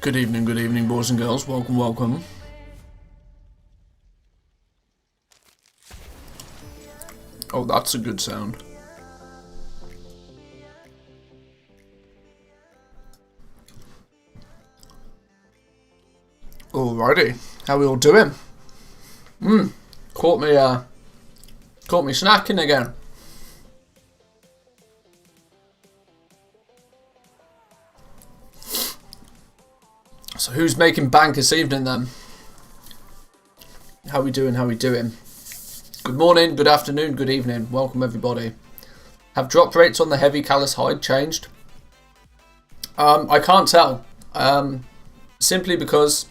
Good evening, boys and girls. Welcome, welcome. Oh, that's a good sound. Alrighty, how we all doing? Caught me snacking again. So who's making bank this evening then? How we doing? How we doing? Good morning, good afternoon, good evening. Welcome everybody. Have drop rates on the heavy callous hide changed? I can't tell. Simply because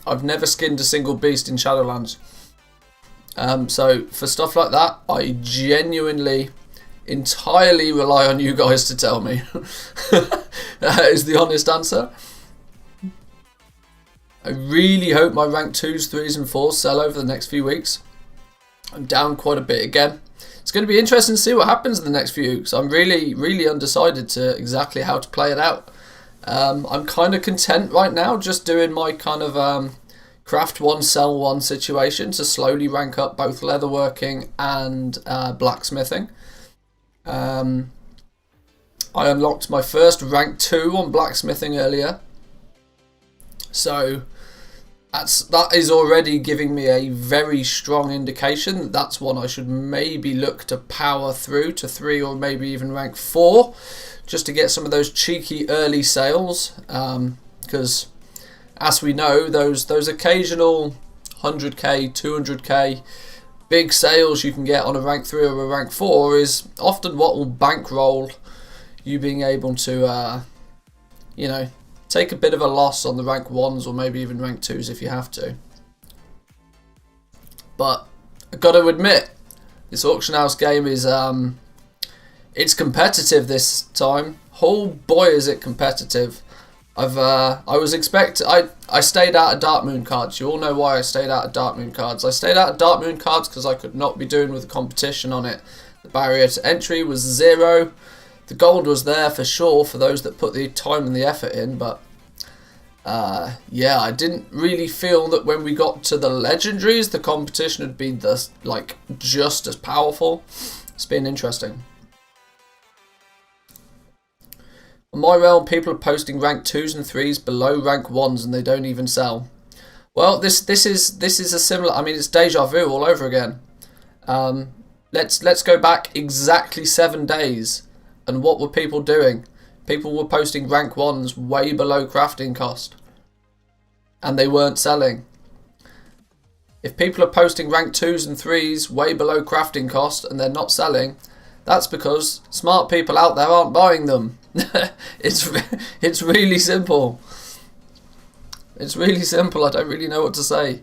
I've never skinned a single beast in Shadowlands. So for stuff like that, I genuinely, entirely rely on you guys to tell me. Is the honest answer. I really hope my rank 2s, 3s and 4s sell over the next few weeks. I'm down quite a bit again. It's going to be interesting to see what happens in the next few weeks. I'm really undecided to exactly how to play it out. I'm kind of content right now just doing my kind of craft 1, sell 1 situation to slowly rank up both leatherworking and blacksmithing. I unlocked my first rank 2 on blacksmithing earlier. So that is already giving me a very strong indication that that's one I should maybe look to power through to 3 or maybe even rank 4 just to get some of those cheeky early sales, because as we know, those occasional 100k, 200k big sales you can get on a rank 3 or a rank 4 is often what will bankroll you being able to take a bit of a loss on the rank 1s or maybe even rank 2s if you have to. But I've got to admit, this auction house game is it's competitive this time. Oh boy, is it competitive. I stayed out of Dark Moon cards. You all know why I stayed out of Dark Moon cards. I stayed out of Dark Moon cards because I could not be doing with the competition on it. The barrier to entry was 0. The gold was there for sure for those that put the time and the effort in, but yeah, I didn't really feel that when we got to the legendaries, the competition had been just as powerful. It's been interesting. On my realm, people are posting rank 2s and 3s below rank 1s and they don't even sell. Well, this is a similar, I mean, it's deja vu all over again. Let's go back exactly 7 days. And what were people doing? People were posting rank 1s way below crafting cost. And they weren't selling. If people are posting rank 2s and 3s way below crafting cost and they're not selling, that's because smart people out there aren't buying them. It's really simple. It's really simple. I don't really know what to say.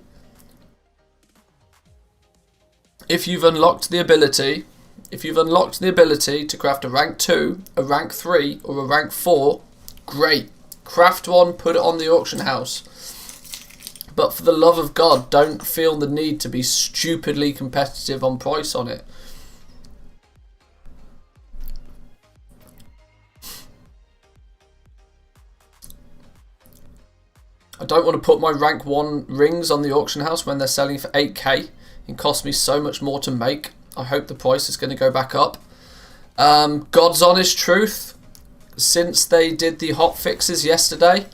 If you've unlocked the ability to craft a rank 2, a rank 3 or a rank 4, great. Craft one, put it on the auction house. But for the love of God, don't feel the need to be stupidly competitive on price on it. I don't want to put my rank 1 rings on the auction house when they're selling for 8k. It costs me so much more to make. I hope the price is going to go back up. God's honest truth, since they did the hot fixes yesterday,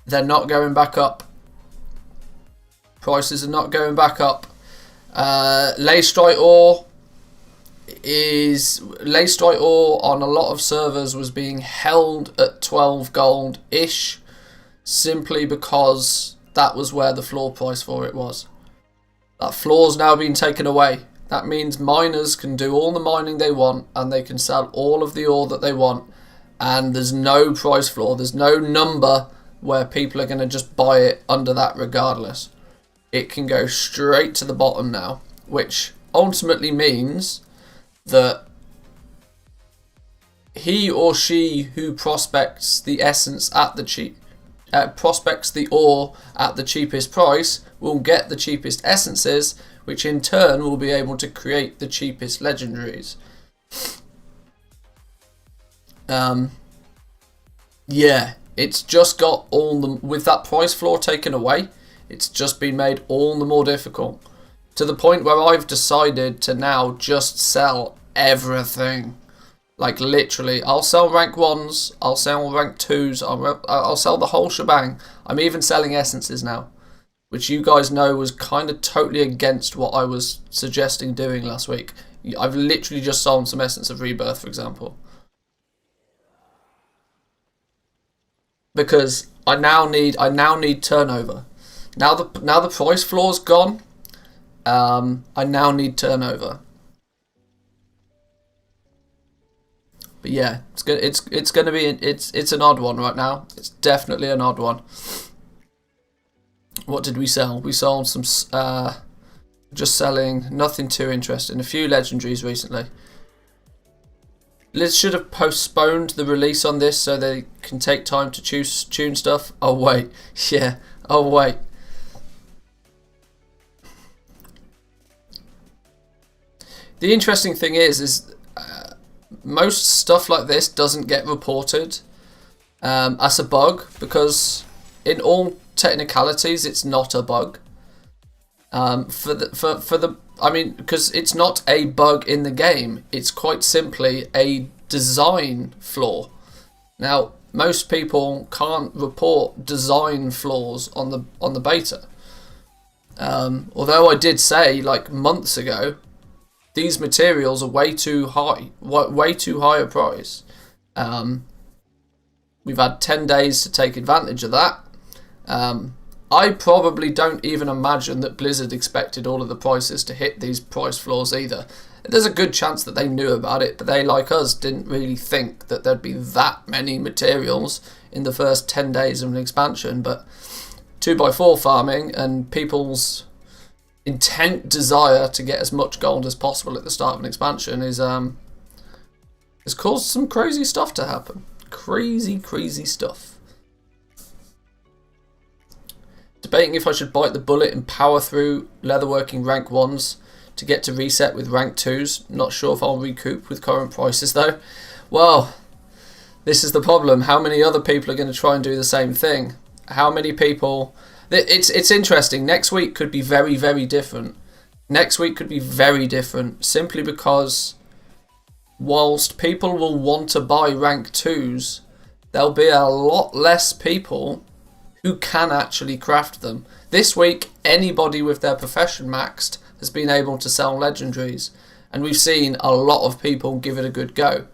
they're not going back up. Prices are not going back up. Leystrite ore on a lot of servers was being held at 12 gold-ish, simply because that was where the floor price for it was. That floor's now been taken away. That means miners can do all the mining they want and they can sell all of the ore that they want, and there's no price floor. There's no number where people are going to just buy it under that regardless. It can go straight to the bottom now, which ultimately means that he or she who prospects the essence at the prospects the ore at the cheapest price will get the cheapest essences, which in turn will be able to create the cheapest legendaries. Yeah, it's just got with that price floor taken away, it's just been made all the more difficult. To the point where I've decided to now just sell everything. Like literally, I'll sell rank 1s, I'll sell rank 2s, I'll sell the whole shebang. I'm even selling essences now, which you guys know was kind of totally against what I was suggesting doing last week. I've literally just sold some Essence of Rebirth, for example. because I now need turnover. Now the price floor's gone. I now need turnover. But yeah, it's gonna be it's an odd one right now. It's definitely an odd one. What did we sell? We sold some just selling, nothing too interesting. A few legendaries recently. Liz should have postponed the release on this so they can take time to tune stuff. Oh wait, yeah. Oh wait. The interesting thing is most stuff like this doesn't get reported as a bug, because in all technicalities it's not a bug. Because it's not a bug in the game, it's quite simply a design flaw. Now, most people can't report design flaws on the beta. Although I did say like months ago, these materials are way too high a price. We've had 10 days to take advantage of that. I probably don't even imagine that Blizzard expected all of the prices to hit these price floors either. There's a good chance that they knew about it, but they, like us, didn't really think that there'd be that many materials in the first 10 days of an expansion. But 2x4 farming and people's intent desire to get as much gold as possible at the start of an expansion has caused some crazy stuff to happen. Crazy stuff. Debating if I should bite the bullet and power through leatherworking rank 1s to get to reset with rank 2s. Not sure if I'll recoup with current prices though. Well, this is the problem. How many other people are going to try and do the same thing? How many people... It's interesting. Next week could be very, very different. Next week could be very different simply because whilst people will want to buy rank 2s, there'll be a lot less people who can actually craft them. This week, anybody with their profession maxed has been able to sell legendaries, and we've seen a lot of people give it a good go.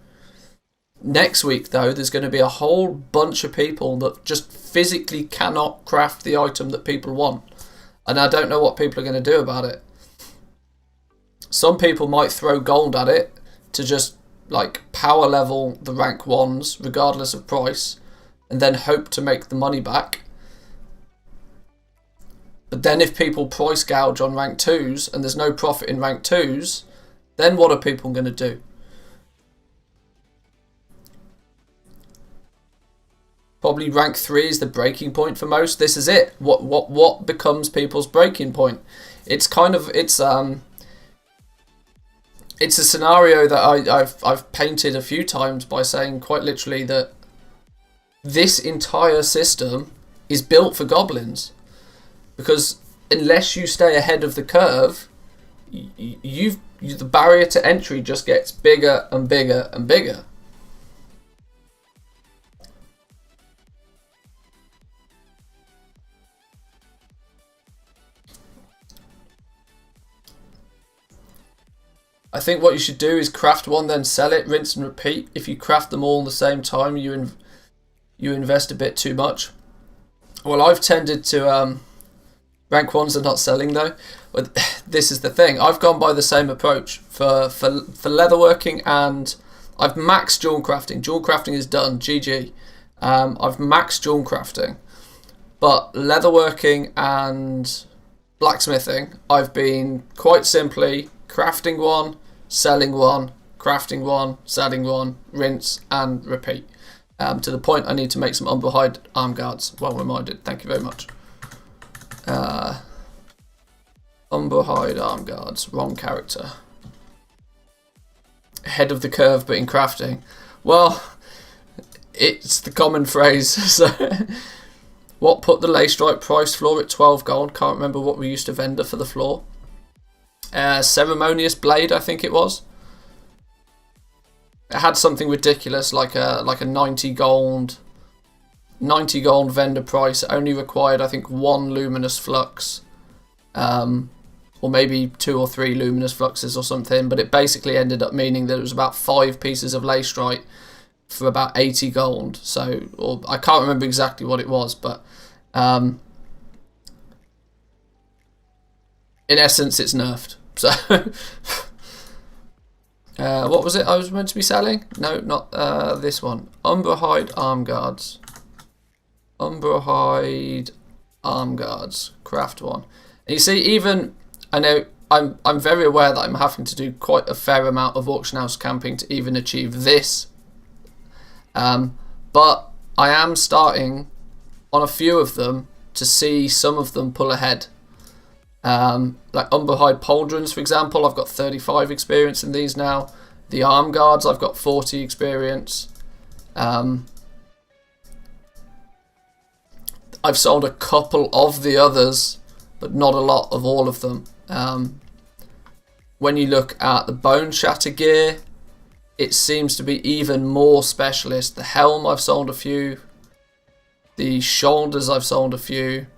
Next week, though, there's going to be a whole bunch of people that just physically cannot craft the item that people want, and I don't know what people are going to do about it. Some people might throw gold at it to just like power level the rank 1s regardless of price, and then hope to make the money back. But then if people price gouge on rank 2s and there's no profit in rank 2s, then what are people going to do? Probably rank 3 is the breaking point for most. This is it. What becomes people's breaking point? It's a scenario that I've painted a few times by saying quite literally that this entire system is built for goblins. Because unless you stay ahead of the curve, the barrier to entry just gets bigger and bigger and bigger. I think what you should do is craft one, then sell it, rinse and repeat. If you craft them all at the same time, you invest a bit too much. Well, I've tended to... rank 1s are not selling though. But this is the thing. I've gone by the same approach for leatherworking, and I've maxed jewel crafting. Jewel crafting is done. GG. I've maxed jewel crafting. But leatherworking and blacksmithing, I've been quite simply crafting one, selling one, crafting one, selling one, rinse and repeat. To the point I need to make some umberhide arm guards. Well reminded. Thank you very much. Umberhide arm guards, wrong character. Ahead of the curve but in crafting. Well, it's the common phrase. So, what put the lace stripe price floor at 12 gold? Can't remember what we used to vendor for the floor. Ceremonious blade, I think it was. It had something ridiculous like a 90 gold vendor price. It only required, I think, 1 luminous flux, or maybe 2 or 3 luminous fluxes or something, but it basically ended up meaning that it was about 5 pieces of lace stripe for about 80 gold. So, or I can't remember exactly what it was, but in essence, it's nerfed. So, what was it I was meant to be selling? No, not this one. Umberhide Arm Guards. Umberhide Arm Guards. Craft one. And you see, even, I know, I'm very aware that I'm having to do quite a fair amount of auction house camping to even achieve this. But I am starting on a few of them to see some of them pull ahead. Like Umberhide Pauldrons, for example, I've got 35 experience in these now. The Arm Guards, I've got 40 experience. I've sold a couple of the others, but not a lot of all of them. When you look at the Bone Shatter gear, it seems to be even more specialist. The helm, I've sold a few. The shoulders, I've sold a few.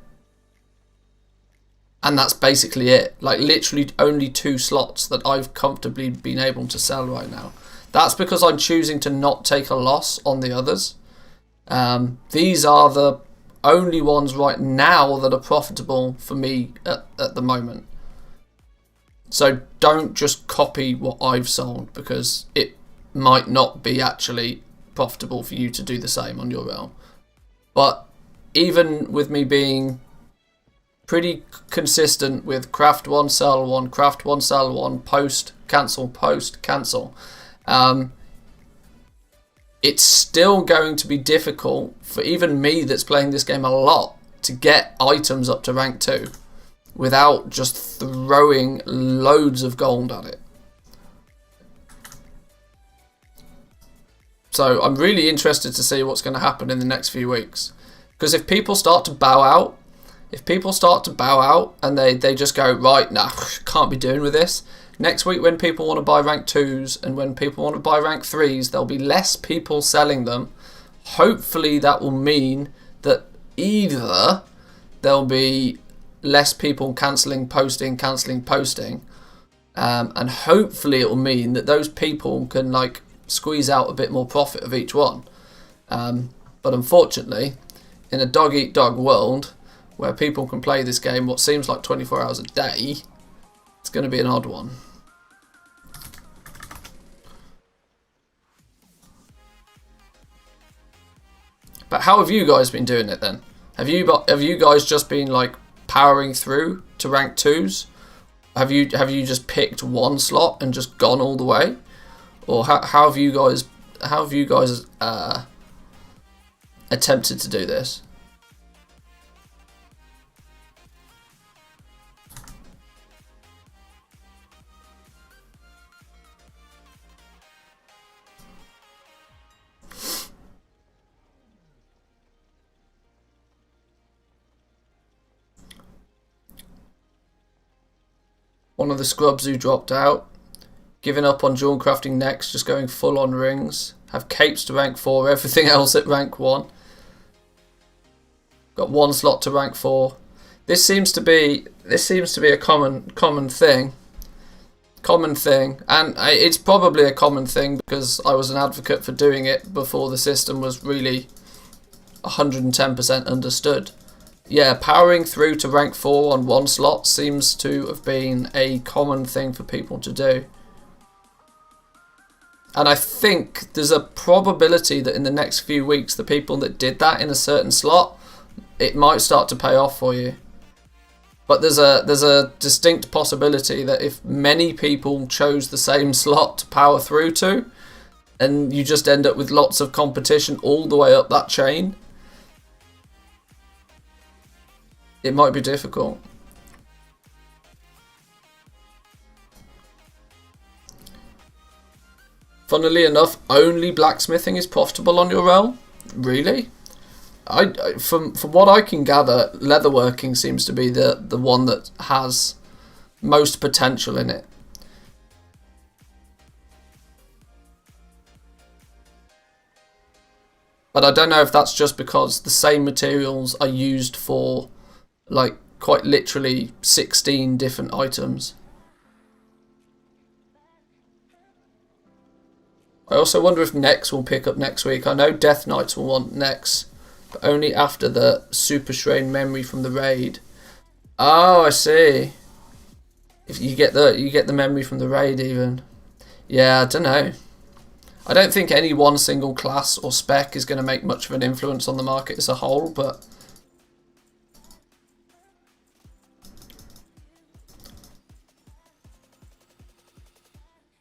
And that's basically it. Like, literally only 2 slots that I've comfortably been able to sell right now. That's because I'm choosing to not take a loss on the others. These are the only ones right now that are profitable for me at the moment. So don't just copy what I've sold, because it might not be actually profitable for you to do the same on your realm. But even with me being pretty consistent with craft 1, sell 1, craft 1, sell 1, post, cancel, it's still going to be difficult for even me that's playing this game a lot to get items up to rank 2 without just throwing loads of gold at it. So I'm really interested to see what's going to happen in the next few weeks. Because if people start to bow out, and they just go, right, nah, can't be doing with this. Next week when people want to buy rank 2s and when people want to buy rank 3s, there'll be less people selling them. Hopefully that will mean that either there'll be less people cancelling, posting, and hopefully it will mean that those people can like squeeze out a bit more profit of each one. But unfortunately, in a dog-eat-dog world where people can play this game what seems like 24 hours a day, it's going to be an odd one. But how have you guys been doing it then? Have you guys just been like powering through to rank 2s? Have you just picked one slot and just gone all the way? Or how have you guys attempted to do this? One of the scrubs who dropped out, giving up on jewel crafting next, just going full on rings. Have capes to rank 4, everything else at rank 1. Got 1 slot to rank 4. This seems to be a common thing. And it's probably a common thing because I was an advocate for doing it before the system was really 110% understood. Yeah, powering through to rank 4 on 1 slot seems to have been a common thing for people to do. And I think there's a probability that in the next few weeks, the people that did that in a certain slot, it might start to pay off for you. But there's a distinct possibility that if many people chose the same slot to power through to, and you just end up with lots of competition all the way up that chain, it might be difficult. Funnily enough, only blacksmithing is profitable on your realm? Really? From what I can gather, leatherworking seems to be the one that has most potential in it. But I don't know if that's just because the same materials are used for, like, quite literally 16 different items. I also wonder if necks will pick up next week. I know Death Knights will want necks, but only after the Super Strain memory from the raid. Oh, I see. If you get the memory from the raid even. Yeah, I don't know. I don't think any one single class or spec is going to make much of an influence on the market as a whole, but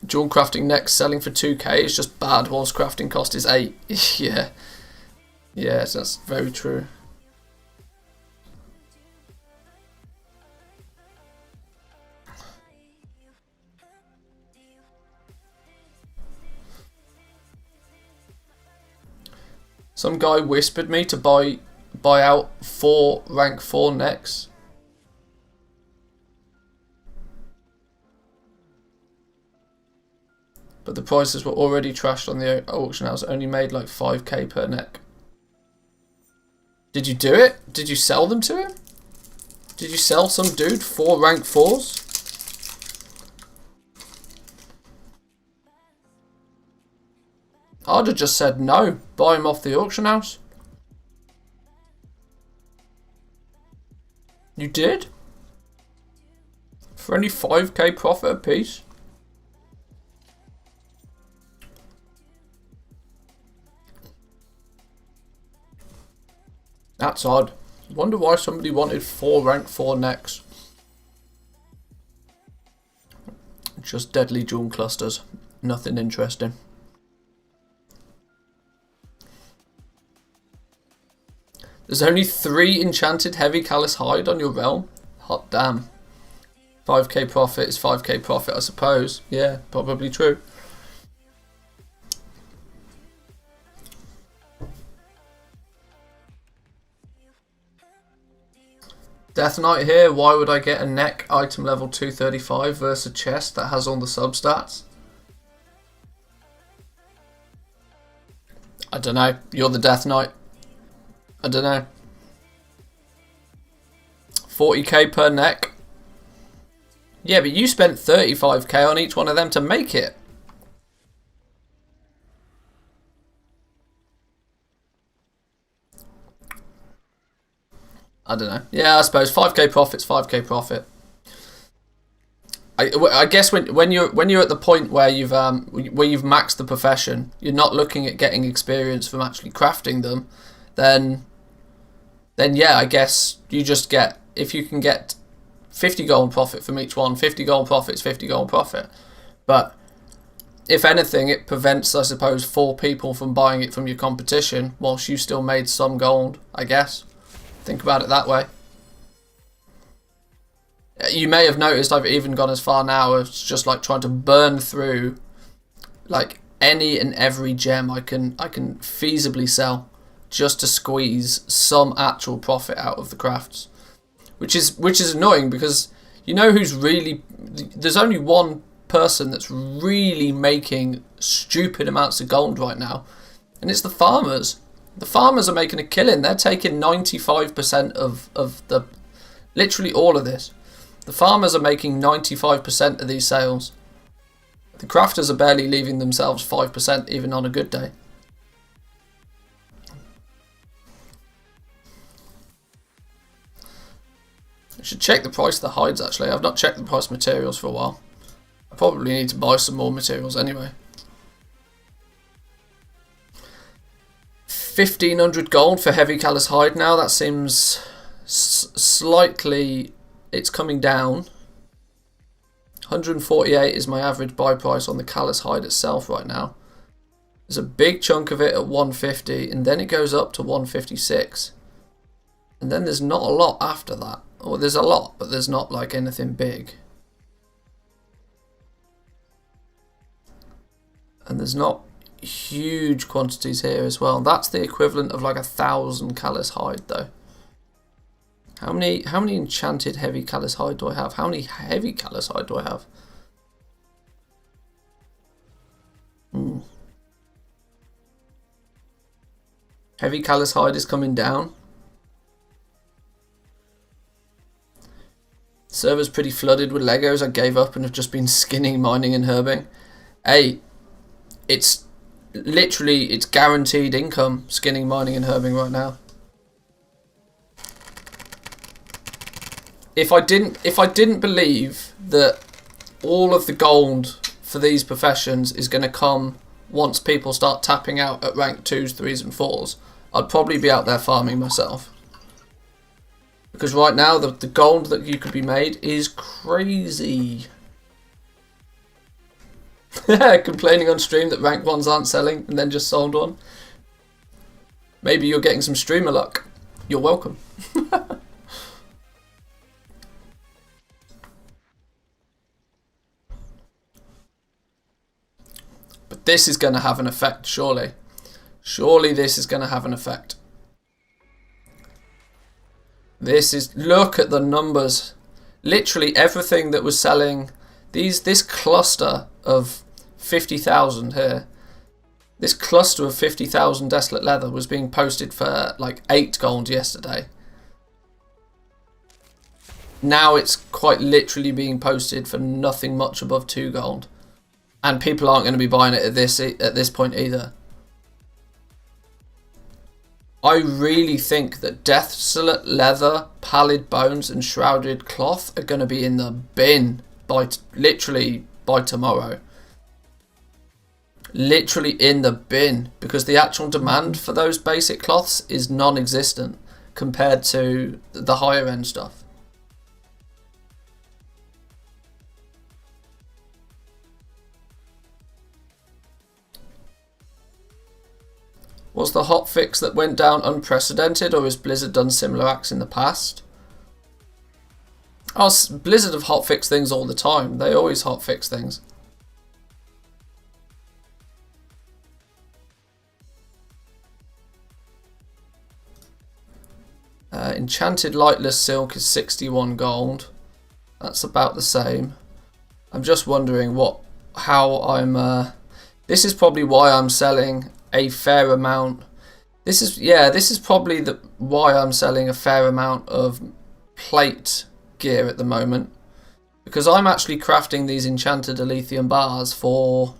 dual crafting next selling for 2k is just bad whilst crafting cost is 8. Yeah. Yes, that's very true. Some guy whispered me to buy out 4 rank 4 necks. But the prices were already trashed on the auction house. Only made like 5k per neck. Did you do it? Did you sell them to him? Did you sell some dude 4 rank 4s? I'd have just said no. Buy him off the auction house. You did? For only 5k profit a piece? That's odd. Wonder why somebody wanted 4 rank 4 necks. Just deadly jewel clusters. Nothing interesting. There's only 3 enchanted heavy callous hide on your realm. Hot damn. 5k profit is 5k profit, I suppose. Yeah, probably true. Death Knight here. Why would I get a neck item level 235 versus a chest that has all the substats? I don't know. You're the Death Knight. I don't know. 40k per neck. Yeah, but you spent 35k on each one of them to make it. I don't know. Yeah, I suppose 5k profit's 5k profit. I guess when you're at the point where you've maxed the profession, you're not looking at getting experience from actually crafting them, then yeah, I guess you just get, if you can get 50 gold profit from each one, 50 gold profit is 50 gold profit. But if anything, it prevents, I suppose, 4 people from buying it from your competition whilst you still made some gold, I guess. Think about it that way. You may have noticed I've even gone as far now as just like trying to burn through like any and every gem I can feasibly sell, just to squeeze some actual profit out of the crafts, which is annoying because you know who's really, there's only one person that's really making stupid amounts of gold right now, and it's the farmers. The farmers are making a killing. They're taking 95% of the, literally all of this. The farmers are making 95% of these sales. The crafters are barely leaving themselves 5% even on a good day. I should check the price of the hides actually. I've not checked the price of materials for a while. I probably need to buy some more materials anyway. 1500 gold for heavy callous hide now. That seems slightly, it's coming down. 148 is my average buy price on the callous hide itself right now. There's a big chunk of it at 150 and then it goes up to 156. And then there's not a lot after that. Well, there's a lot, but there's not like anything big. And there's not huge quantities here as well. That's the equivalent of like 1,000 callous hide though. How many enchanted heavy callous hide do I have? How many heavy callous hide do I have? Heavy callous hide is coming down. Server's pretty flooded with Legos. I gave up and have just been skinning, mining and herbing. Hey, it's literally, it's guaranteed income, skinning, mining and herbing right now. If I didn't believe that all of the gold for these professions is going to come once people start tapping out at rank 2s, 3s and 4s, I'd probably be out there farming myself. Because right now, the gold that you could be made is crazy. Complaining on stream that rank 1s aren't selling and then just sold one. Maybe you're getting some streamer luck. You're welcome. But this is going to have an effect, surely. Surely this is going to have an effect. This is, look at the numbers. Literally everything that was selling, this cluster of 50,000 here, this cluster of 50,000 Desolate Leather was being posted for like 8 gold yesterday. Now it's quite literally being posted for nothing much above 2 gold. And people aren't going to be buying it at this point either. I really think that Desolate Leather, Pallid Bones and Shrouded Cloth are going to be in the bin literally by tomorrow. Literally in the bin, because the actual demand for those basic cloths is non-existent compared to the higher end stuff. Was the hotfix that went down unprecedented, or has Blizzard done similar acts in the past? Oh, Blizzard have hotfix things all the time. They always hotfix things. Enchanted Lightless Silk is 61 gold. That's about the same. I'm just wondering how I'm... this is probably why I'm selling a fair amount. This is probably why I'm selling a fair amount of plate gear at the moment, because I'm actually crafting these enchanted Elysium bars for,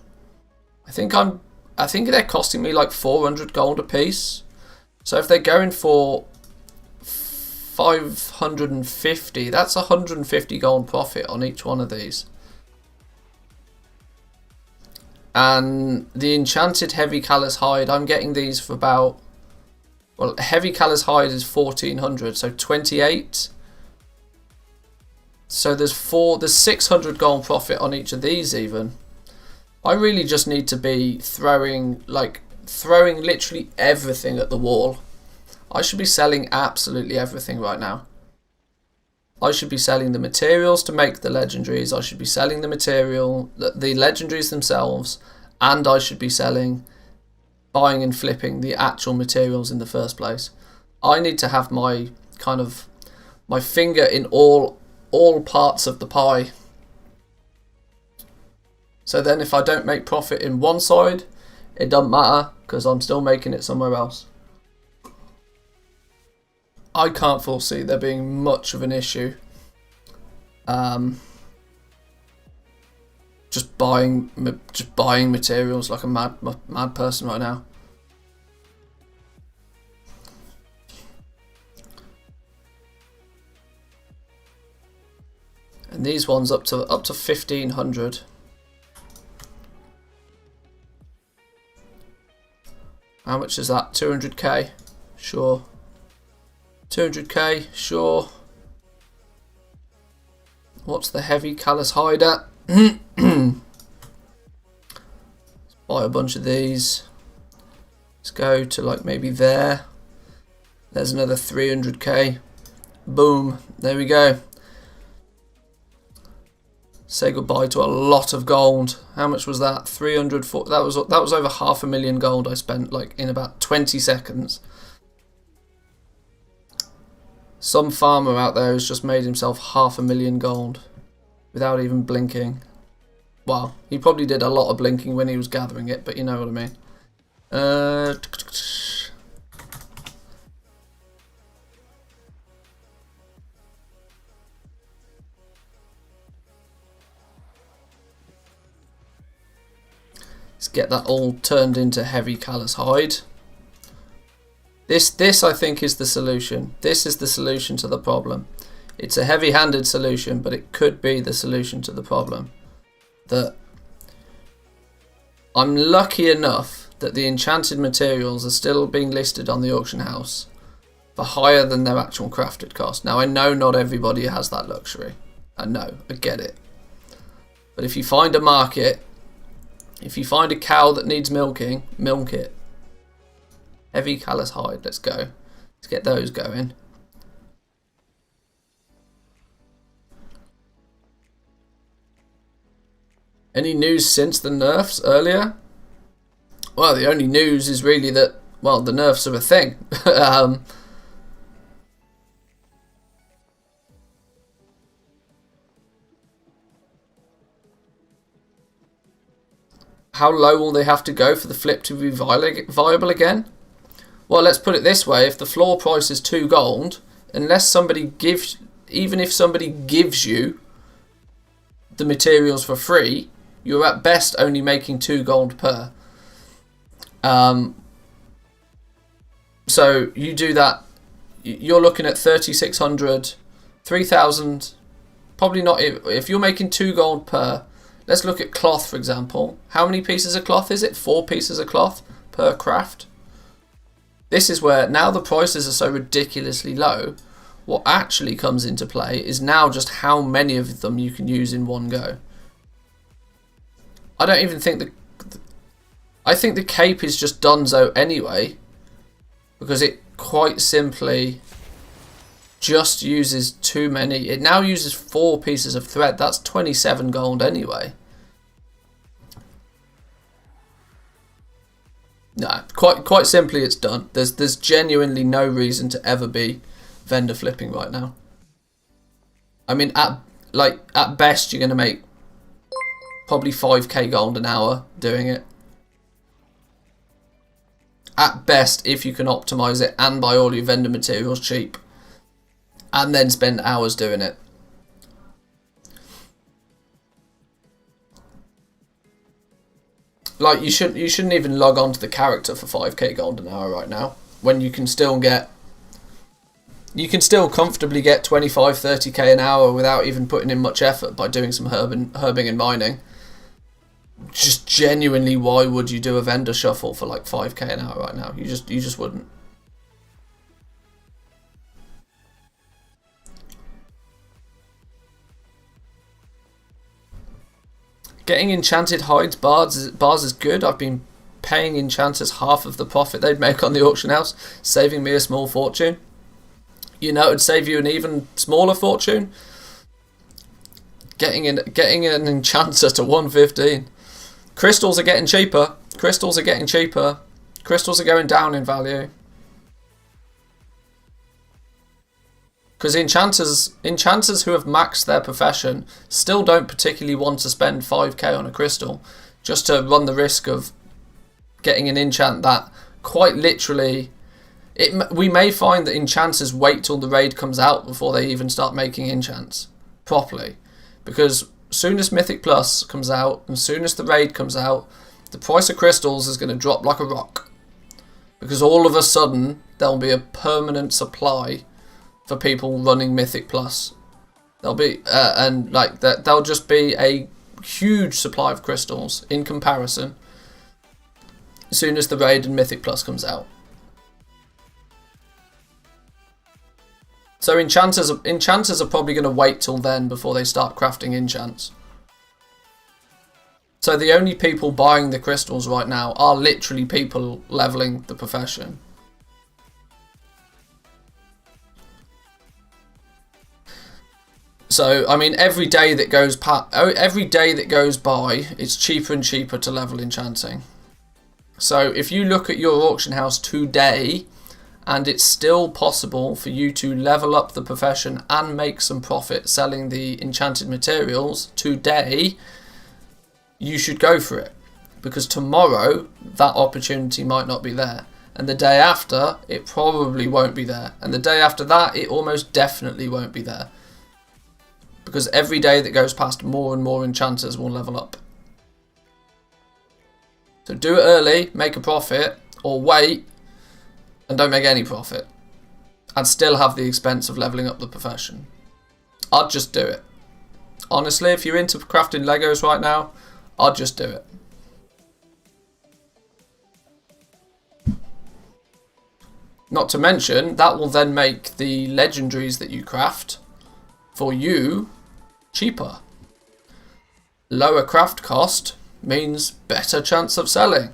I think they're costing me like 400 gold a piece. So if they're going for 550, that's 150 gold profit on each one of these. And the enchanted heavy callous hide, I'm getting these for about, well, heavy callous hide is 1400, so 28. So there's 600 gold profit on each of these even. I really just need to be throwing literally everything at the wall. I should be selling absolutely everything right now. I should be selling the materials to make the legendaries. I should be selling the legendaries themselves, and I should be buying and flipping the actual materials in the first place. I need to have my finger in all parts of the pie. So then if I don't make profit in one side, it doesn't matter, because I'm still making it somewhere else. I can't foresee there being much of an issue. Just buying materials like a mad person right now. And these ones up to 1500. How much is that? 200k? Sure. 200k? Sure. What's the heavy callous hide at? Let's buy a bunch of these. Let's go to like maybe there. There's another 300k. Boom. There we go. Say goodbye to a lot of gold. How much was that? 300. That was over 500,000 gold I spent like in about 20 seconds. Some farmer out there has just made himself 500,000 gold without even blinking. Well, he probably did a lot of blinking when he was gathering it, but you know what I mean. Let's get that all turned into heavy callous hide. This I think is the solution. This is the solution to the problem. It's a heavy-handed solution, but it could be the solution to the problem. That I'm lucky enough that the enchanted materials are still being listed on the auction house for higher than their actual crafted cost. Now I know not everybody has that luxury. I know, I get it. But if you find a market, if you find a cow that needs milking, milk it. Heavy callous hide, let's go. Let's get those going. Any news since the nerfs earlier? Well, the only news is really that, well, the nerfs are a thing. How low will they have to go for the flip to be viable again? Well, let's put it this way. If the floor price is 2 gold, unless somebody gives, even if somebody gives you the materials for free, you're at best only making 2 gold per. So you do that, you're looking at 3,600, 3,000, probably not, if you're making 2 gold per. Let's look at cloth, for example. How many pieces of cloth is it? 4 pieces of cloth per craft. This is where, now the prices are so ridiculously low, what actually comes into play is now just how many of them you can use in one go. I don't even think I think the cape is just donezo anyway, because it quite simply just uses too many. It now uses 4 pieces of thread. That's 27 gold anyway. No, quite simply, it's done. There's genuinely no reason to ever be vendor flipping right now. I mean, at best, you're going to make probably 5k gold an hour doing it. At best, if you can optimize it and buy all your vendor materials cheap, and then spend hours doing it. Like, you shouldn't even log on to the character for 5k gold an hour right now, when you can still comfortably get 25, 30k an hour without even putting in much effort by doing some herbing and mining. Just genuinely, why would you do a vendor shuffle for like 5k an hour right now? You just wouldn't. Getting enchanted hides bars is good. I've been paying enchanters half of the profit they'd make on the auction house, saving me a small fortune. You know, it'd save you an even smaller fortune. Getting an enchanter to 115. Crystals are getting cheaper. Crystals are getting cheaper. Crystals are going down in value. Because enchanters who have maxed their profession still don't particularly want to spend 5k on a crystal just to run the risk of getting an enchant that quite literally... we may find that enchanters wait till the raid comes out before they even start making enchants properly. Because soon as Mythic Plus comes out and soon as the raid comes out, the price of crystals is going to drop like a rock. Because all of a sudden there'll be a permanent supply for people running Mythic Plus. There'll be and like that, there'll just be a huge supply of crystals in comparison as soon as the raid and Mythic Plus comes out. So enchanters are probably going to wait till then before they start crafting enchants. So the only people buying the crystals right now are literally people leveling the profession. So, I mean, every day that goes by, it's cheaper and cheaper to level enchanting. So, if you look at your auction house today, and it's still possible for you to level up the profession and make some profit selling the enchanted materials today, you should go for it. Because tomorrow, that opportunity might not be there. And the day after, it probably won't be there. And the day after that, it almost definitely won't be there. Because every day that goes past, more and more enchanters will level up. So do it early, make a profit, or wait and don't make any profit and still have the expense of leveling up the profession. I'd just do it. Honestly, if you're into crafting Legos right now, I'd just do it. Not to mention, that will then make the legendaries that you craft for you cheaper. Lower craft cost means better chance of selling.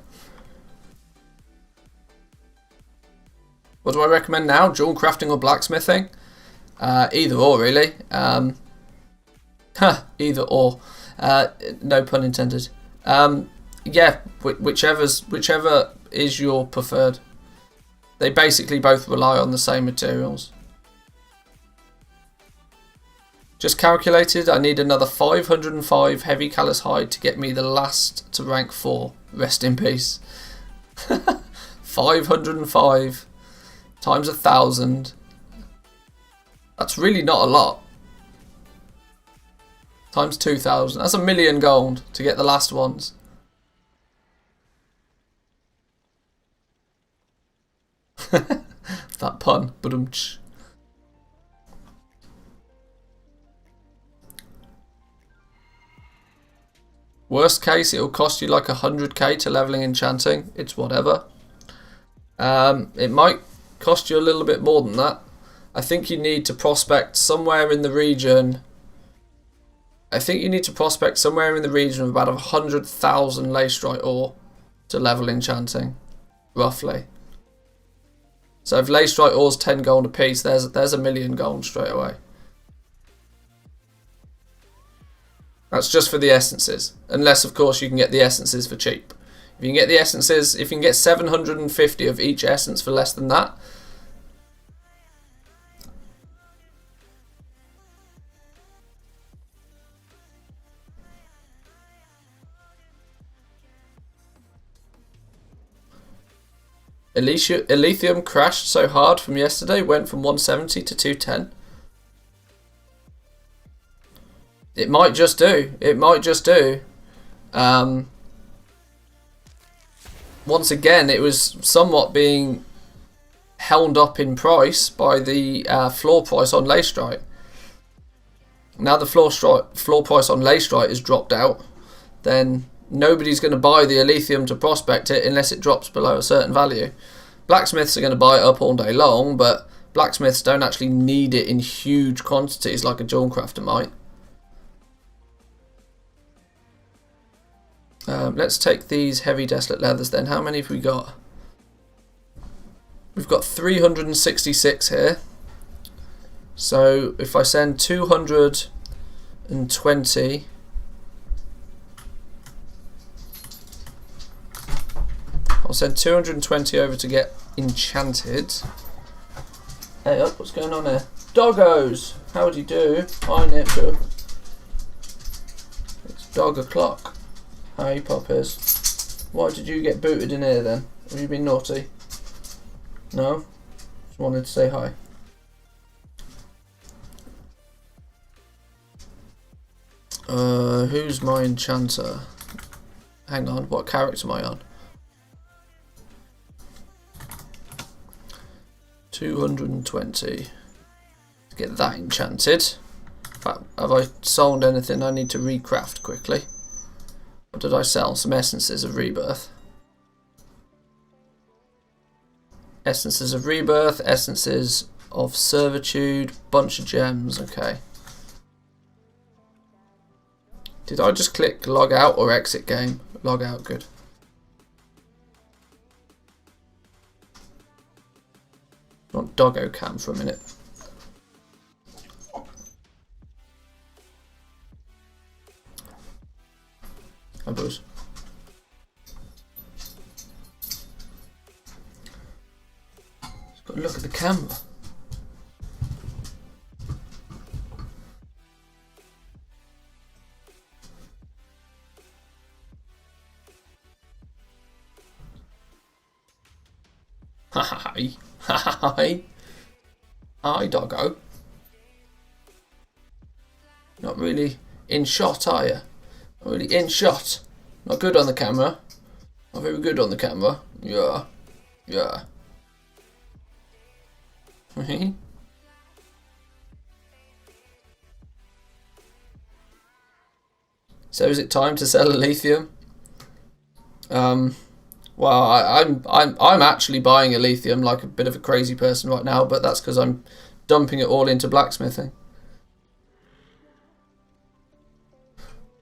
What do I recommend now? Dual crafting or blacksmithing? Either or, really. Either or. No pun intended. Yeah, whichever is your preferred. They basically both rely on the same materials. Just calculated, I need another 505 heavy callus hide to get me the last to rank 4. Rest in peace. 505 times 1,000. That's really not a lot. Times 2,000. That's 1,000,000 gold to get the last ones. That pun. Ba-dum-tsh. Worst case, it'll cost you like 100k to leveling enchanting. It's whatever. It might cost you a little bit more than that. I think you need to prospect somewhere in the region. I think you need to prospect somewhere in the region of about 100,000 Leystrite ore to level enchanting, roughly. So if Leystrite ore's 10 gold a piece, there's 1,000,000 gold straight away. That's just for the essences, unless of course you can get the essences for cheap. If you can get the essences, if you can get 750 of each essence for less than that, Elysium crashed so hard from yesterday, went from 170 to 210. It might just do. It might just do. Once again, it was somewhat being held up in price by the floor price on Leystrite. Now the floor price on Leystrite is dropped out, then nobody's going to buy the Elysium to prospect it unless it drops below a certain value. Blacksmiths are going to buy it up all day long, but blacksmiths don't actually need it in huge quantities like a Dawn Crafter might. Let's take these heavy desolate leathers then. How many have we got? We've got 366 here. So if I send 220... I'll send 220 over to get enchanted. Hey up, what's going on here? Doggos! How do you do? Hi Nipper. It's dog o'clock. Hi poppers. Why did you get booted in here then? Have you been naughty? No? Just wanted to say hi. Who's my enchanter? Hang on, what character am I on? 220 to get that enchanted. In fact, have I sold anything I need to recraft quickly? Or did I sell some essences of rebirth? Essences of rebirth, essences of servitude, bunch of gems, okay. Did I just click log out or exit game? Log out, good. Want doggo cam for a minute. Hi boys. Just got to look at the camera. Hi. Hi. Hi, doggo. Not really in shot, are you? Not really in shot. Not good on the camera. Not very good on the camera. Yeah. Yeah. So is it time to sell a lithium? Well, I'm actually buying a lithium like a bit of a crazy person right now, but that's because I'm dumping it all into blacksmithing.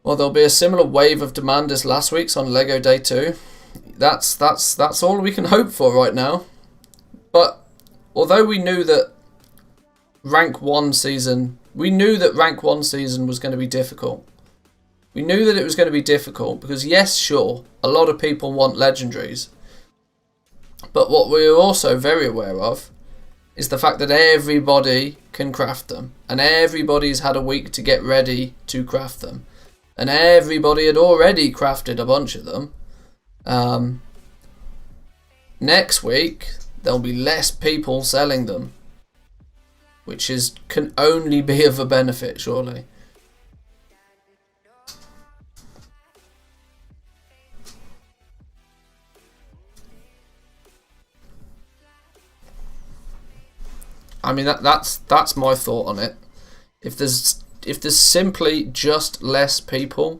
Well, there'll be a similar wave of demand as last week's on Lego Day 2. That's all we can hope for right now. But although we knew that rank 1 season was going to be difficult. We knew that it was going to be difficult because, yes, sure, a lot of people want legendaries. But what we are also very aware of is the fact that everybody can craft them. And everybody's had a week to get ready to craft them. And everybody had already crafted a bunch of them. Next week, there'll be less people selling them. Which can only be of a benefit, surely. I mean that's my thought on it. If there's simply just less people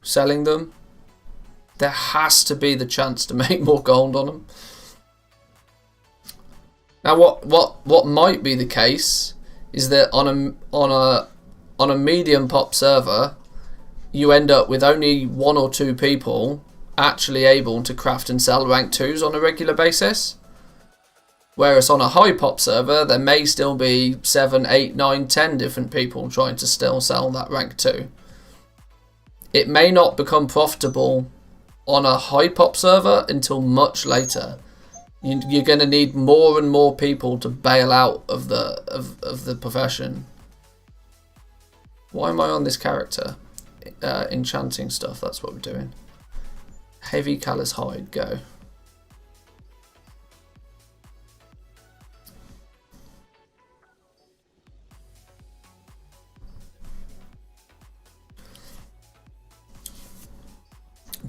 selling them, there has to be the chance to make more gold on them. Now what might be the case is that on a medium pop server, you end up with only 1 or 2 people actually able to craft and sell rank 2s on a regular basis. Whereas on a high pop server, there may still be 7, 8, 9, 10 different people trying to still sell that rank 2. It may not become profitable on a high pop server until much later. You're going to need more and more people to bail out of the profession. Why am I on this character? Enchanting stuff, that's what we're doing. Heavy callous hide, go.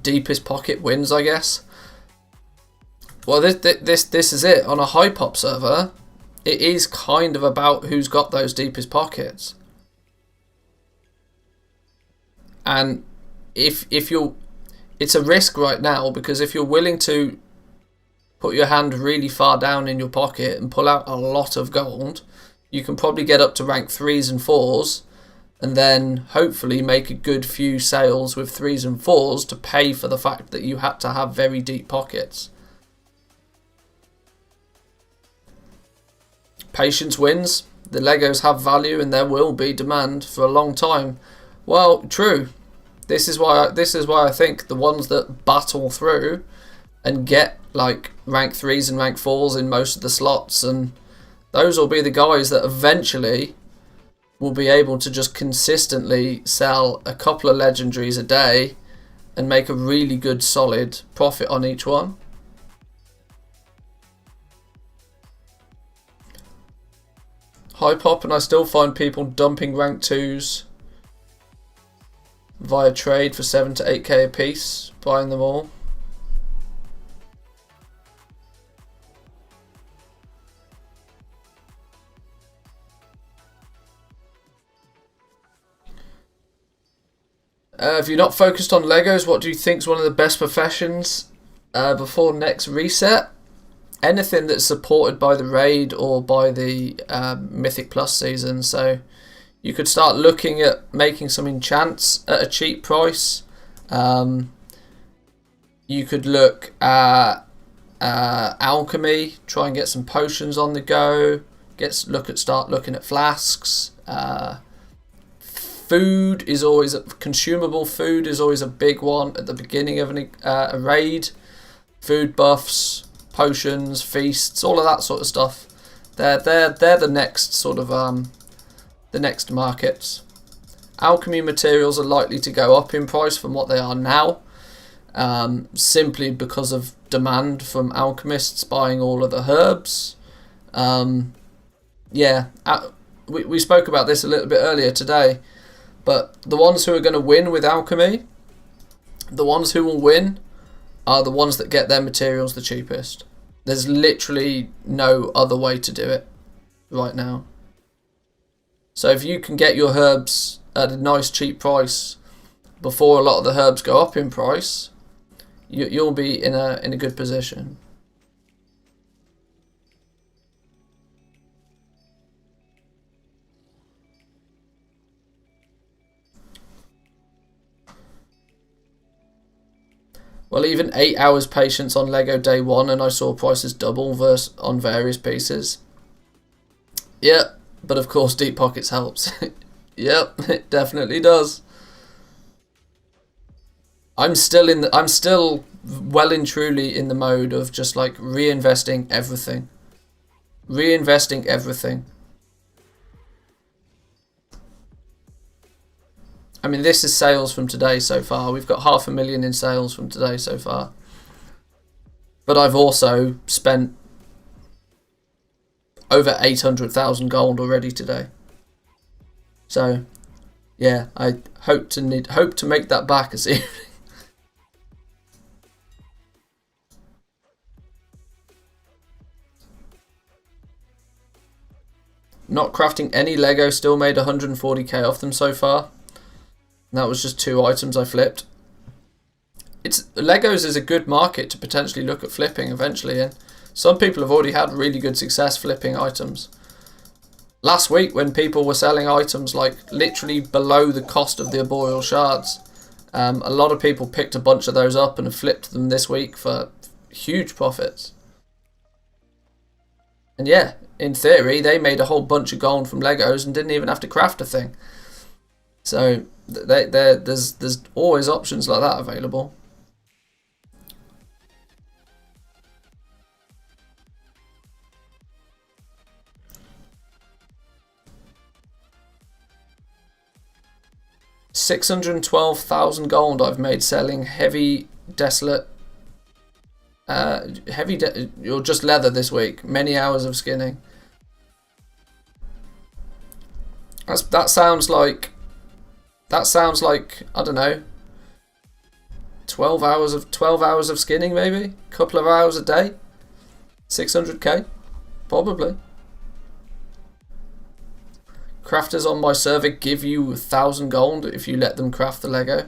Deepest pocket wins, I guess. Well, this is it. On a high pop server, it is kind of about who's got those deepest pockets. And if you're, it's a risk right now, because if you're willing to put your hand really far down in your pocket and pull out a lot of gold, you can probably get up to rank 3s and 4s. And then hopefully make a good few sales with 3s and 4s to pay for the fact that you had to have very deep pockets. Patience wins. The Legos have value and there will be demand for a long time. Well, true. This is why I think the ones that battle through and get like rank 3s and rank 4s in most of the slots, and those will be the guys that eventually will be able to just consistently sell a couple of legendaries a day and make a really good solid profit on each one. High pop, and I still find people dumping rank 2s via trade for 7 to 8k a piece, buying them all. If you're not focused on Legos, what do you think is one of the best professions before next reset? Anything that's supported by the raid or by the Mythic Plus season. So you could start looking at making some enchants at a cheap price. You could look at alchemy, try and get some potions on the go. Start looking at flasks. Food is always consumable. Food is always a big one at the beginning of a raid. Food buffs, potions, feasts, all of that sort of stuff. They're the next sort of the next markets. Alchemy materials are likely to go up in price from what they are now, simply because of demand from alchemists buying all of the herbs. We spoke about this a little bit earlier today. But the ones who are going to win with alchemy The ones who will win are the ones that get their materials the cheapest. There's literally no other way to do it right now. So if you can get your herbs at a nice cheap price before a lot of the herbs go up in price, you'll be in a good position. Well, even 8 hours patience on Lego day one, and I saw prices double on various pieces. Yep, but of course Deep Pockets helps. Yep, it definitely does. I'm still well and truly in the mode of just like reinvesting everything. Reinvesting everything. I mean, this is sales from today so far. We've got 500,000 in sales from today so far. But I've also spent over 800,000 gold already today. So, yeah, I hope to make that back this evening. Not crafting any Lego, still made 140k off them so far. And that was just 2 items I flipped. Legos is a good market to potentially look at flipping eventually, and some people have already had really good success flipping items. Last week, when people were selling items like literally below the cost of the arboreal shards, a lot of people picked a bunch of those up and have flipped them this week for huge profits. And yeah, in theory, they made a whole bunch of gold from Legos and didn't even have to craft a thing. So there's always options like that available. $612,000 gold I've made selling heavy desolate or just leather this week. Many hours of skinning. That sounds like I don't know, 12 hours of skinning, maybe a couple of hours a day. 600k probably. Crafters on my server give you 1,000 gold if you let them craft the Lego.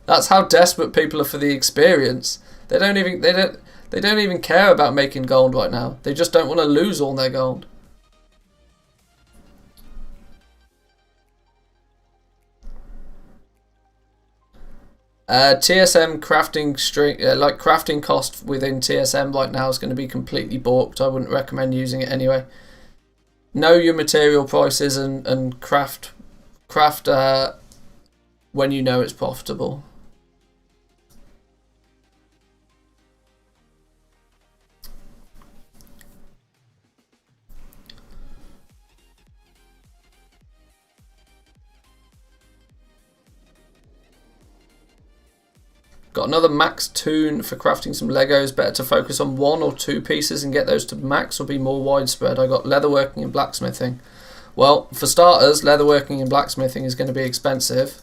That's how desperate people are for the experience. They don't even care about making gold right now. They just don't want to lose all their gold. TSM crafting crafting cost within TSM right now is going to be completely balked. I wouldn't recommend using it anyway. Know your material prices and craft when you know it's profitable. Got another max toon for crafting some Legos. Better to focus on 1 or 2 pieces and get those to max, or be more widespread. I got leatherworking and blacksmithing. Well, for starters, leatherworking and blacksmithing is going to be expensive.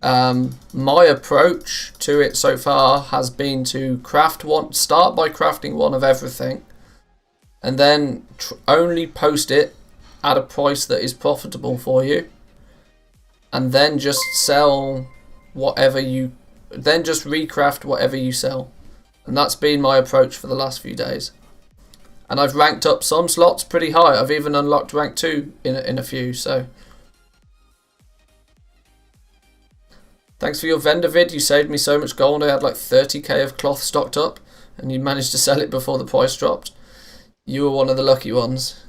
My approach to it so far has been to start by crafting 1 of everything, and then only post it at a price that is profitable for you, and then just sell whatever you. Then just recraft whatever you sell. And that's been my approach for the last few days. And I've ranked up some slots pretty high. I've even unlocked rank 2 in a few, so. Thanks for your vendor vid. You saved me so much gold. I had like 30k of cloth stocked up, and you managed to sell it before the price dropped. You were one of the lucky ones.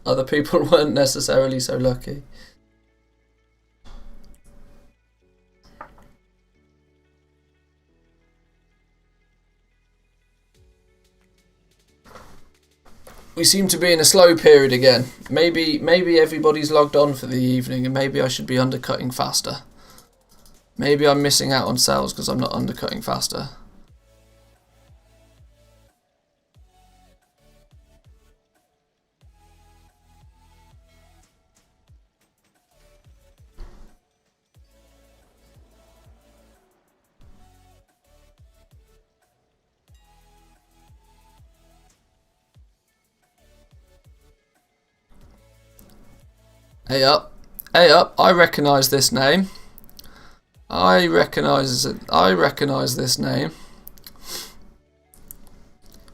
Other people weren't necessarily so lucky. We seem to be in a slow period again. Maybe everybody's logged on for the evening, and maybe I should be undercutting faster. Maybe I'm missing out on sales because I'm not undercutting faster. Hey up. Hey up. I recognise this name. I recognise this name.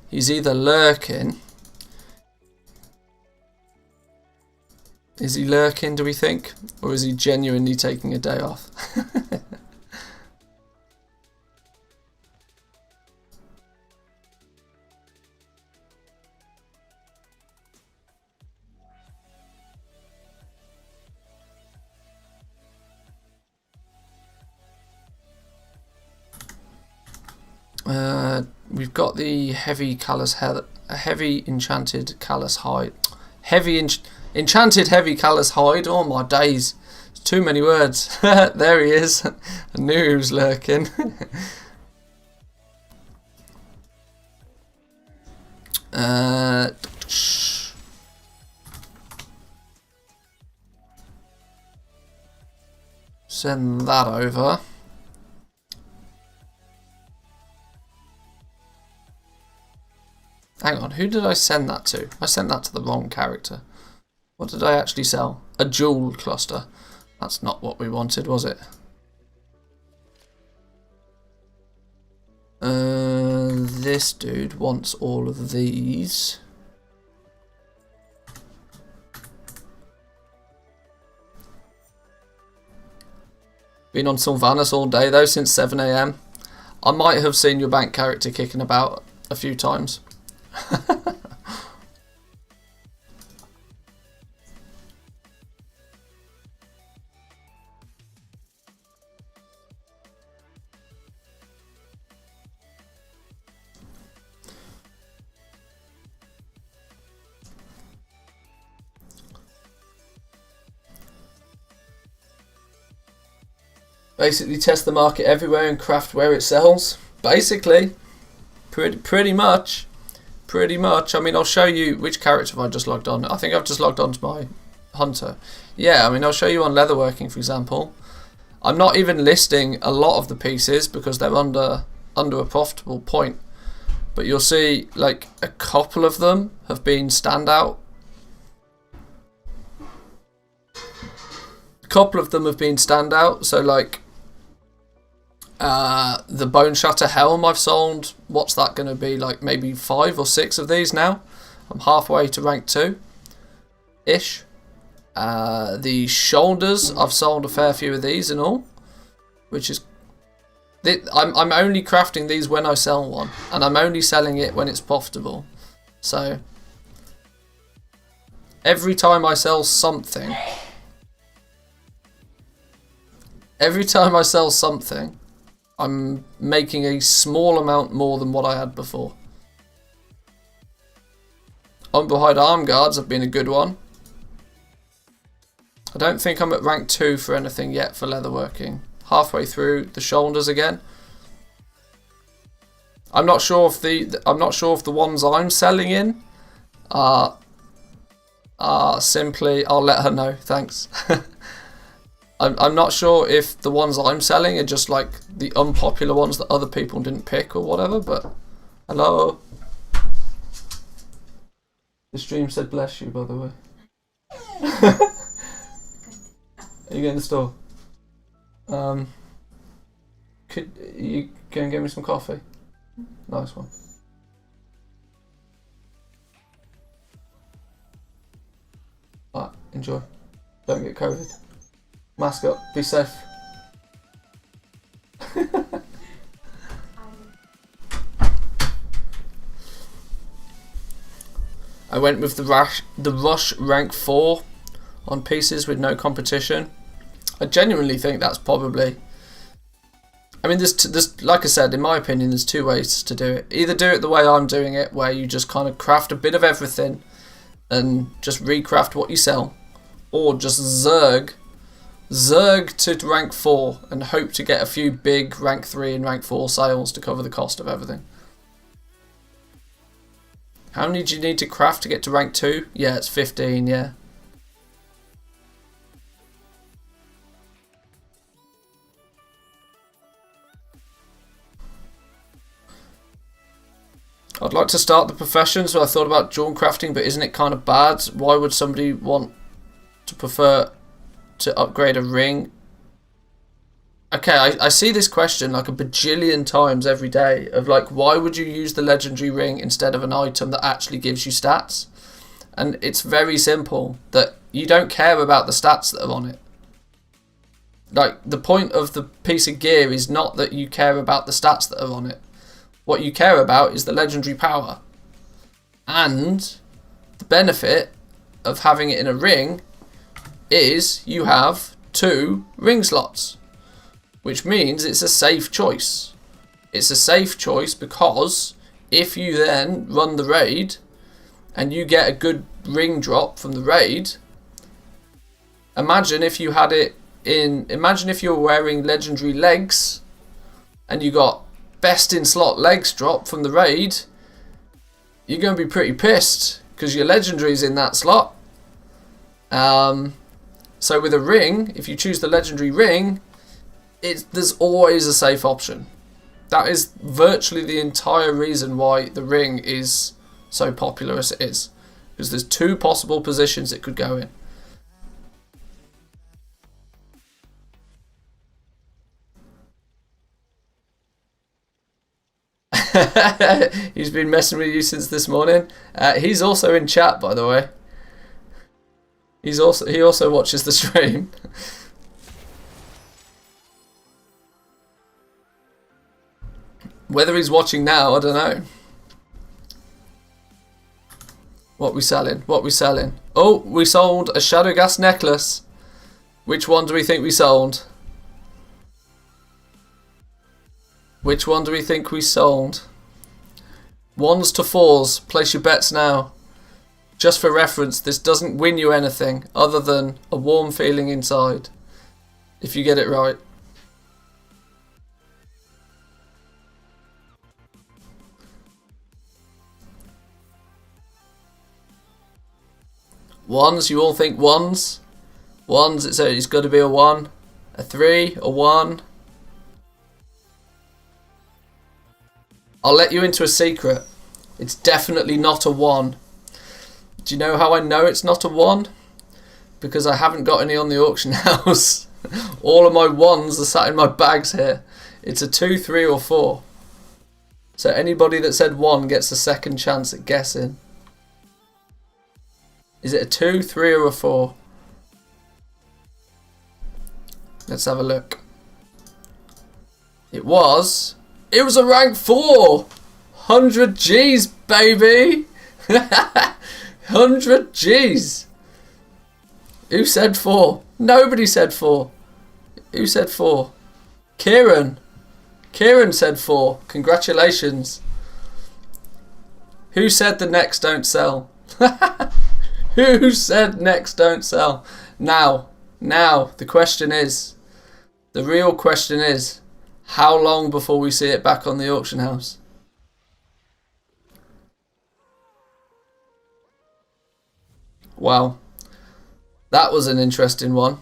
He's either lurking. Is he lurking, do we think? Or is he genuinely taking a day off? We've got the heavy enchanted callous hide. Enchanted heavy callous hide. Oh my days. It's too many words. There he is. I knew he was lurking. Send that over. Hang on, who did I send that to? I sent that to the wrong character. What did I actually sell? A jewel cluster. That's not what we wanted, was it? This dude wants all of these. Been on Sylvanas all day though, since 7 AM. I might have seen your bank character kicking about a few times. Basically test the market everywhere and craft where it sells. Basically, pretty much. I mean, I'll show you which character have I just logged on. I think I've just logged on to my hunter. Yeah, I mean, I'll show you on leatherworking, for example. I'm not even listing a lot of the pieces because they're under a profitable point. But you'll see, like, a couple of them have been standout. So, like, the Bone Shatter Helm I've sold. What's that going to be? Like maybe 5 or 6 of these now. I'm halfway to rank 2-ish. The shoulders, I've sold a fair few of these and all. Which is... I'm only crafting these when I sell one. And I'm only selling it when it's profitable. So... every time I sell something... I'm making a small amount more than what I had before. Unbehind arm guards have been a good one. I don't think I'm at rank 2 for anything yet for leatherworking. Halfway through the shoulders again. I'm not sure if the ones I'm selling in are simply. I'll let her know. Thanks. I'm not sure if the ones I'm selling are just like the unpopular ones that other people didn't pick or whatever, but hello. The stream said bless you, by the way. Are you getting the store? Could you go and get me some coffee? Nice one. Alright, enjoy. Don't get COVID. Mask up, be safe. I went with the rush rank 4 on pieces with no competition. I genuinely think that's probably... I mean, there's like I said, in my opinion, there's 2 ways to do it. Either do it the way I'm doing it, where you just kind of craft a bit of everything and just recraft what you sell, or just zerg to rank 4 and hope to get a few big rank 3 and rank 4 sales to cover the cost of everything. How many do you need to craft to get to rank 2? Yeah, it's 15, yeah. I'd like to start the profession, so I thought about jewel crafting, but isn't it kind of bad? Why would somebody want to prefer to upgrade a ring? Okay, I see this question like a bajillion times every day of like, why would you use the legendary ring instead of an item that actually gives you stats? And it's very simple, that you don't care about the stats that are on it. Like, the point of the piece of gear is not that you care about the stats that are on it. What you care about is the legendary power. And the benefit of having it in a ring is you have 2 ring slots, which means it's a safe choice. It's a safe choice because if you then run the raid and you get a good ring drop from the raid, imagine if you had it in, imagine if you were wearing legendary legs and you got best in slot legs drop from the raid, you're going to be pretty pissed because your legendary's in that slot. So with a ring, if you choose the legendary ring, there's always a safe option. That is virtually the entire reason why the ring is so popular as it is, because there's 2 possible positions it could go in. He's been messing with you since this morning. He's also in chat, by the way. He also watches the stream. Whether he's watching now, I don't know. What we selling? What we selling? Oh, we sold a Shadowgas necklace. Which one do we think we sold? Which one do we think we sold? 1s to 4s. Place your bets now. Just for reference, this doesn't win you anything other than a warm feeling inside, if you get it right. Ones, you all think ones? Ones, it's got to be a 1, a 3, a 1. I'll let you into a secret. It's definitely not a 1. Do you know how I know it's not a 1? Because I haven't got any on the auction house. All of my 1s are sat in my bags here. It's a 2, 3 or 4. So anybody that said 1 gets a second chance at guessing. Is it a 2, 3 or a 4? Let's have a look. It was a rank 4! 100 G's, baby! 100 G's! Who said 4? Nobody said 4. Who said 4? Kieran. Kieran said 4. Congratulations. Who said the necks don't sell? Who said necks don't sell? Now, the question is, the real question is, how long before we see it back on the auction house? Wow. That was an interesting one.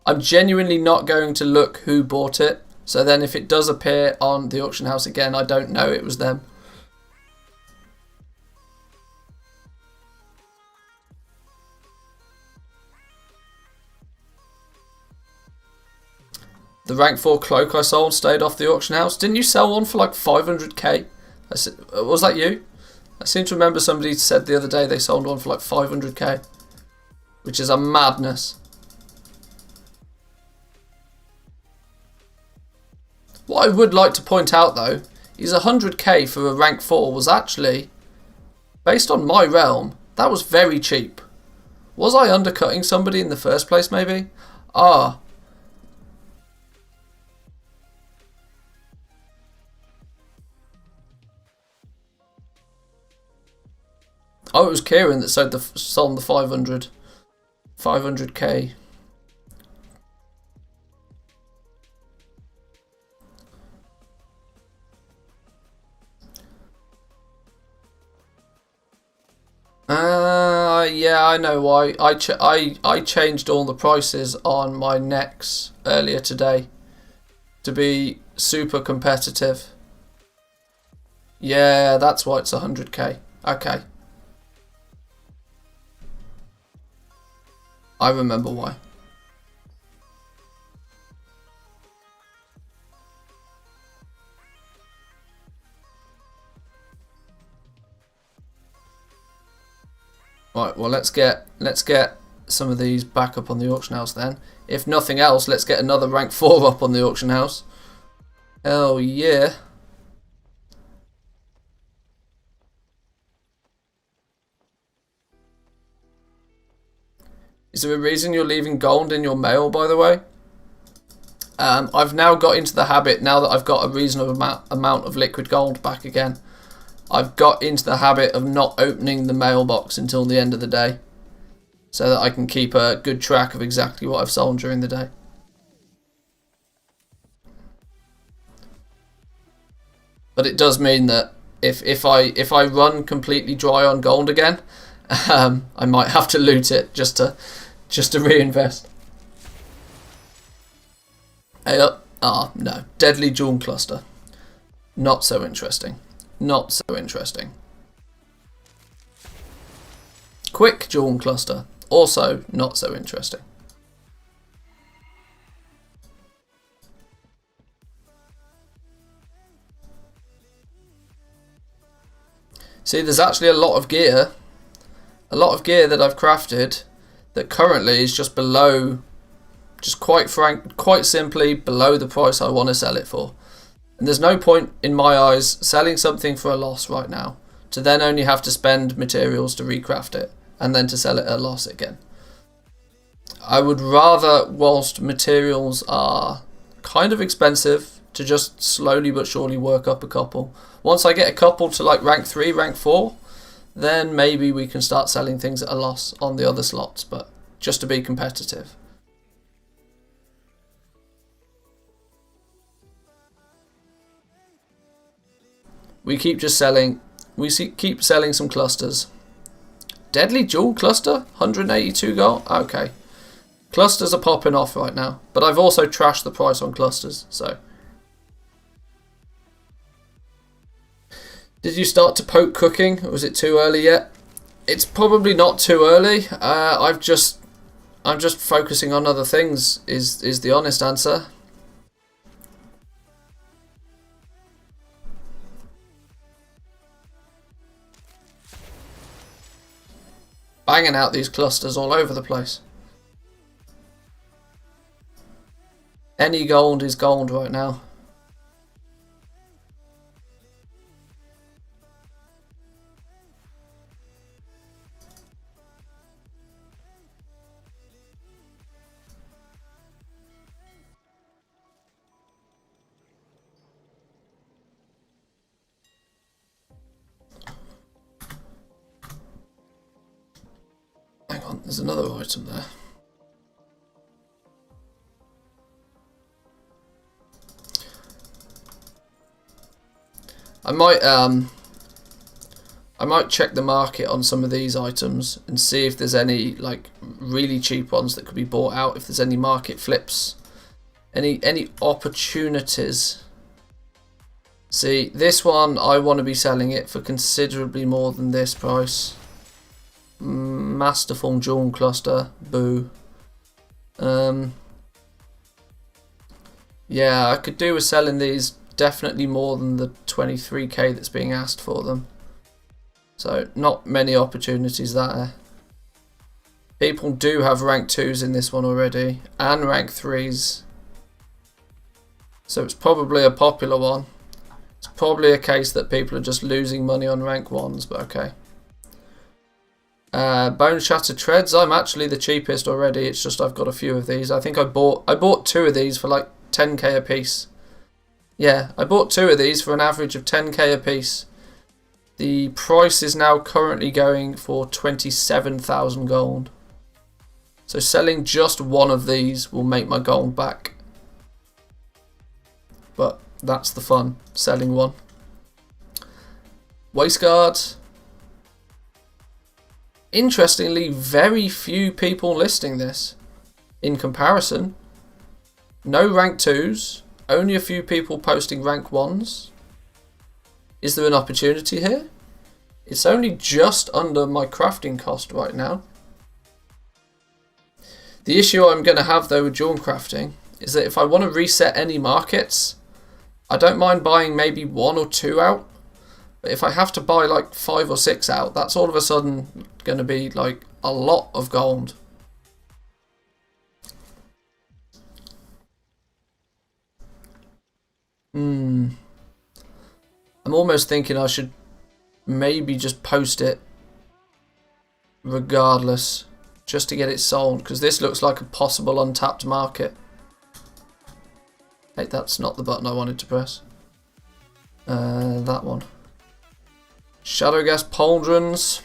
I'm genuinely not going to look who bought it, so then if it does appear on the auction house again, I don't know it was them. The rank 4 cloak I sold stayed off the auction house. Didn't you sell one for like 500k? Was that you? I seem to remember somebody said the other day they sold one for like 500k. Which is a madness. What I would like to point out though, is 100k for a rank 4 was actually, based on my realm, that was very cheap. Was I undercutting somebody in the first place maybe? Ah. Oh, it was Kieran that sold the 500k. Yeah, I know why. I changed all the prices on my necks earlier today to be super competitive. Yeah, that's why it's 100k. Okay. I remember why. Right, well let's get some of these back up on the auction house then. If nothing else, let's get another rank 4 up on the auction house. Hell yeah. Is there a reason you're leaving gold in your mail, by the way? I've now got into the habit, now that I've got a reasonable amount of liquid gold back again, I've got into the habit of not opening the mailbox until the end of the day, so that I can keep a good track of exactly what I've sold during the day. But it does mean that if I run completely dry on gold again, I might have to loot it just to reinvest. Hey up. Ah, no. Deadly jewel cluster. Not so interesting. Not so interesting. Quick jewel cluster. Also not so interesting. See, there's actually a lot of gear that I've crafted that currently is just below, just quite simply below the price I want to sell it for. And there's no point in my eyes selling something for a loss right now to then only have to spend materials to recraft it and then to sell it at a loss again. I would rather, whilst materials are kind of expensive, to just slowly but surely work up a couple. Once I get a couple to like rank 3, rank 4, then maybe we can start selling things at a loss on the other slots, but just to be competitive. We keep selling some clusters. Deadly jewel cluster, 182 gold. Okay, clusters are popping off right now, but I've also trashed the price on clusters. So, did you start to poke cooking, or was it too early yet? It's probably not too early. I'm just focusing on other things. Is the honest answer. Banging out these clusters all over the place. Any gold is gold right now. Hang on, there's another item there. I might check the market on some of these items and see if there's any like really cheap ones that could be bought out, if there's any market flips, any opportunities. See, this one I want to be selling it for considerably more than this price. Masterful jewel cluster, boo. Yeah, I could do with selling these definitely more than the 23k that's being asked for them. So not many opportunities there. People do have rank 2s in this one already and rank 3s. So it's probably a popular one. It's probably a case that people are just losing money on rank 1s, but okay. Bone Shattered Treads, I'm actually the cheapest already, it's just I've got a few of these. I think I bought 2 of these for like 10k a piece. Yeah, I bought 2 of these for an average of 10k a piece. The price is now currently going for 27,000 gold. So selling just one of these will make my gold back. But that's the fun, selling one. Waistguard. Interestingly, very few people listing this. In comparison, no rank 2s, only a few people posting rank 1s. Is there an opportunity here? It's only just under my crafting cost right now. The issue I'm going to have though with Dawn crafting is that if I want to reset any markets, I don't mind buying maybe 1 or 2 out. But if I have to buy like 5 or 6 out, that's all of a sudden going to be like a lot of gold. I'm almost thinking I should maybe just post it regardless, just to get it sold, because this looks like a possible untapped market. Hey, that's not the button I wanted to press. That one. Shadowgas pauldrons.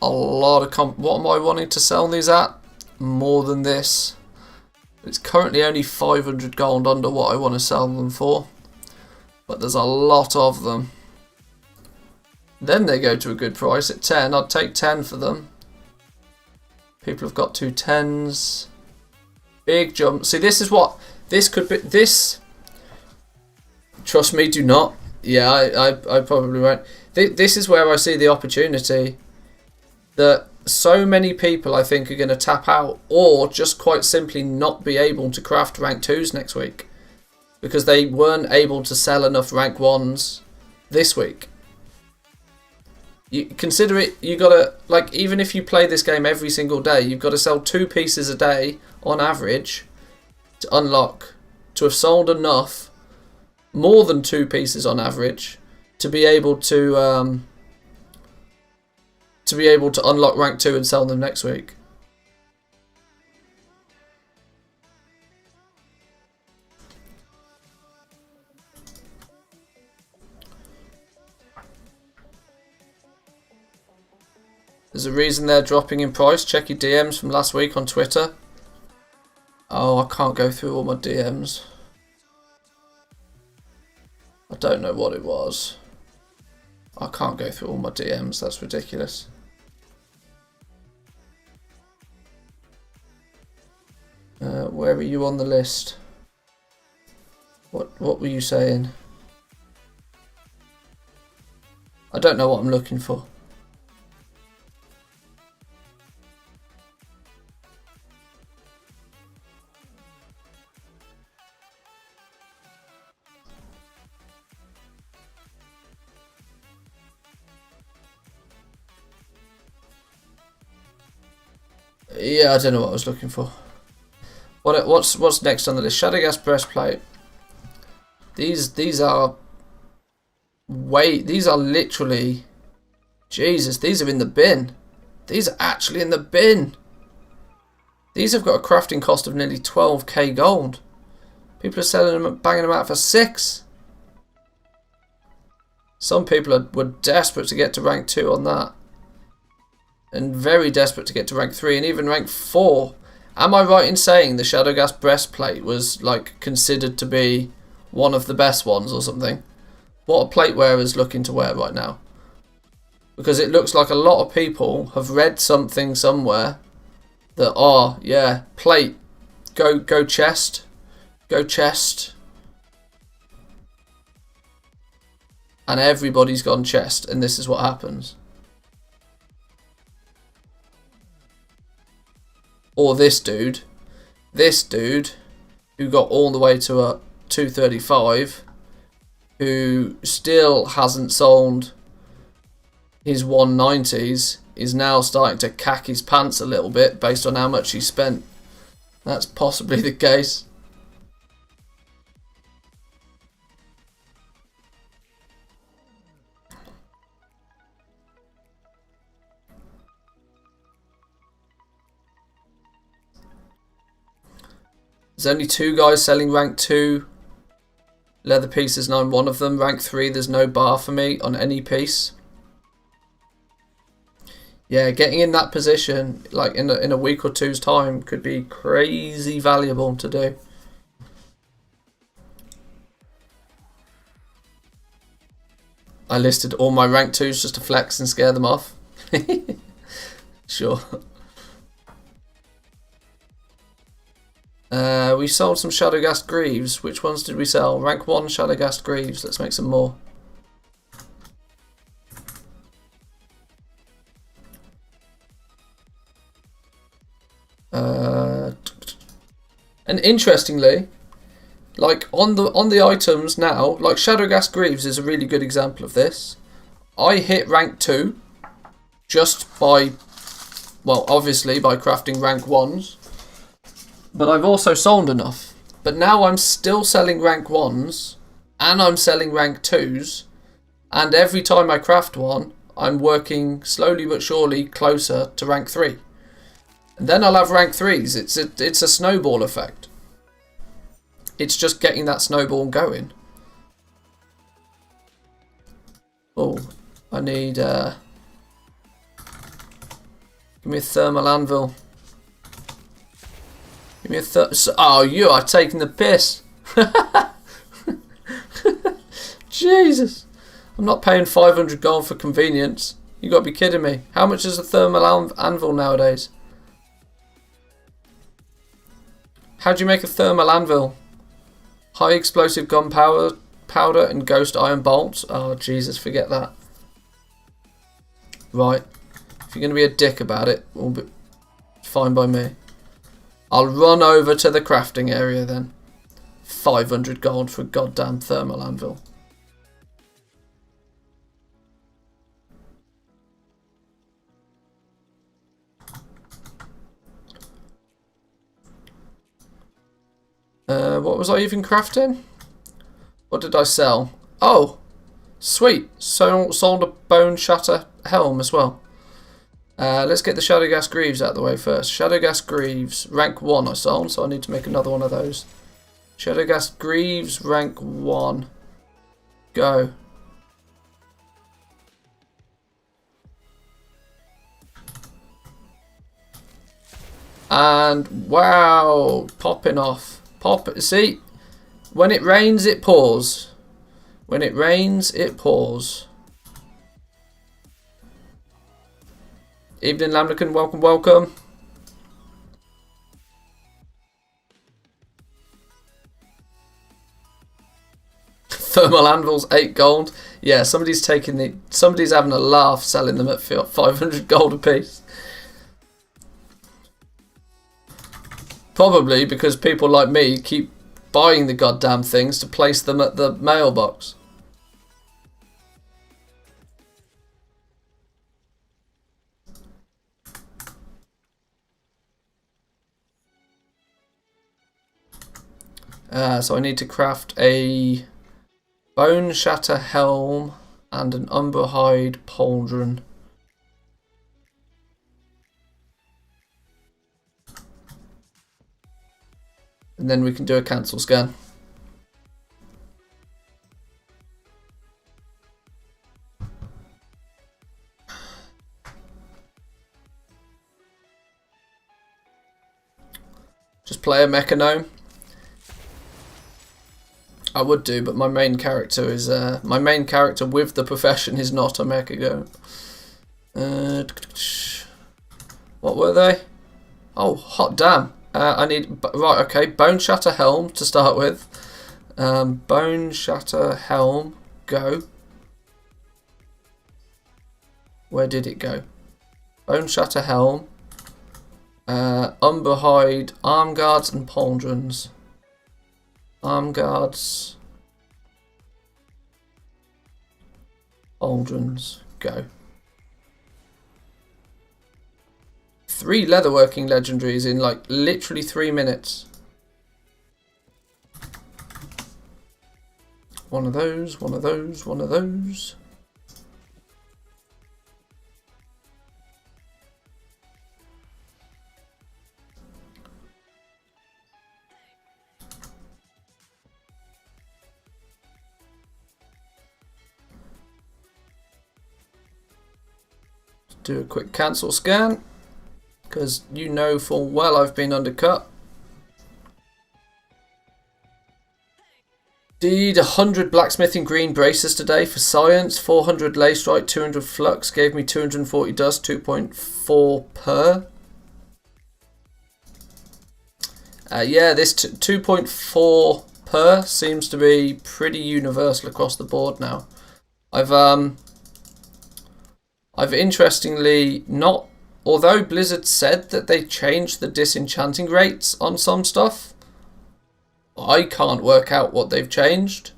A lot of what am I wanting to sell these at? More than this. It's currently only 500 gold under what I want to sell them for. But there's a lot of them. Then they go to a good price at 10. I'd take 10 for them. People have got 2 10s. Big jump. See, this is what this could be. This, trust me, do not. Yeah, I probably won't. This is where I see the opportunity that so many people I think are going to tap out, or just quite simply not be able to craft rank 2s next week because they weren't able to sell enough rank 1s this week. You consider it, you gotta, like, even if you play this game every single day, you've got to sell 2 pieces a day on average to unlock, to have sold enough, more than 2 pieces on average, to be able to unlock rank 2 and sell them next week. There's a reason they're dropping in price. Check your DMs from last week on Twitter. Oh, I can't go through all my DMs. I don't know what it was. I can't go through all my DMs. That's ridiculous. Where are you on the list? What were you saying? I don't know what I'm looking for. Yeah, I don't know what I was looking for. What's next on the list? Shadowgas breastplate. These are literally, Jesus, these are in the bin. These are actually in the bin. These have got a crafting cost of nearly 12k gold. People are selling them, banging them out for 6. Some people were desperate to get to rank 2 on that. And very desperate to get to rank 3 and even rank 4. Am I right in saying the Shadowgas breastplate was like considered to be one of the best ones or something? What are plate wearers looking to wear right now? Because it looks like a lot of people have read something somewhere that, oh yeah, plate, go chest, go chest. And everybody's gone chest, and this is what happens. Or this dude who got all the way to a 235, who still hasn't sold his 190s, is now starting to cack his pants a little bit based on how much he spent. That's possibly the case. There's only 2 guys selling rank 2 leather pieces and I'm one of them. Rank 3, there's no bar for me on any piece. Yeah, getting in that position like in a week or 2's time could be crazy valuable to do. I listed all my rank 2s just to flex and scare them off. Sure. We sold some Shadowgas Greaves. Which ones did we sell? Rank 1 Shadowgas Greaves. Let's make some more. And interestingly, like on the items now, like Shadowghast Greaves is a really good example of this. I hit rank 2 just by, well, obviously by crafting rank 1s, but I've also sold enough. But now I'm still selling rank 1s and I'm selling rank 2s, and every time I craft one, I'm working slowly but surely closer to rank 3. And then I'll have rank 3s. It's a snowball effect. It's just getting that snowball going. Oh, I need... give me a thermal anvil. Give me a oh, you are taking the piss. Jesus. I'm not paying 500 gold for convenience. You got to be kidding me. How much is a thermal anvil nowadays? How do you make a thermal anvil? High explosive gunpowder and ghost iron bolts. Oh, Jesus, forget that. Right. If you're going to be a dick about it, we'll be fine by me. I'll run over to the crafting area then. 500 gold for a goddamn thermal anvil. What was I even crafting? What did I sell? Oh, sweet. So sold a bone shatter helm as well. Let's get the Shadowghast Greaves out of the way first. Shadowghast Greaves, rank 1 I sold, so I need to make another one of those. Shadowghast Greaves, rank 1. Go. And wow, popping off. See, when it rains, it pours. When it rains, it pours. Evening, Lamnican. Welcome, welcome. Thermal anvils, 8 gold. Yeah, somebody's having a laugh selling them at 500 gold a piece. Probably because people like me keep buying the goddamn things to place them at the mailbox. So I need to craft a bone shatter helm and an umber hide pauldron. And then we can do a cancel scan. Just play a mechanome. I would do, but my main character is with the profession is not a mechanome. What were they? Oh, hot damn. I need, right, okay, Bone Shatter Helm to start with. Bone Shatter Helm, go. Where did it go? Bone Shatter Helm. Umber Hide, Arm Guards and Pauldrons. Arm Guards. Pauldrons, go. 3 leatherworking legendaries in like literally 3 minutes. One of those, one of those, one of those. Do a quick cancel scan, because you know full well I've been undercut. Did 100 blacksmithing green braces today for science, 400 lace strike, 200 flux, gave me 240 dust, 2.4 per. Yeah, this 2.4 per seems to be pretty universal across the board now. I've interestingly not, although Blizzard said that they changed the disenchanting rates on some stuff, I can't work out what they've changed.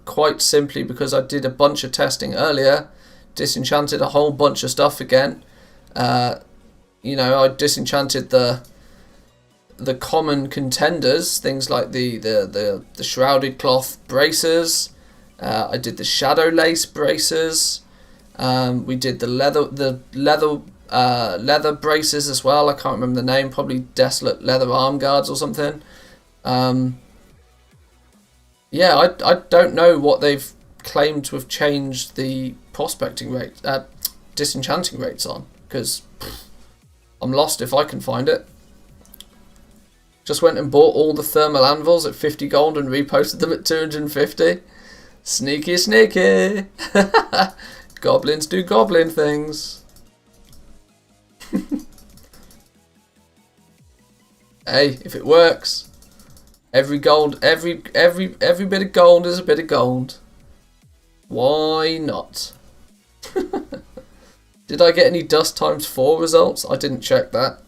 Quite simply because I did a bunch of testing earlier, disenchanted a whole bunch of stuff again. You know, I disenchanted the common contenders, things like the shrouded cloth bracers. I did the shadow lace bracers. We did the leather braces as well. I can't remember the name. Probably desolate leather arm guards or something. Yeah, I don't know what they've claimed to have changed the prospecting rate, disenchanting rates on, because I'm lost if I can find it. Just went and bought all the thermal anvils at 50 gold and reposted them at 250. Sneaky, sneaky. Goblins do goblin things. Hey, if it works, every bit of gold is a bit of gold. Why not? Did I get any dust times 4 results? I didn't check that.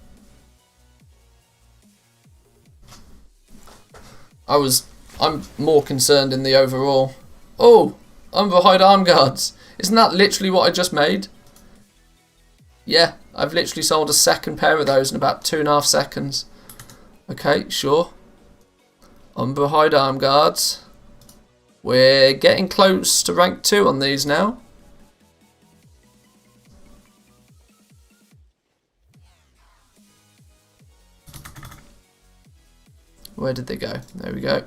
I'm more concerned in the overall. Oh, unverhide arm guards. Isn't that literally what I just made? Yeah, I've literally sold a second pair of those in about 2.5 seconds. Okay, sure. Unverhide arm guards. We're getting close to rank 2 on these now. Where did they go? There we go.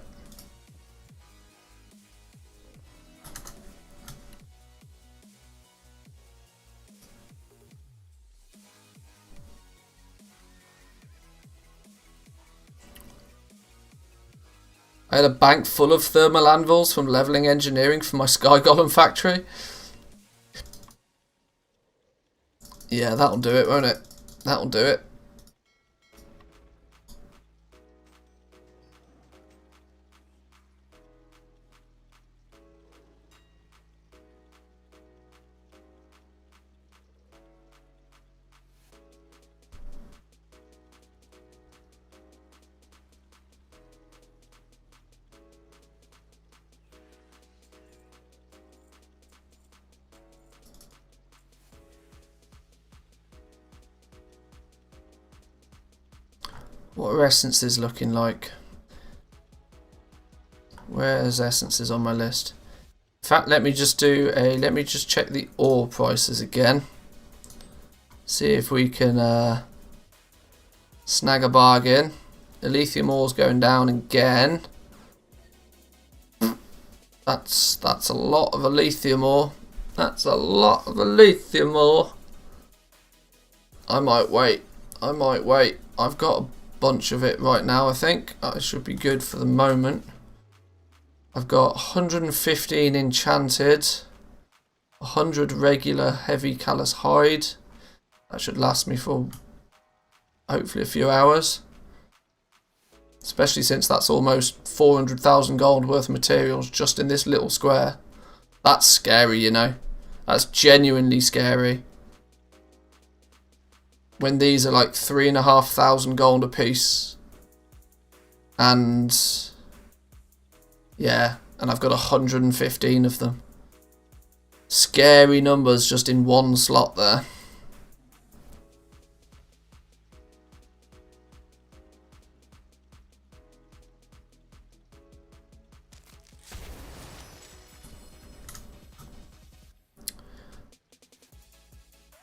I had a bank full of thermal anvils from leveling engineering for my Sky Golem factory. Yeah, that'll do it, won't it? That'll do it. What are essences looking like? Where's essences on my list? In fact, let me just check the ore prices again. See if we can snag a bargain. The lithium ore's going down again. That's a lot of a lithium ore. That's a lot of a lithium ore. I might wait. I've got a bunch of it right now. I think I should be good for the moment. I've got 115 enchanted, 100 regular heavy callous hide. That should last me for hopefully a few hours, especially since that's almost 400,000 gold worth of materials just in this little square. That's scary, you know. That's genuinely scary. When these are like 3,500 gold a piece, and yeah, and I've got 115 of them. Scary numbers just in one slot there.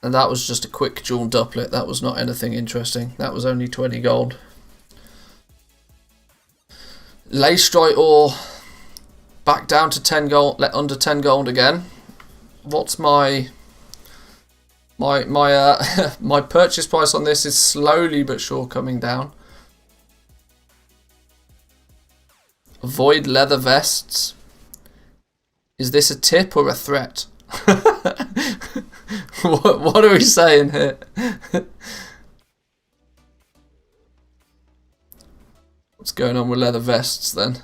And that was just a quick jewel doublet. That was not anything interesting. That was only 20 gold. Lacestrite ore back down to 10 gold, under 10 gold again. What's my my purchase price on this is slowly but sure coming down. Void leather vests. Is this a tip or a threat? What are we saying here? What's going on with leather vests then?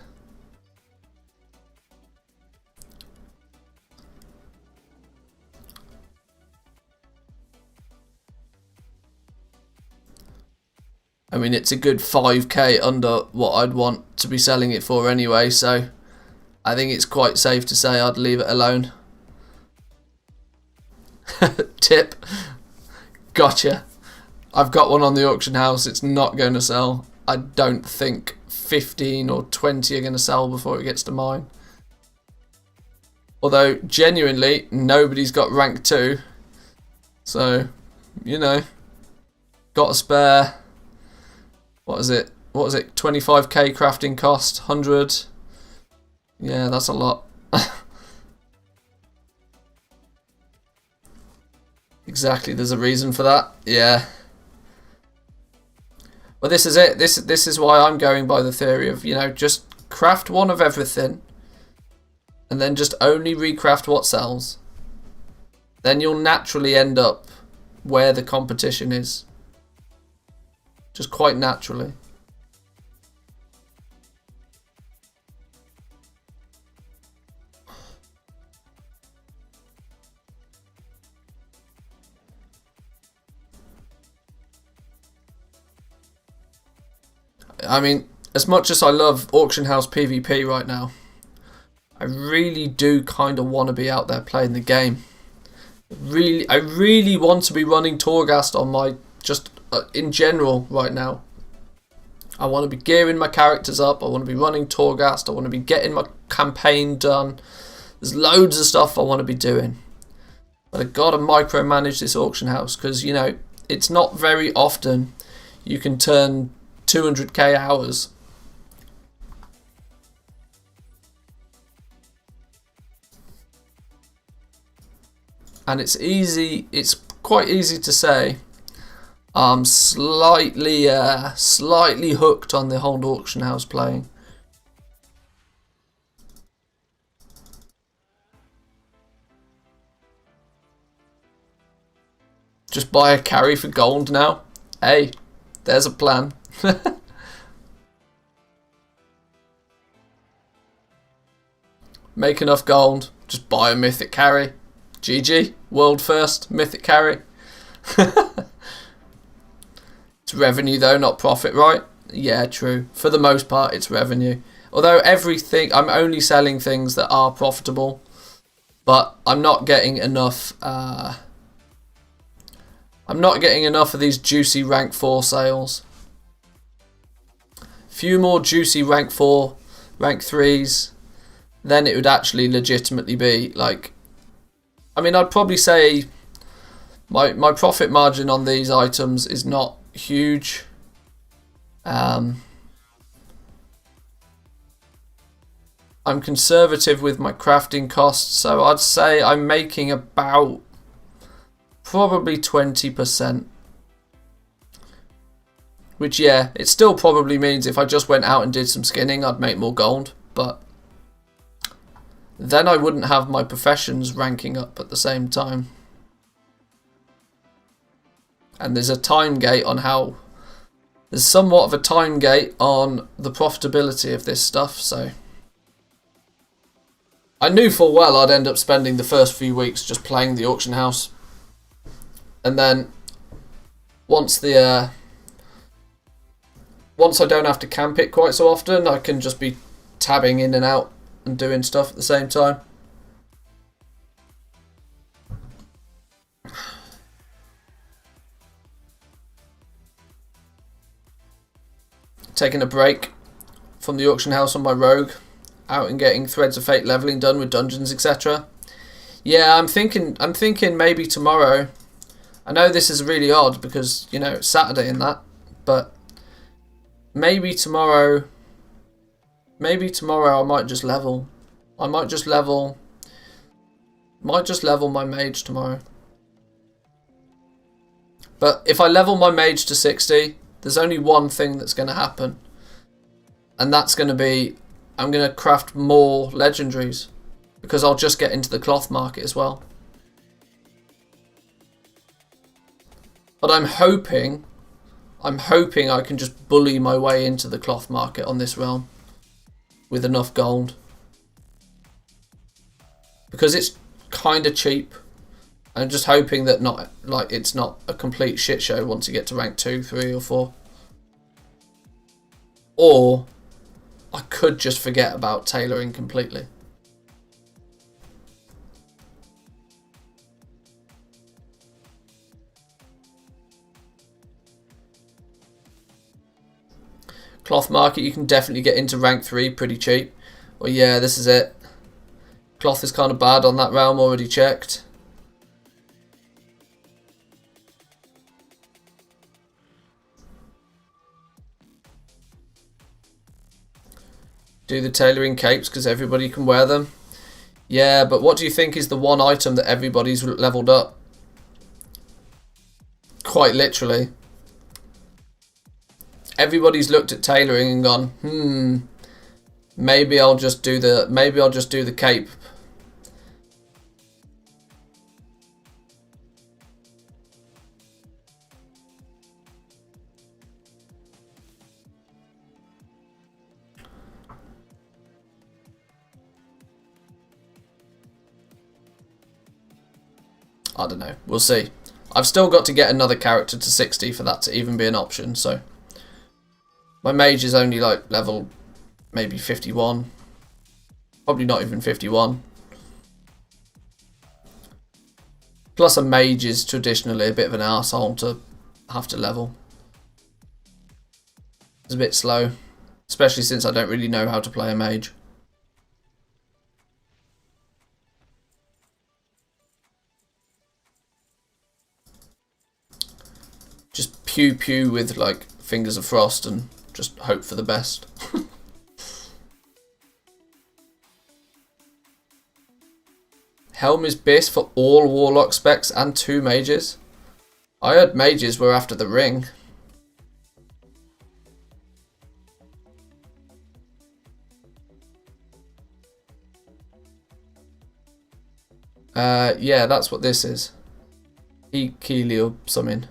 I mean, it's a good 5k under what I'd want to be selling it for anyway, so I think it's quite safe to say I'd leave it alone. Tip. Gotcha. I've got one on the auction house. It's not going to sell. I don't think 15 or 20 are going to sell before it gets to mine. Although, genuinely, nobody's got rank 2. So, you know, got a spare. What is it? 25k crafting cost, 100. Yeah, that's a lot. Exactly, there's a reason for that. Yeah. Well, this is it. This is why I'm going by the theory of, you know, just craft one of everything and then just only recraft what sells. Then you'll naturally end up where the competition is. Just quite naturally. I mean, as much as I love auction house PvP right now, I really do kind of want to be out there playing the game. I really want to be running Torghast on my, just in general right now. I want to be gearing my characters up. I want to be running Torghast. I want to be getting my campaign done. There's loads of stuff I want to be doing. But I've got to micromanage this auction house because, you know, it's not very often you can turn 200k hours. And it's quite easy to say I'm slightly hooked on the whole auction house playing. Just buy a carry for gold now. Hey, there's a plan. Make enough gold, just buy a mythic carry. GG, world first mythic carry. It's revenue though, not profit, right? Yeah, true. For the most part, it's revenue. Although everything, I'm only selling things that are profitable, but I'm not getting enough. I'm not getting enough of these juicy rank 4 sales. Few more juicy rank 4, rank 3s, then it would actually legitimately be like, I mean, I'd probably say my profit margin on these items is not huge. I'm conservative with my crafting costs, so I'd say I'm making about probably 20%. Which, yeah, it still probably means if I just went out and did some skinning, I'd make more gold. But then I wouldn't have my professions ranking up at the same time. And there's a time gate on how... There's somewhat of a time gate on the profitability of this stuff, so... I knew full well I'd end up spending the first few weeks just playing the auction house. And then, once I don't have to camp it quite so often, I can just be tabbing in and out and doing stuff at the same time. Taking a break from the auction house on my rogue, out and getting Threads of Fate leveling done with dungeons, etc. Yeah, I'm thinking maybe tomorrow. I know this is really odd because, you know, it's Saturday and that, but maybe tomorrow I might just level. I might just level my mage tomorrow. But if I level my mage to 60, there's only one thing that's going to happen. And that's going to be, I'm going to craft more legendaries. Because I'll just get into the cloth market as well. But I'm hoping I can just bully my way into the cloth market on this realm. With enough gold. Because it's kind of cheap. I'm just hoping that it's not a complete shit show once you get to rank 2, 3 or 4. Or I could just forget about tailoring completely. Cloth market, you can definitely get into rank 3 pretty cheap. Well, yeah, this is it. Cloth is kind of bad on that realm, already checked. Do the tailoring capes because everybody can wear them. Yeah, but what do you think is the one item that everybody's leveled up? Quite literally. Everybody's looked at tailoring and gone, maybe I'll just do the cape. I don't know. We'll see. I've still got to get another character to 60 for that to even be an option, so my mage is only like level maybe 51. Probably not even 51. Plus a mage is traditionally a bit of an arsehole to have to level. It's a bit slow, especially since I don't really know how to play a mage. Just pew pew with like fingers of frost and just hope for the best. Helm is base for all warlock specs and 2 mages. I heard mages were after the ring. Yeah, that's what this is. Keely or something.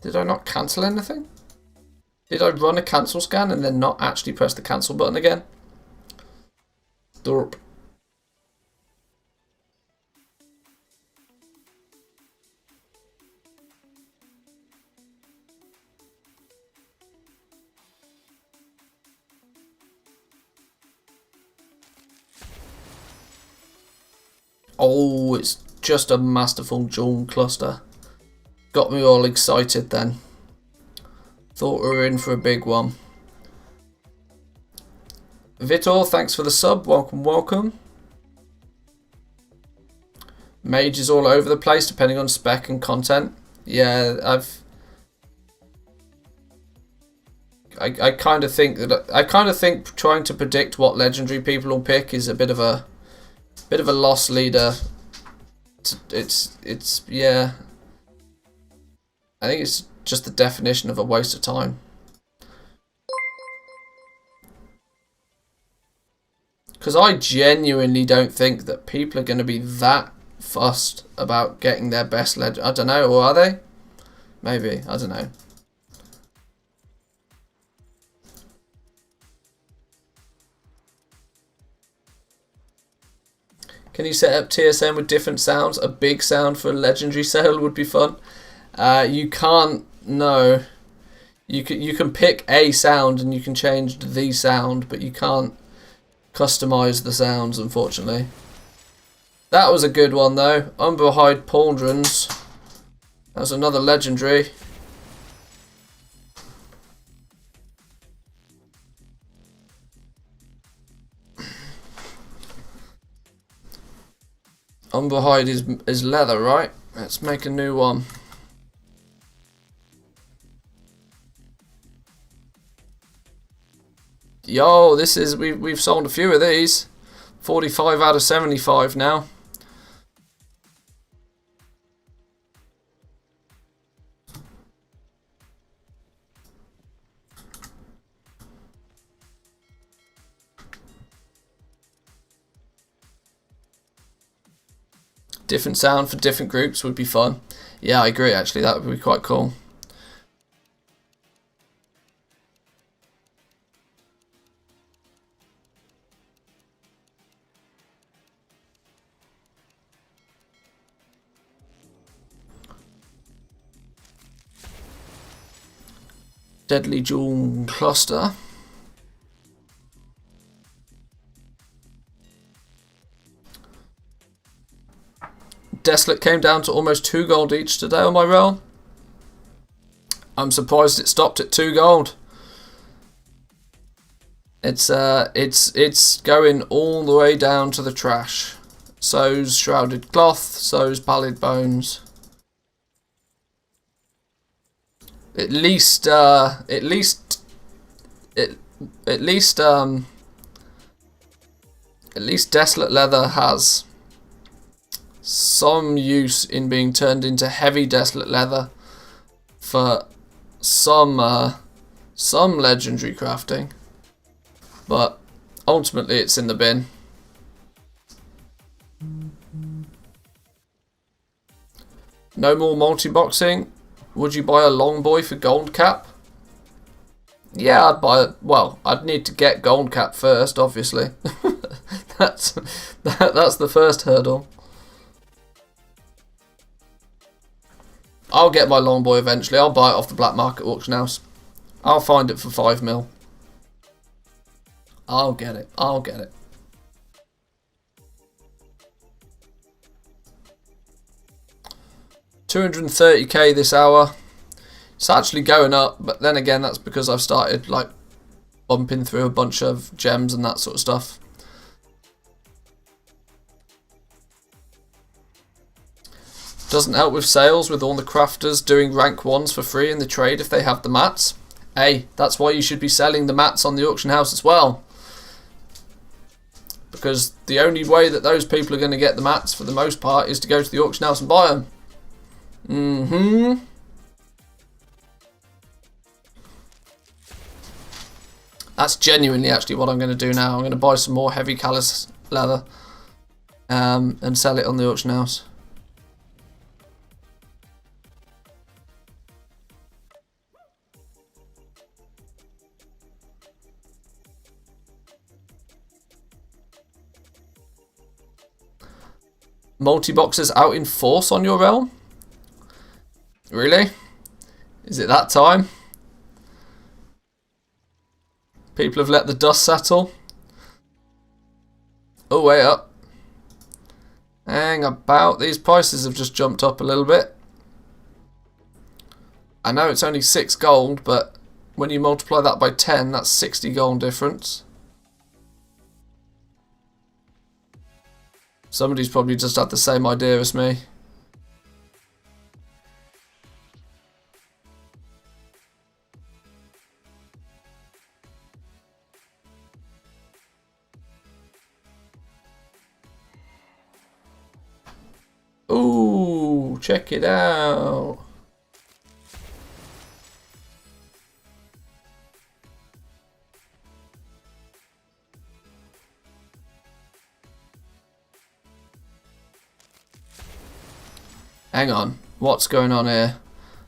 Did I not cancel anything? Did I run a cancel scan and then not actually press the cancel button again? Dorp. Oh, it's just a masterful Jawn cluster. Got me all excited then. Thought we were in for a big one. Vitor, thanks for the sub. Welcome, welcome. Mage is all over the place depending on spec and content. Yeah, I kind of think trying to predict what legendary people will pick is a bit of a loss leader. It's yeah. I think it's just the definition of a waste of time. Because I genuinely don't think that people are going to be that fussed about getting their best legend. I don't know, or are they? Maybe, I don't know. Can you set up TSM with different sounds? A big sound for a legendary sale would be fun. You can't, no. You can pick a sound and you can change the sound, but you can't customize the sounds, unfortunately. That was a good one though. Umberhide Pauldrons. That was another legendary. Umberhide is leather, right? Let's make a new one. Yo, this is we've sold a few of these. 45 out of 75 now. Different sound for different groups would be fun. Yeah, I agree actually, that would be quite cool. Deadly Jewel Cluster. Desolate came down to almost 2 gold each today on my roll. I'm surprised it stopped at 2 gold. It's going all the way down to the trash. So's Shrouded Cloth, so's Pallid Bones. At least Desolate Leather has some use in being turned into heavy Desolate Leather for some legendary crafting, but ultimately it's in the bin. No more multi-boxing. Would you buy a long boy for gold cap? Yeah, I'd buy it. Well, I'd need to get gold cap first, obviously. that's the first hurdle. I'll get my long boy eventually. I'll buy it off the black market auction house. I'll find it for 5 mil. I'll get it. I'll get it. $230k this hour. It's actually going up, but then again, that's because I've started like bumping through a bunch of gems and that sort of stuff. Doesn't help with sales with all the crafters doing rank 1s for free in the trade if they have the mats. Hey, that's why you should be selling the mats on the auction house as well. Because the only way that those people are going to get the mats for the most part is to go to the auction house and buy them. That's genuinely actually what I'm going to do now. I'm going to buy some more heavy callus leather and sell it on the auction house. Multi-boxes out in force on your realm? Really? Is it that time? People have let the dust settle. Oh, wait up. Hang about. These prices have just jumped up a little bit. I know it's only 6 gold, but when you multiply that by 10, that's 60 gold difference. Somebody's probably just had the same idea as me. Ooh, check it out. Hang on, what's going on here?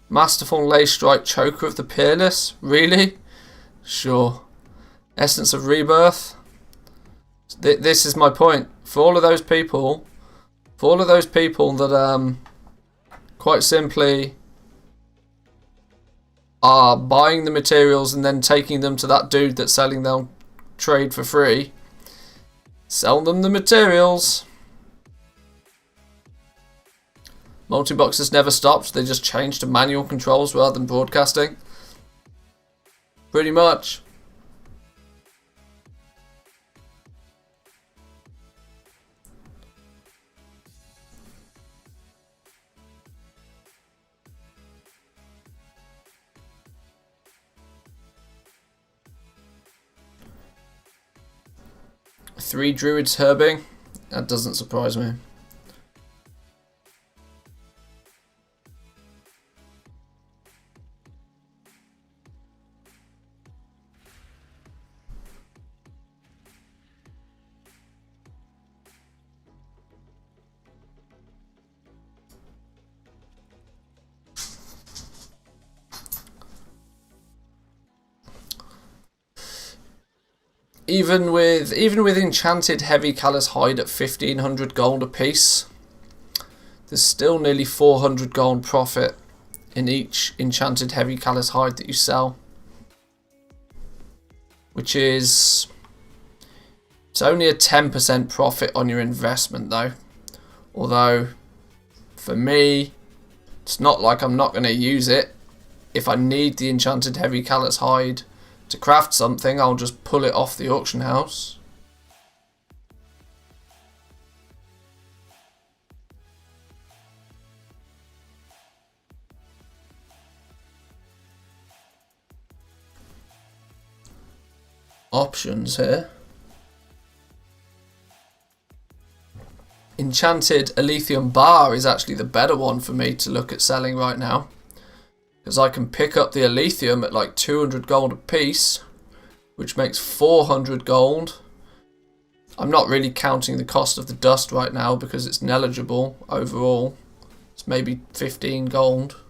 Masterful Lace Strike Choker of the Peerless? Really? Sure. Essence of Rebirth? This is my point. For all of those people that quite simply are buying the materials and then taking them to that dude that's selling them trade for free, sell them the materials. Multi-boxes never stopped, they just changed to manual controls rather than broadcasting. Pretty much. Three druids herbing? That doesn't surprise me. Even with enchanted heavy callous hide at 1500 gold a piece, there's still nearly 400 gold profit in each enchanted heavy callous hide that you sell. which is, it's only a 10% profit on your investment though. Although for me, it's not like I'm not going to use it. If I need the enchanted heavy callous hide to craft something, I'll just pull it off the auction house. Options here. Enchanted Elysium Bar is actually the better one for me to look at selling right now, because I can pick up the Elysium at like 200 gold a piece, which makes 400 gold. I'm not really counting the cost of the dust right now because it's negligible overall. It's maybe 15 gold.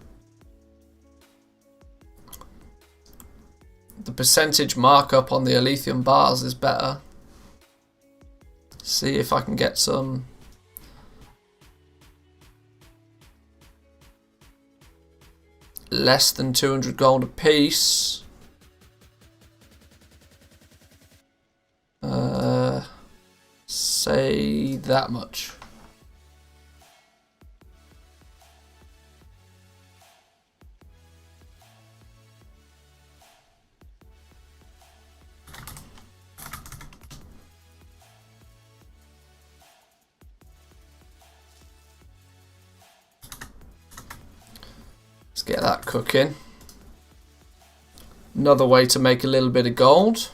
The percentage markup on the Elysium bars is better. See if I can get some less than 200 gold a piece. Say that much. Let's get that cooking. Another way to make a little bit of gold.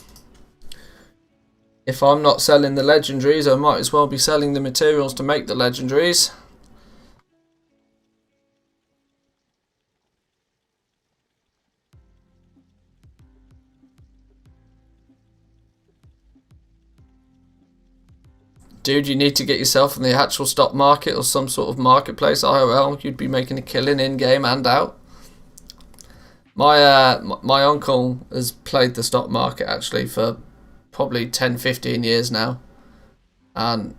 If I'm not selling the legendaries, I might as well be selling the materials to make the legendaries. Dude, you need to get yourself in the actual stock market or some sort of marketplace IRL. You'd be making a killing in-game and out. My uncle has played the stock market actually for probably 10-15 years now, and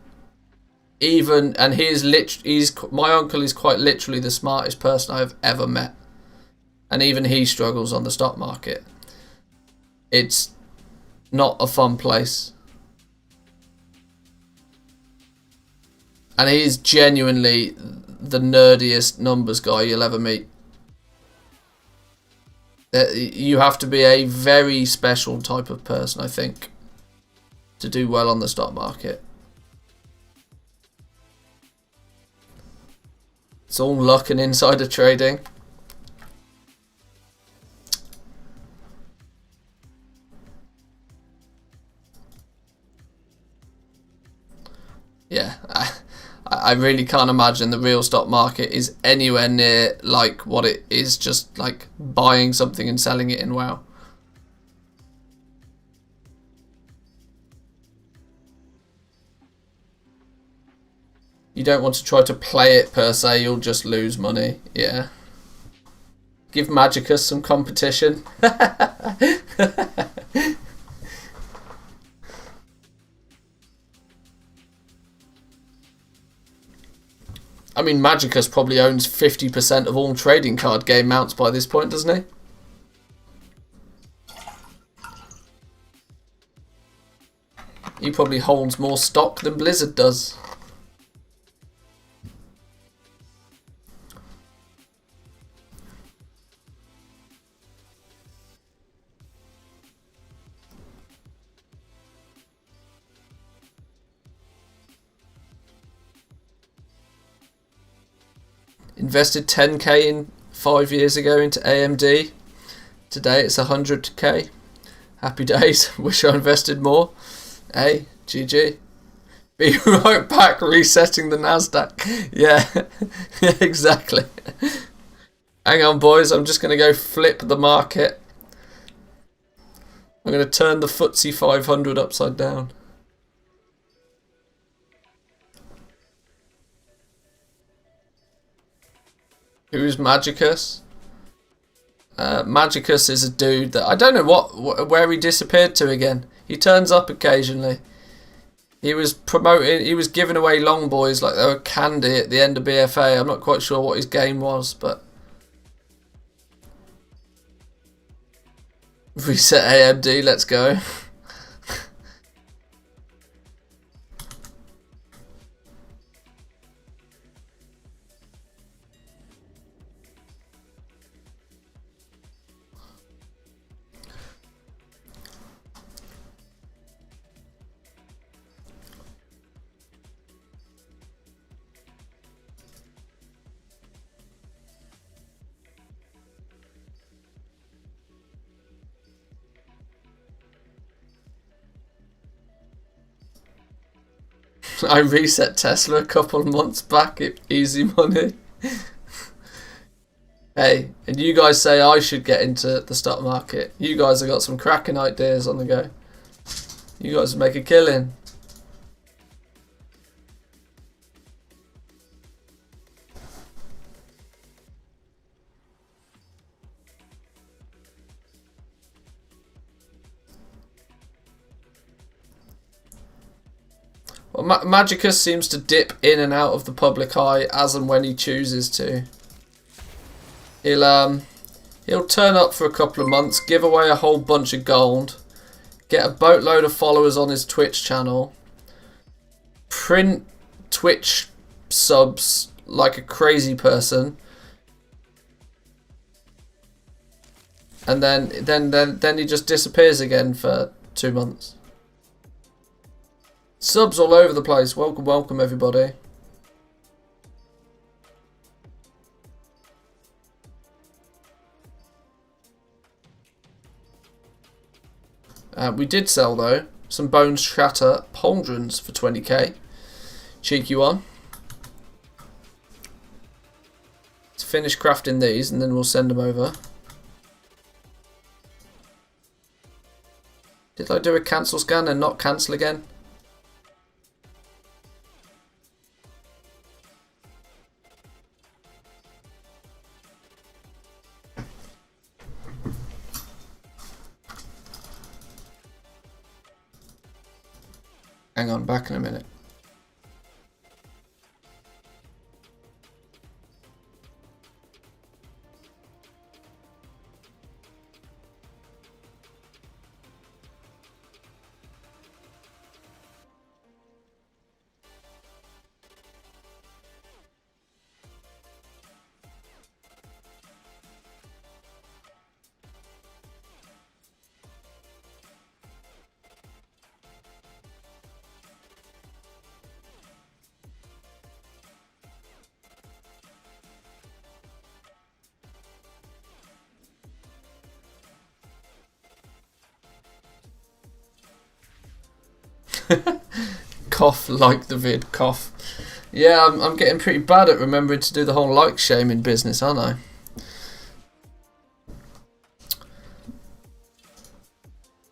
my uncle is quite literally the smartest person I've ever met, and even he struggles on the stock market. It's not a fun place, and he is genuinely the nerdiest numbers guy you'll ever meet. You have to be a very special type of person, I think, to do well on the stock market. It's all luck and insider trading. Yeah, I really can't imagine the real stock market is anywhere near like what it is just like buying something and selling it in WoW. You don't want to try to play it per se, you'll just lose money. Yeah. Give Magicus some competition. I mean, Magicus probably owns 50% of all trading card game mounts by this point, doesn't he? He probably holds more stock than Blizzard does. Invested 10k in 5 years ago into AMD. Today it's 100k. Happy days. Wish I invested more. Hey, GG. Be right back resetting the Nasdaq. Yeah, yeah, exactly. Hang on, boys. I'm just going to go flip the market. I'm going to turn the FTSE 500 upside down. Who's Magicus? Magicus is a dude that I don't know where he disappeared to again. He turns up occasionally. He was giving away long boys like they were candy at the end of BFA. I'm not quite sure what his game was, but Reset AMD, let's go. I reset Tesla a couple of months back. Easy money. Hey, and you guys say I should get into the stock market. You guys have got some cracking ideas on the go. You guys make a killing. Well, Magicus seems to dip in and out of the public eye as and when he chooses to. He'll turn up for a couple of months, give away a whole bunch of gold, get a boatload of followers on his Twitch channel, print Twitch subs like a crazy person, and then he just disappears again for 2 months. Subs all over the place. Welcome, welcome everybody. We did sell though some Bone Shatter Pauldrons for 20k. Cheeky one. Let's finish crafting these and then we'll send them over. Did I do a cancel scan and not cancel again? Hang on, back in a minute. Cough, like the vid, cough. Yeah, I'm getting pretty bad at remembering to do the whole like shaming business, aren't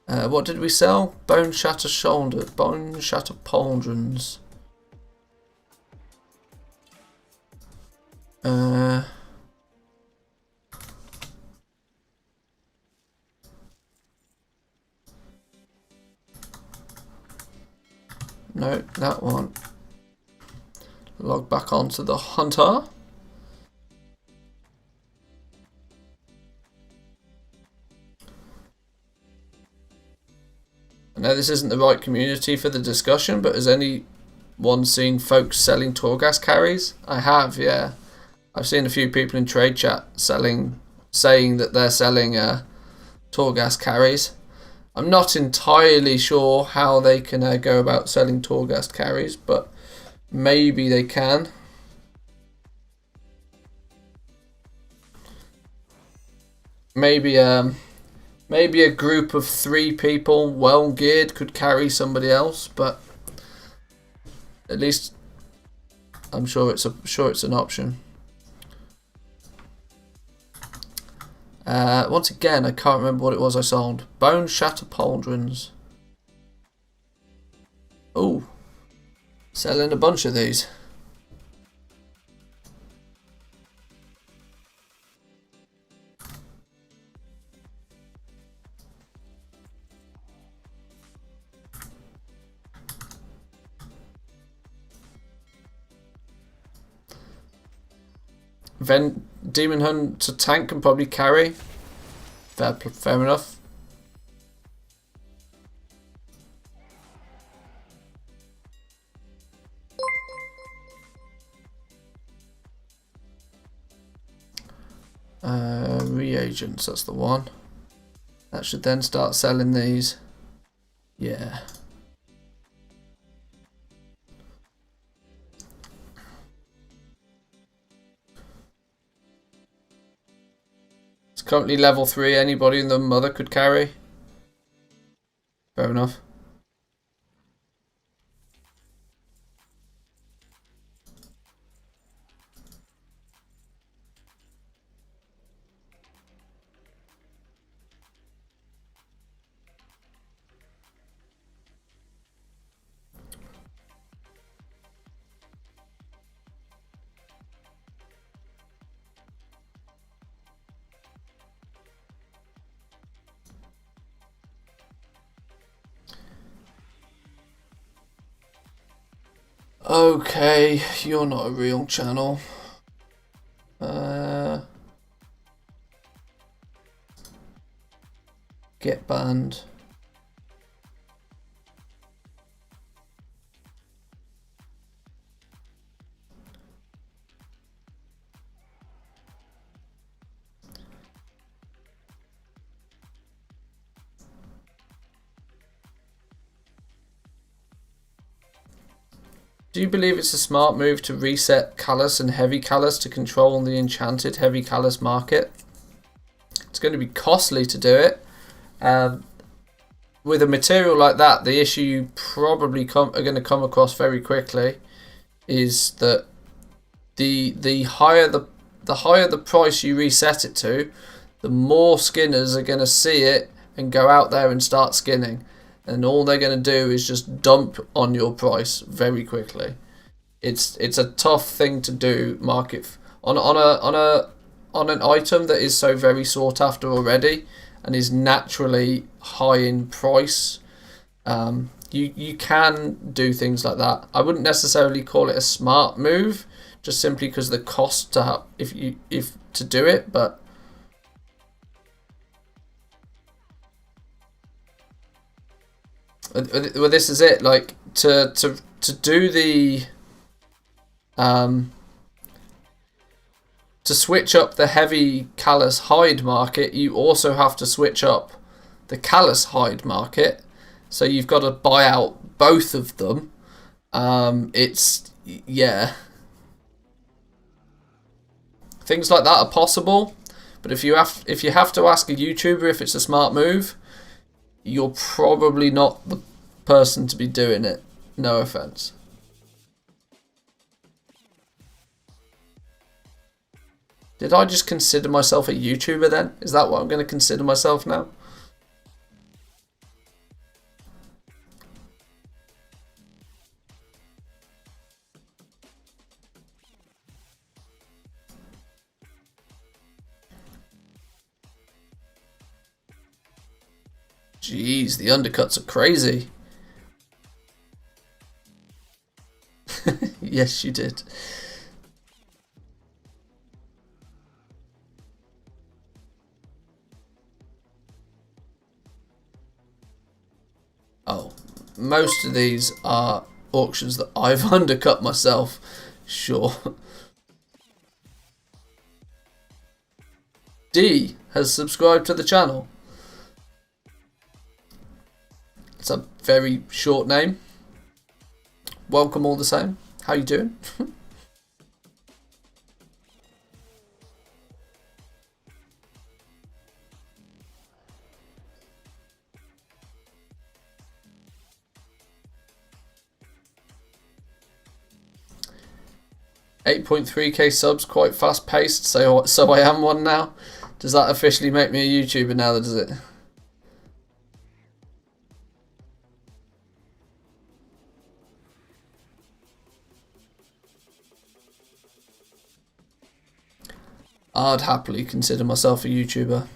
I? What did we sell? Bone Shatter Shoulder, Bone Shatter Pauldrons. No, that one. Log back onto the hunter. I know this isn't the right community for the discussion, but has anyone seen folks selling Torghast carries? I have, yeah. I've seen a few people in trade chat saying that they're selling Torghast carries. I'm not entirely sure how they can go about selling Torghast carries, but maybe they can. Maybe a group of 3 people, well geared, could carry somebody else, but at least I'm sure it's an option. Once again, I can't remember what it was I sold. Bone Shatter Pauldrons. Oh, selling a bunch of these. Demon Hunter tank can probably carry. Fair enough. Reagents, that's the one. That should then start selling these. Yeah. It's currently level 3. Anybody in the mother could carry. Fair enough. Okay, you're not a real channel. Get banned. Do you believe it's a smart move to reset Callus and Heavy Callus to control the enchanted Heavy Callus market? It's going to be costly to do it. With a material like that, the issue you probably are going to come across very quickly is that the higher the price you reset it to, the more skinners are going to see it and go out there and start skinning. And all they're going to do is just dump on your price very quickly. It's a tough thing to do market on an item that is so very sought after already and is naturally high in price. You can do things like that. I wouldn't necessarily call it a smart move, just simply because the cost to have if to do it, but. Well, this is it. Like to do the to switch up the Heavy Callus hide market, you also have to switch up the Callus hide market. So you've got to buy out both of them. Yeah. Things like that are possible, but if you have to ask a YouTuber if it's a smart move, you're probably not the person to be doing it. No offense. Did I just consider myself a YouTuber then? Is that what I'm going to consider myself now? Jeez, the undercuts are crazy. Yes, you did. Oh, most of these are auctions that I've undercut myself. Sure. D has subscribed to the channel. It's a very short name. Welcome all the same. How you doing? $8.3k subs, quite fast paced, so I am one now. Does that officially make me a YouTuber now, does it? I'd happily consider myself a YouTuber.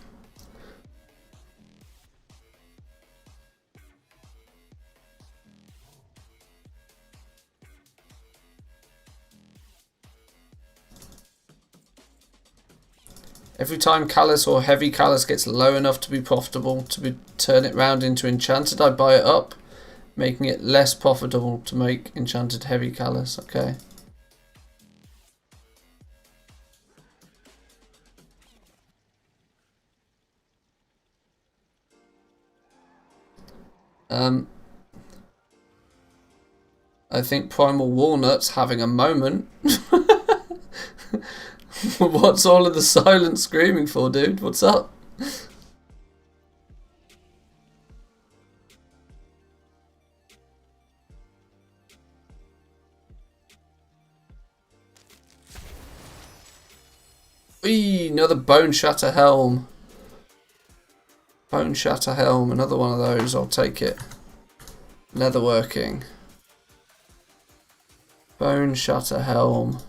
Every time Callus or Heavy Callus gets low enough to be profitable to turn it round into Enchanted, I buy it up, making it less profitable to make Enchanted Heavy Callus. Okay. I think Primal Walnut's having a moment. What's all of the silent screaming for, dude? What's up? Eee, another Bone Shatter Helm. Bone Shatter Helm, another one of those. I'll take it. Leatherworking. Bone Shatter Helm.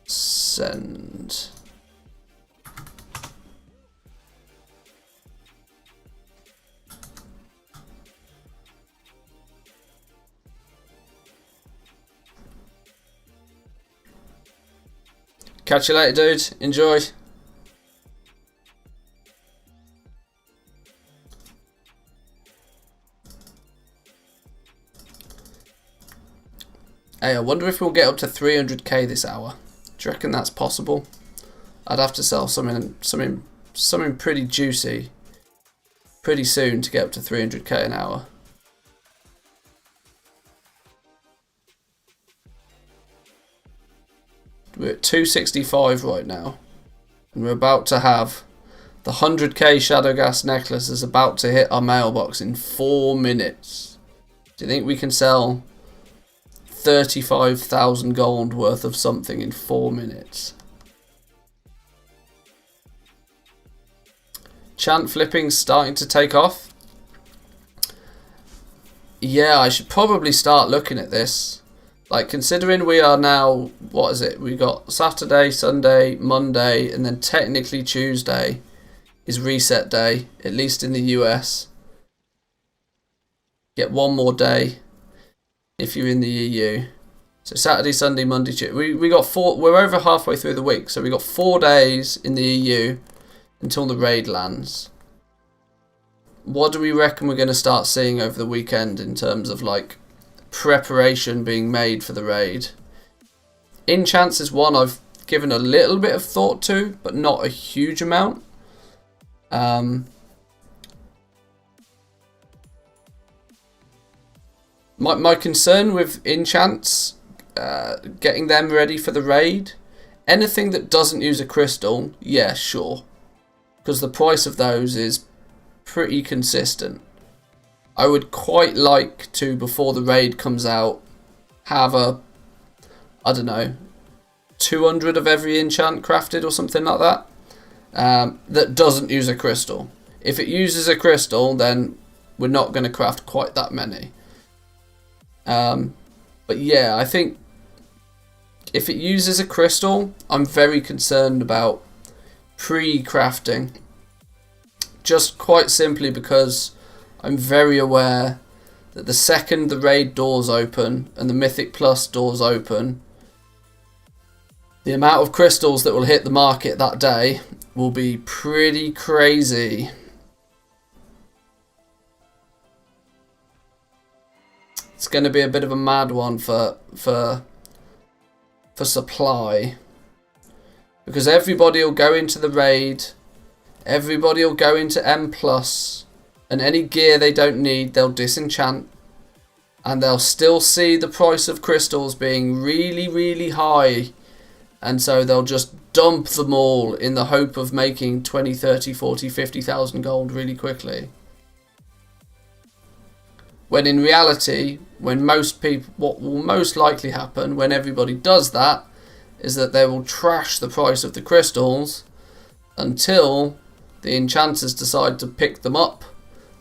Send. Catch you later, dude. Enjoy. Hey, I wonder if we'll get up to 300k this hour. Do you reckon that's possible? I'd have to sell something pretty juicy pretty soon to get up to 300k an hour. We're at 265 right now, and we're about to have the 100k Shadowgas necklace is about to hit our mailbox in 4 minutes. Do you think we can sell 35,000 gold worth of something in 4 minutes? Chant flipping's starting to take off. Yeah, I should probably start looking at this. Like, considering we are now, what is it? We got Saturday, Sunday, Monday, and then technically Tuesday is reset day, at least in the US. Get one more day if you're in the EU. So Saturday, Sunday, Monday, Tuesday. We got four. We're over halfway through the week, so we got 4 days in the EU until the raid lands. What do we reckon we're going to start seeing over the weekend in terms of like preparation being made for the raid? Enchants is one I've given a little bit of thought to, but not a huge amount. My concern with enchants, getting them ready for the raid, anything that doesn't use a crystal, yeah, sure, because the price of those is pretty consistent. I would quite like to, before the raid comes out, have a, I don't know, 200 of every enchant crafted or something like that, that doesn't use a crystal. If it uses a crystal, then we're not going to craft quite that many. But yeah, I think if it uses a crystal, I'm very concerned about pre-crafting. Just quite simply because I'm very aware that the second the raid doors open and the Mythic Plus doors open, the amount of crystals that will hit the market that day will be pretty crazy. It's going to be a bit of a mad one for supply, because everybody will go into the raid, everybody will go into M+, and any gear they don't need they'll disenchant, and they'll still see the price of crystals being really, really high, and so they'll just dump them all in the hope of making 20, 30, 40, 50,000 gold really quickly. When in reality, when most people, what will most likely happen when everybody does that is that they will trash the price of the crystals until the enchanters decide to pick them up,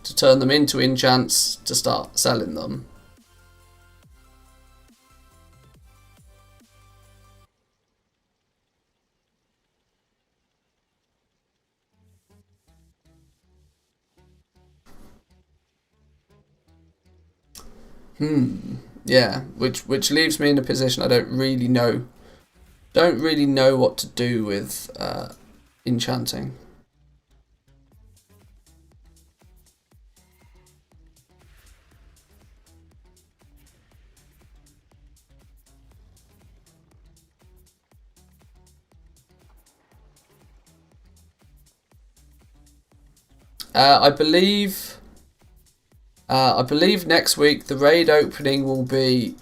to turn them into enchants, to start selling them. Yeah, which leaves me in a position I don't really know what to do with enchanting. I believe next week the raid opening will be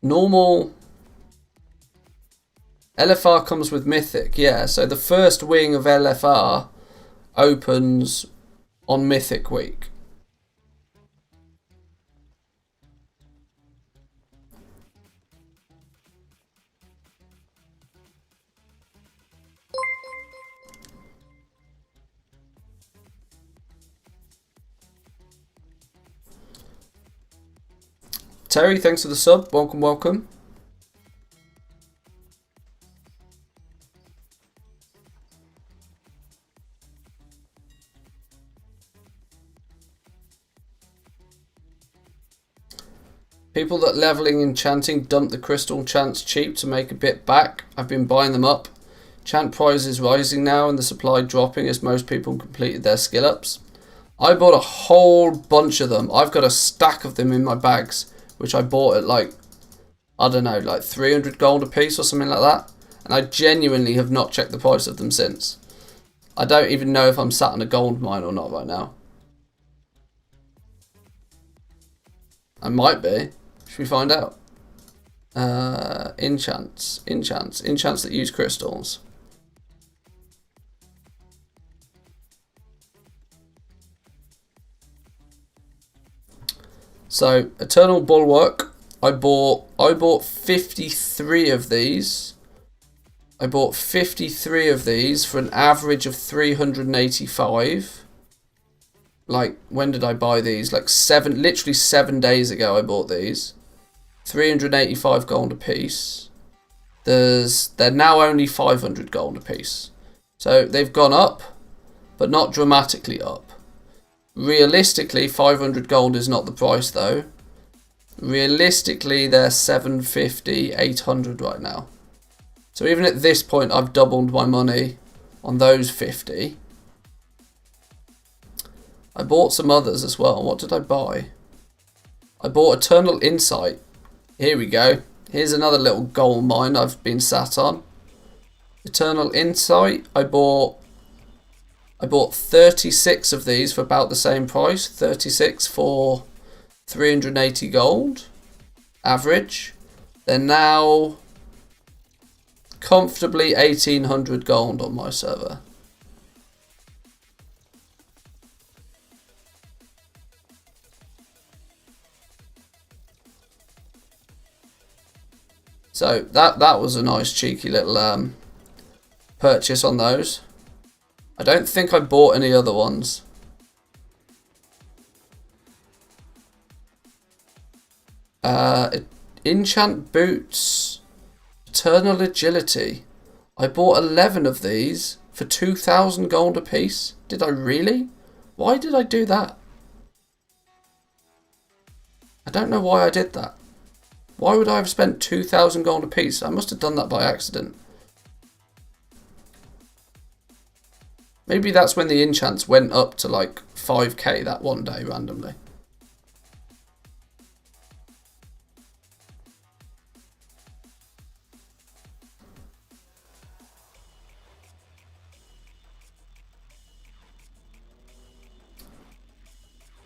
normal. LFR comes with Mythic, yeah. So the first wing of LFR opens on Mythic week. Terry, thanks for the sub. Welcome, welcome. People that leveling enchanting dump the crystal chants cheap to make a bit back. I've been buying them up. Chant price is rising now and the supply dropping as most people completed their skill ups. I bought a whole bunch of them. I've got a stack of them in my bags, which I bought at like, I don't know, like 300 gold a piece or something like that. And I genuinely have not checked the price of them since. I don't even know if I'm sat in a gold mine or not right now. I might be. Should we find out? Enchants that use crystals. So, Eternal Bulwark, I bought 53 of these. I bought 53 of these for an average of 385. Like, when did I buy these? Like literally 7 days ago I bought these. 385 gold a piece. They're now only 500 gold a piece. So they've gone up, but not dramatically up. Realistically, 500 gold is not the price though. Realistically, they're 750, 800 right now. So even at this point, I've doubled my money on those 50. I bought some others as well. What did I buy? I bought Eternal Insight. Here we go. Here's another little gold mine I've been sat on. Eternal Insight. I bought 36 of these for about the same price. 36 for 380 gold. Average. They're now comfortably 1800 gold on my server. So that was a nice cheeky little purchase on those. I don't think I bought any other ones. Enchant Boots, Eternal Agility. I bought 11 of these for 2,000 gold a piece. Did I really? Why did I do that? I don't know why I did that. Why would I have spent 2,000 gold a piece? I must have done that by accident. Maybe that's when the enchants went up to like 5k that one day randomly.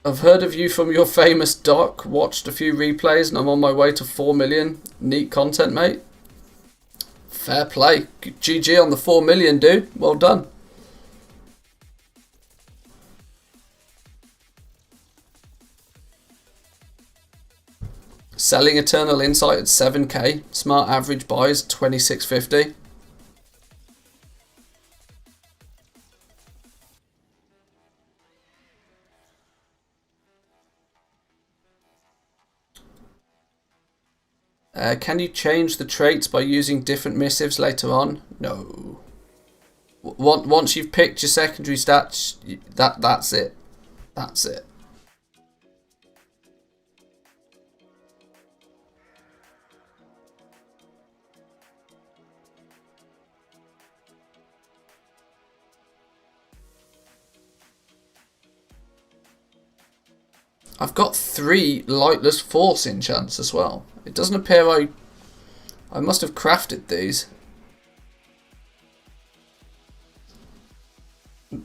I've heard of you from your famous doc, watched a few replays, and I'm on my way to 4 million. Neat content, mate. Fair play. GG on the 4 million, dude. Well done. Selling Eternal Insight at 7k. Smart average buys 2650. Can you change the traits by using different missives later on? No. Once you've picked your secondary stats, that's it. That's it. I've got 3 Lightless Force enchants as well. It doesn't appear I must have crafted these.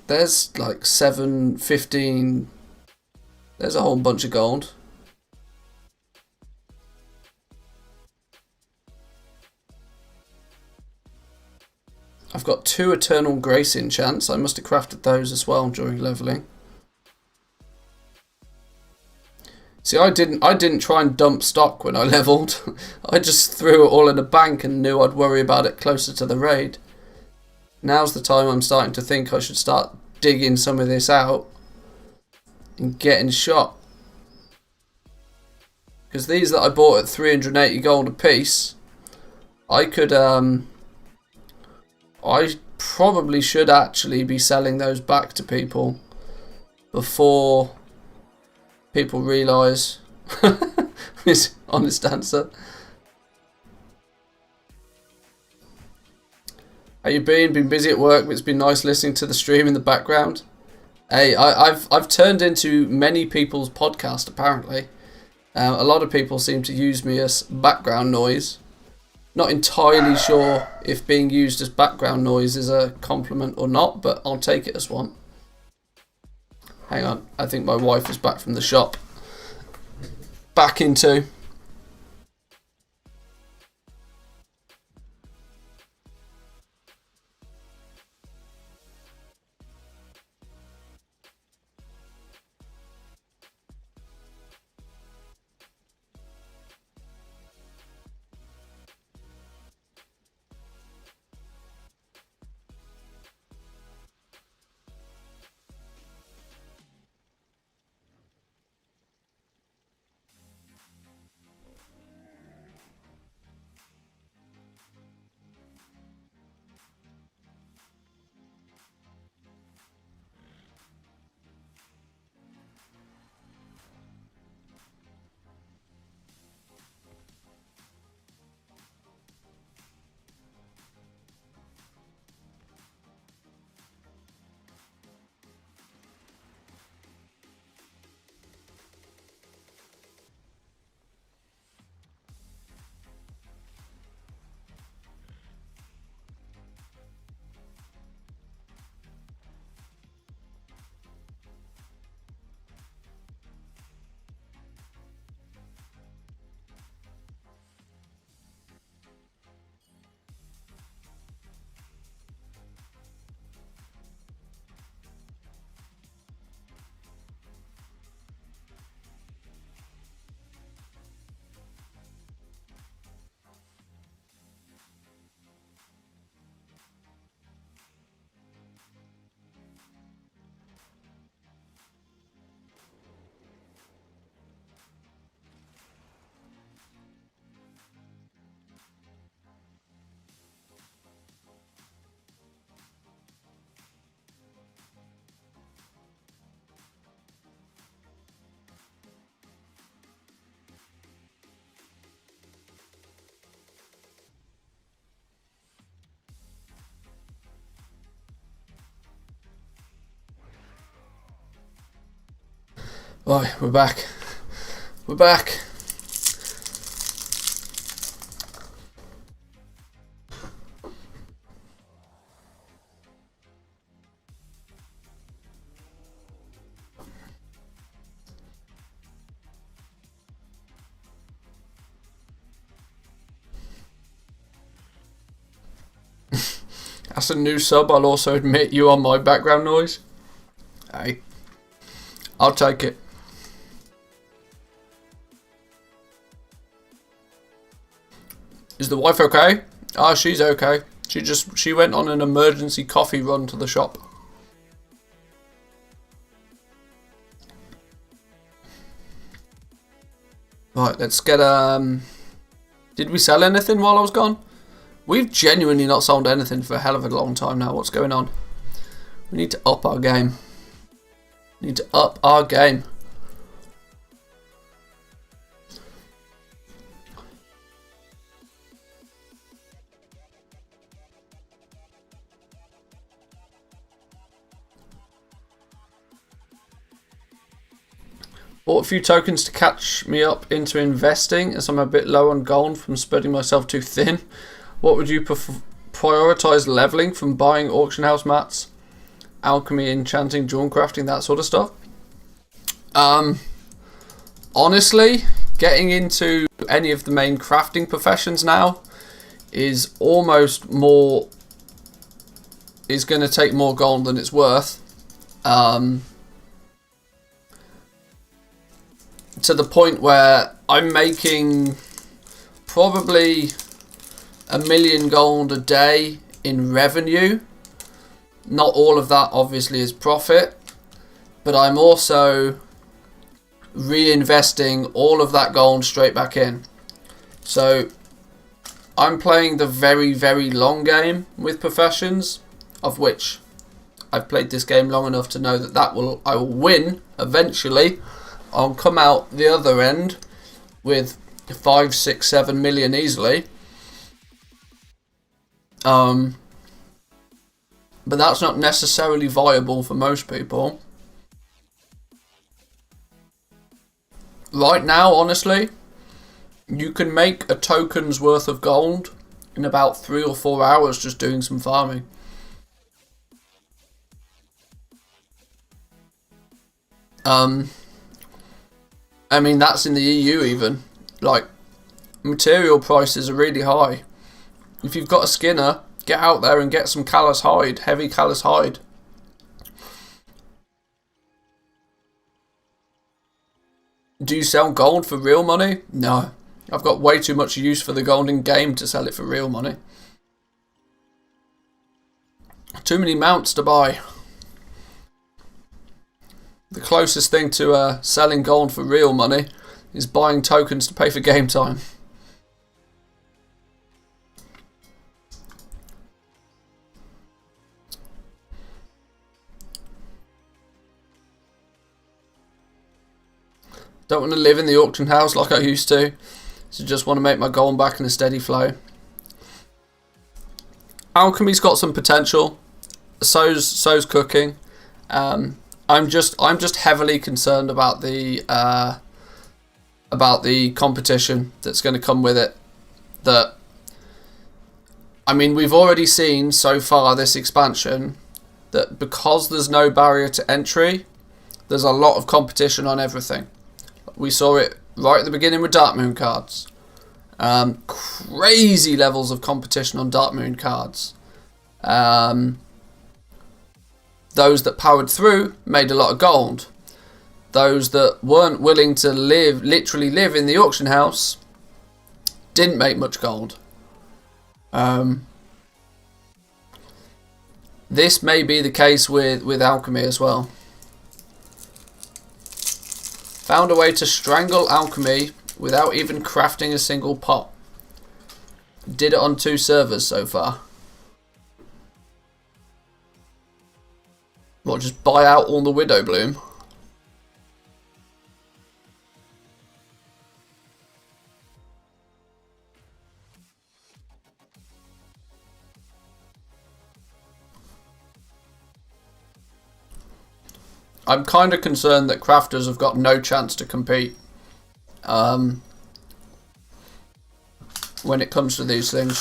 There's like 7, 15. There's a whole bunch of gold. I've got 2 Eternal Grace enchants. I must have crafted those as well during leveling. See, I didn't try and dump stock when I leveled. I just threw it all in a bank and knew I'd worry about it closer to the raid. Now's the time I'm starting to think I should start digging some of this out and getting shot. Because these that I bought at 380 gold a piece, I could I probably should actually be selling those back to people before people realise. His honest answer. How you been? Been busy at work, but it's been nice listening to the stream in the background. Hey, I've turned into many people's podcast apparently. A lot of people seem to use me as background noise. Not entirely sure if being used as background noise is a compliment or not, but I'll take it as one. Hang on, I think my wife is back from the shop. Back into. Right, we're back. We're back. That's a new sub. I'll also admit you on my background noise. Hey, I'll take it. Is the wife okay? Ah, she's okay. She went on an emergency coffee run to the shop. Right, let's get did we sell anything while I was gone? We've genuinely not sold anything for a hell of a long time now. What's going on? We need to up our game. We need to up our game. Bought a few tokens to catch me up into investing as I'm a bit low on gold from spreading myself too thin. What would you prioritise leveling from buying auction house mats alchemy, enchanting, drawn crafting, that sort of stuff. Honestly, getting into any of the main crafting professions now is almost more, is going to take more gold than it's worth. To the point where I'm making probably 1 million gold a day in revenue. Not all of that obviously is profit, but I'm also reinvesting all of that gold straight back in. So I'm playing the very, very long game with professions, of which I've played this game long enough to know that I will win eventually. I'll come out the other end with 5, 6, 7 million easily. But that's not necessarily viable for most people. Right now, honestly, you can make a token's worth of gold in about 3 or 4 hours just doing some farming. I mean, that's in the EU even. Like, material prices are really high. If you've got a skinner, get out there and get some callous hide, heavy callous hide. Do you sell gold for real money? No. I've got way too much use for the gold in game to sell it for real money. Too many mounts to buy. The closest thing to selling gold for real money is buying tokens to pay for game time. Don't want to live in the auction house like I used to, so just want to make my gold back in a steady flow. Alchemy's got some potential. So's cooking. I'm just heavily concerned about the competition that's going to come with it. I mean, we've already seen so far this expansion that because there's no barrier to entry, there's a lot of competition on everything. We saw it right at the beginning with Dark Moon cards. Crazy levels of competition on Dark Moon cards. Those that powered through made a lot of gold. Those that weren't willing to literally live in the auction house, didn't make much gold. This may be the case with alchemy as well. Found a way to strangle alchemy without even crafting a single pot. Did it on 2 servers so far. What, just buy out all the Widow Bloom? I'm kind of concerned that crafters have got no chance to compete when it comes to these things,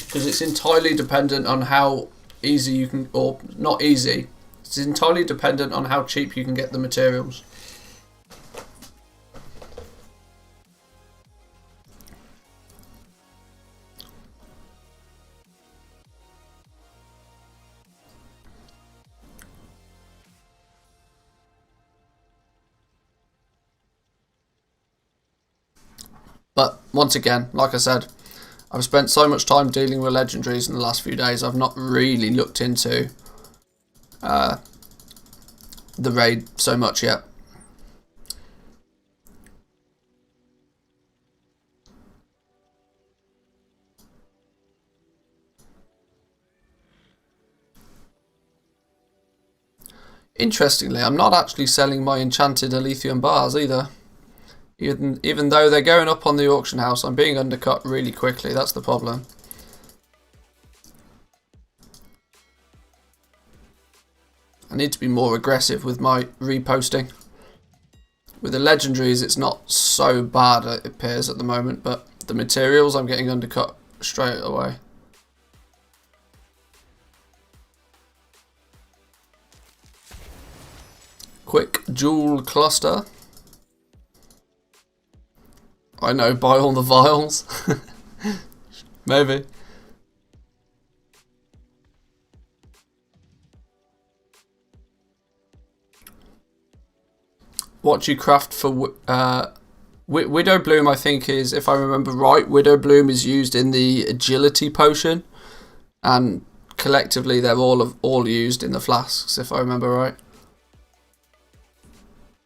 because it's entirely dependent on how easy you can, or not easy, it's entirely dependent on how cheap you can get the materials. But once again, like I said, I've spent so much time dealing with legendaries in the last few days, I've not really looked into the raid so much yet. Interestingly, I'm not actually selling my enchanted Elysium bars either. Even though they're going up on the auction house, I'm being undercut really quickly. That's the problem. I need to be more aggressive with my reposting. With the legendaries, it's not so bad, it appears at the moment, but the materials, I'm getting undercut straight away. Jewel cluster. I know, buy all the vials. Maybe. What do you craft for Widow Bloom? I think is, if I remember right, Widow Bloom is used in the agility potion, and collectively they're all used in the flasks, if I remember right.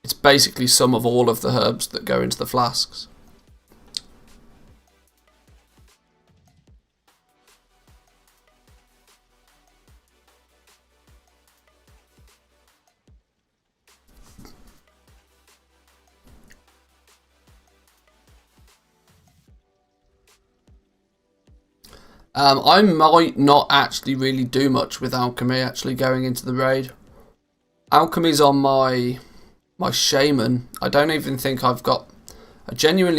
It's basically some of all of the herbs that go into the flasks. I might not actually really do much with alchemy actually going into the raid. Alchemy's on my shaman. I genuinely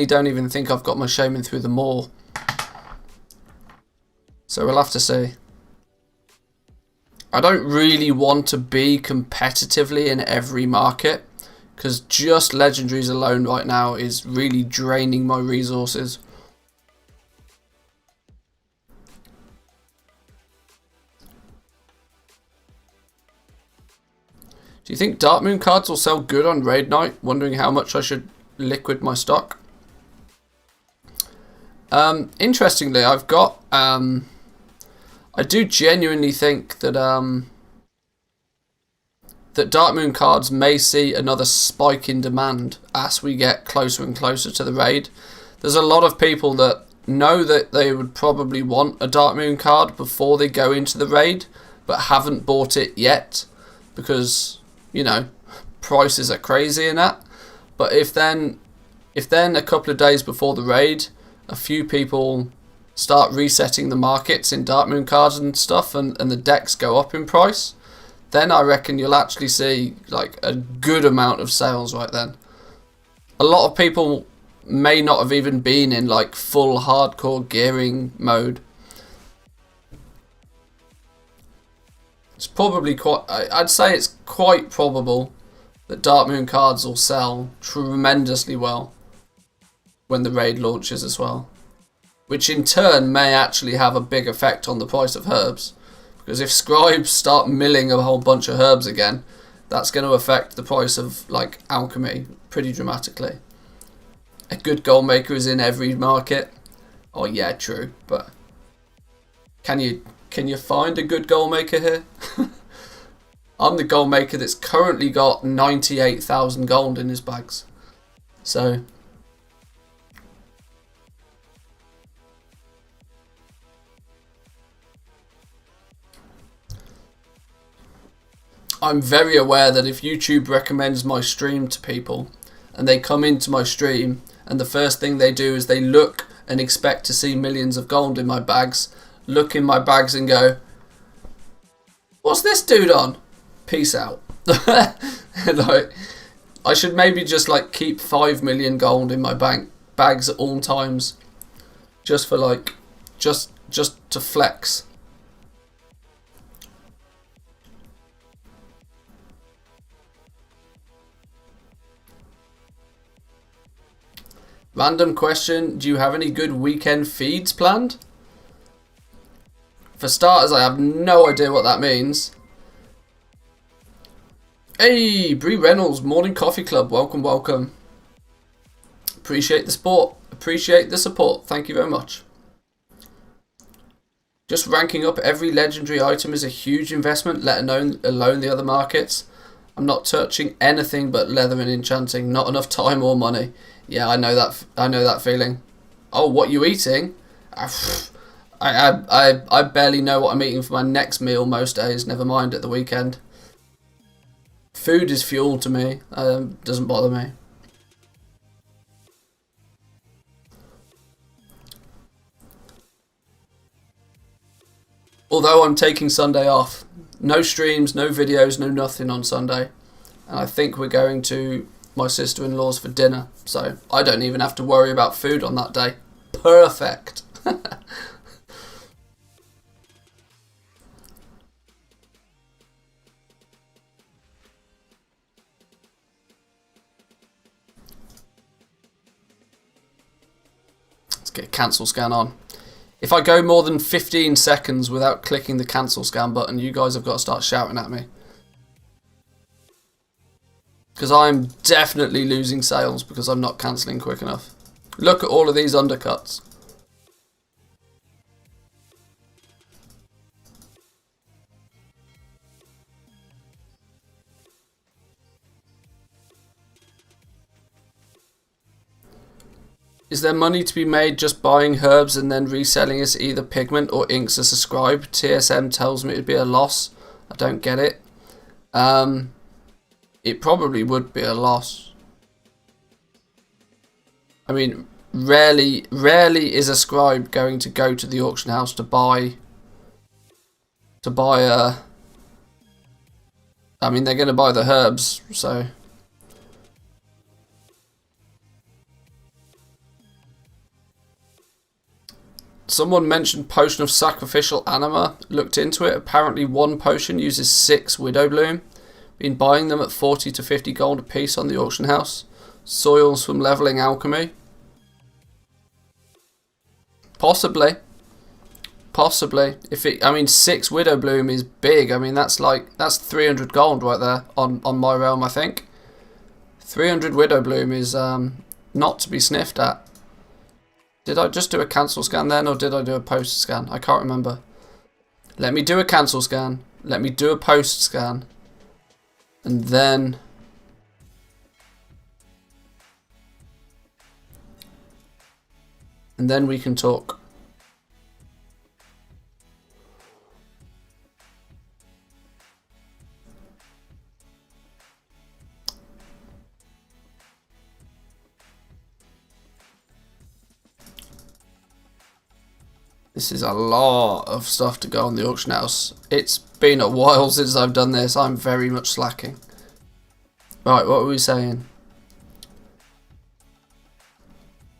don't even think I've got my shaman through the maw. So we'll have to see. I don't really want to be competitively in every market, because just legendaries alone right now is really draining my resources. Do you think Dark Moon cards will sell good on raid night? Wondering how much I should liquid my stock. Interestingly, I've got I do genuinely think that that Dark Moon cards may see another spike in demand as we get closer and closer to the raid. There's a lot of people that know that they would probably want a Dark Moon card before they go into the raid, but haven't bought it yet because, you know, prices are crazy and that. But if then a couple of days before the raid, a few people start resetting the markets in Dark Moon cards and stuff, and the decks go up in price, then I reckon you'll actually see like a good amount of sales right then. A lot of people may not have even been in like full hardcore gearing mode. It's probably I'd say it's quite probable that Dark Moon cards will sell tremendously well when the raid launches as well, which in turn may actually have a big effect on the price of herbs, because if scribes start milling a whole bunch of herbs again, that's going to affect the price of like alchemy pretty dramatically. A good gold maker is in every market. Oh yeah, true, but can you find a good gold maker here? I'm the gold maker that's currently got 98,000 gold in his bags. So I'm very aware that if YouTube recommends my stream to people and they come into my stream and the first thing they do is they look and expect to see millions of gold in my bags, look in my bags and go, what's this dude on? Peace out. Like, I should maybe just like keep 5 million gold in my bags at all times, just for like, just to flex. Random question, do you have any good weekend feeds planned? For starters, I have no idea what that means. Hey, Bree Reynolds, Morning Coffee Club, welcome, welcome. Appreciate the support, appreciate the support, thank you very much. Just ranking up every legendary item is a huge investment, let alone the other markets. I'm not touching anything but leather and enchanting, not enough time or money. Yeah, I know that feeling. Oh, what you eating? I barely know what I'm eating for my next meal most days, never mind at the weekend. Food is fuel to me, doesn't bother me. Although I'm taking Sunday off. No streams, no videos, no nothing on Sunday. And I think we're going to my sister-in-law's for dinner, so I don't even have to worry about food on that day. Perfect. get cancel scan on. If I go more than 15 seconds without clicking the cancel scan button, you guys have got to start shouting at me. Because I'm definitely losing sales because I'm not cancelling quick enough. Look at all of these undercuts. Is there money to be made just buying herbs and then reselling as either pigment or inks as a scribe? TSM tells me it'd be a loss. I don't get it. It probably would be a loss. I mean, rarely is a scribe going to go to the auction house to buy a... I mean, they're going to buy the herbs, so... Someone mentioned potion of sacrificial anima. Looked into it. Apparently one potion uses 6 widow bloom. Been buying them at 40 to 50 gold a piece on the auction house. Soils from leveling alchemy. Possibly. If it, I mean, 6 widow bloom is big. I mean, that's 300 gold right there on my realm, I think. 300 widow bloom is not to be sniffed at. Did I just do a cancel scan then, or did I do a post scan? I can't remember. Let me do a cancel scan. Let me do a post scan. And then... we can talk. This is a lot of stuff to go on the auction house. It's been a while since I've done this. I'm very much slacking. Right, what were we saying?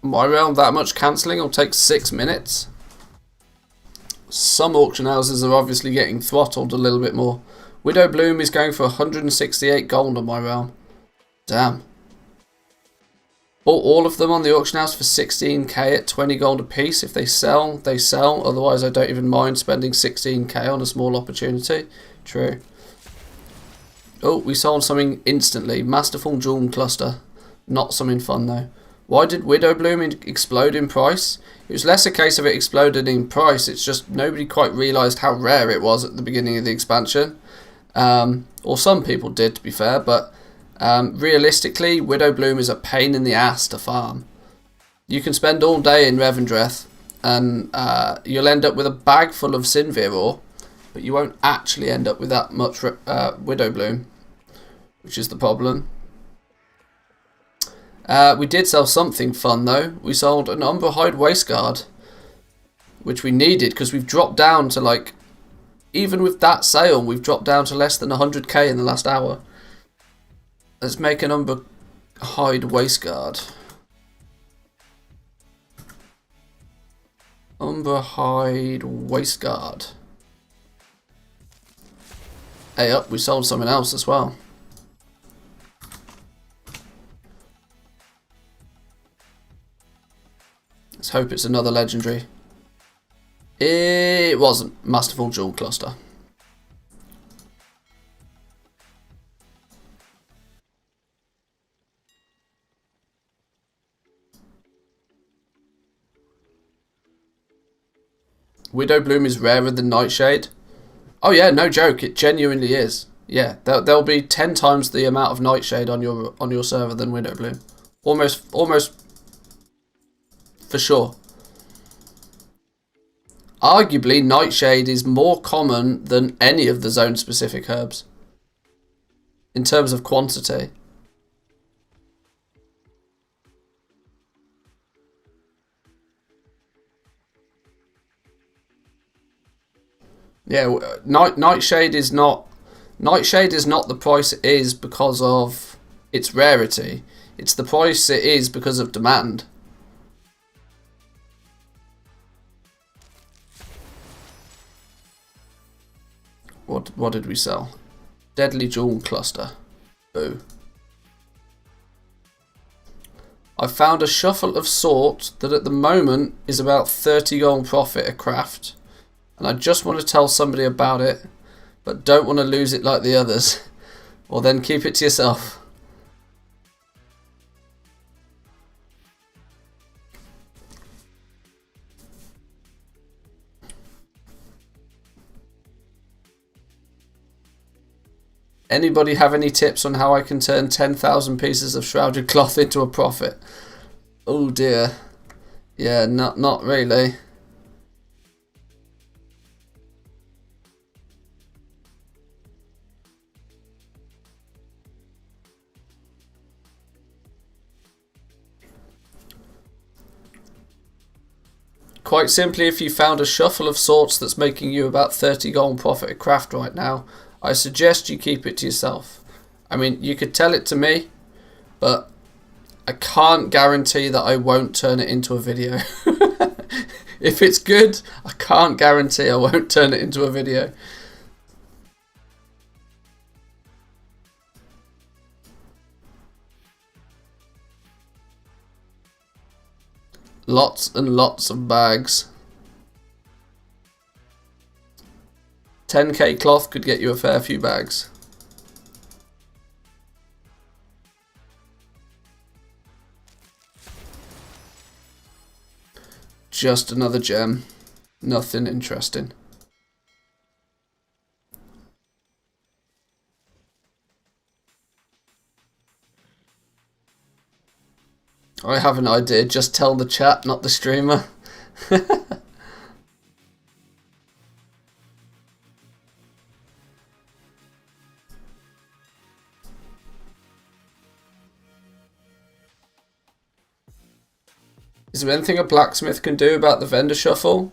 My realm, that much cancelling will take 6 minutes. Some auction houses are obviously getting throttled a little bit more. Widow Bloom is going for 168 gold on my realm. Damn. All of them on the auction house for 16k at 20 gold a piece. If they sell, they sell. Otherwise, I don't even mind spending 16k on a small opportunity. True. Oh, we sold something instantly. Masterful Jewel Cluster. Not something fun, though. Why did Widow Bloom explode in price? It was less a case of it exploded in price. It's just nobody quite realised how rare it was at the beginning of the expansion. Or some people did, to be fair, but... realistically, Widow Bloom is a pain in the ass to farm. You can spend all day in Revendreth and you'll end up with a bag full of Sinvir ore, but you won't actually end up with that much Widow Bloom, which is the problem. We did sell something fun though. We sold an Umberhide Waistguard, which we needed because we've dropped down to, like, even with that sale, we've dropped down to less than 100k in the last hour. Let's make an Umberhide Waistguard. Umberhide Waistguard. Hey up, we sold something else as well. Let's hope it's another legendary. It wasn't. Masterful Jewel Cluster. Widow Bloom is rarer than Nightshade. Oh yeah, no joke, it genuinely is. Yeah, there'll be 10 times the amount of Nightshade on your server than Widow Bloom. Almost for sure. Arguably, Nightshade is more common than any of the zone-specific herbs in terms of quantity. Yeah, Nightshade is not the price it is because of its rarity. It's the price it is because of demand. What did we sell? Deadly Jewel Cluster. Boo. I found a shuffle of sorts that at the moment is about 30 gold profit a craft. And I just want to tell somebody about it, but don't want to lose it like the others. Or then keep it to yourself. Anybody have any tips on how I can turn 10,000 pieces of shrouded cloth into a profit? Oh dear. Yeah, not really. Quite simply, if you found a shuffle of sorts that's making you about 30 gold profit a craft right now, I suggest you keep it to yourself. I mean, you could tell it to me, but I can't guarantee that I won't turn it into a video. If it's good, I can't guarantee I won't turn it into a video. Lots and lots of bags. 10k cloth could get you a fair few bags. Just another gem. Nothing interesting. I have an idea. Just tell the chat, not the streamer. Is there anything a blacksmith can do about the vendor shuffle?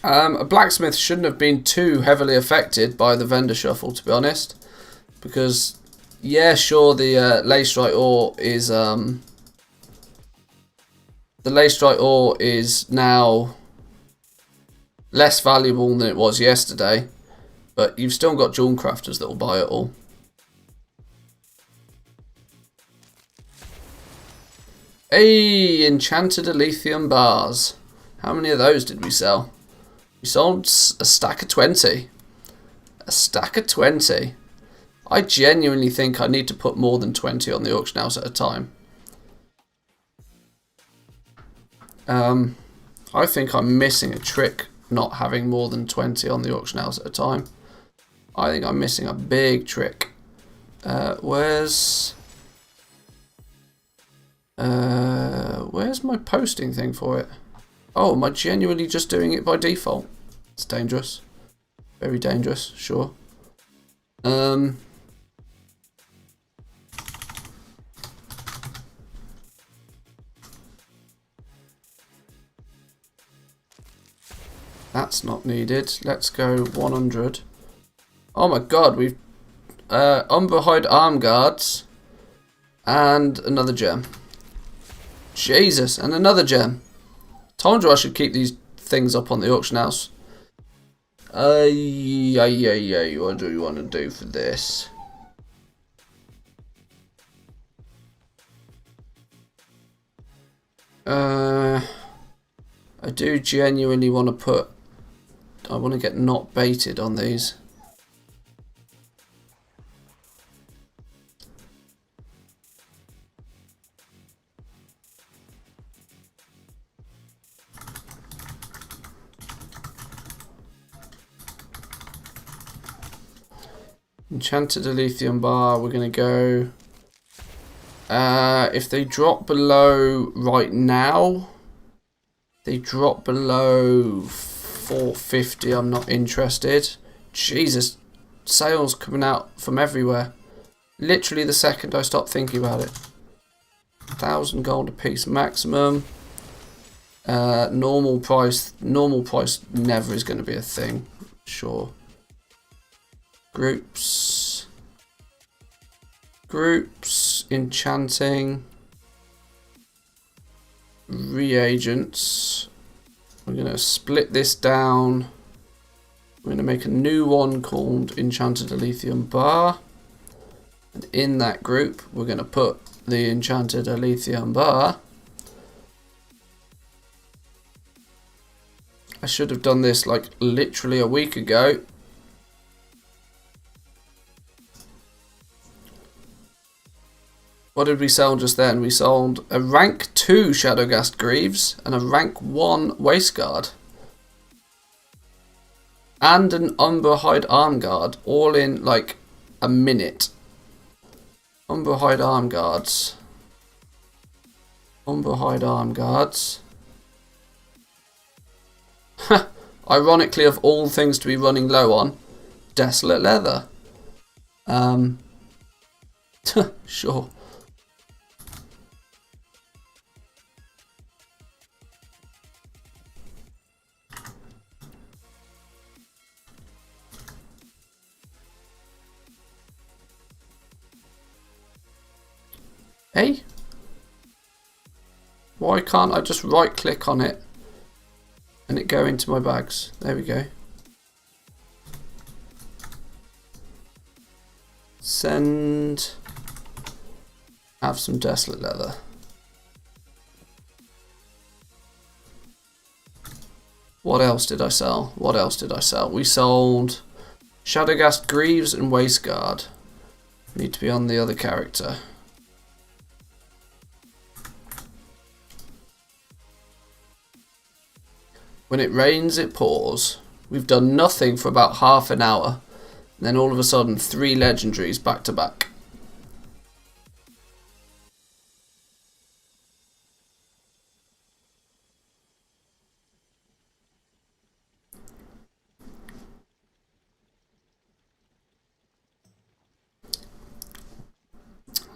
A blacksmith shouldn't have been too heavily affected by the vendor shuffle, to be honest. Because, yeah, sure, the lacerite ore is the lacerite ore is now less valuable than it was yesterday, but you've still got jewel crafters that will buy it all. Hey, enchanted lithium bars. How many of those did we sell? We sold a stack of 20. A stack of 20. I genuinely think I need to put more than 20 on the auction house at a time. I think I'm missing a trick not having more than 20 on the auction house at a time. I think I'm missing a big trick. Where's my posting thing for it? Oh, am I genuinely just doing it by default? It's dangerous. Very dangerous, sure. That's not needed. Let's go 100. Oh my god, we've Umberhide arm guards and another gem. Jesus, and another gem. Told you I should keep these things up on the auction house. What do you want to do for this? I do genuinely want to put... I want to get not baited on these. Enchanted lithium bar, we're going to go... if they drop below right now, they drop below 450, I'm not interested. Jesus, sales coming out from everywhere. Literally the second I stop thinking about it. 1,000 gold a piece maximum. Normal price never is going to be a thing, sure. Groups, enchanting, reagents. We're going to split this down. We're going to make a new one called Enchanted Lithium Bar. And in that group, we're going to put the enchanted Aletheum bar. I should have done this like literally a week ago. What did we sell just then? We sold a rank 2 Shadowgast Greaves and a rank 1 Wasteguard. And an Umberhide Arm Guard, all in like a minute. Umberhide Arm Guards. Umberhide Arm Guards. Ironically, of all things to be running low on, Desolate Leather. Sure. Hey? Why can't I just right click on it and it go into my bags? There we go. Send. Have some Desolate Leather. What else did I sell? What else did I sell? We sold Shadowgast Greaves and Wasteguard. Need to be on the other character. When it rains, it pours. We've done nothing for about half an hour. And then all of a sudden, 3 legendaries back to back.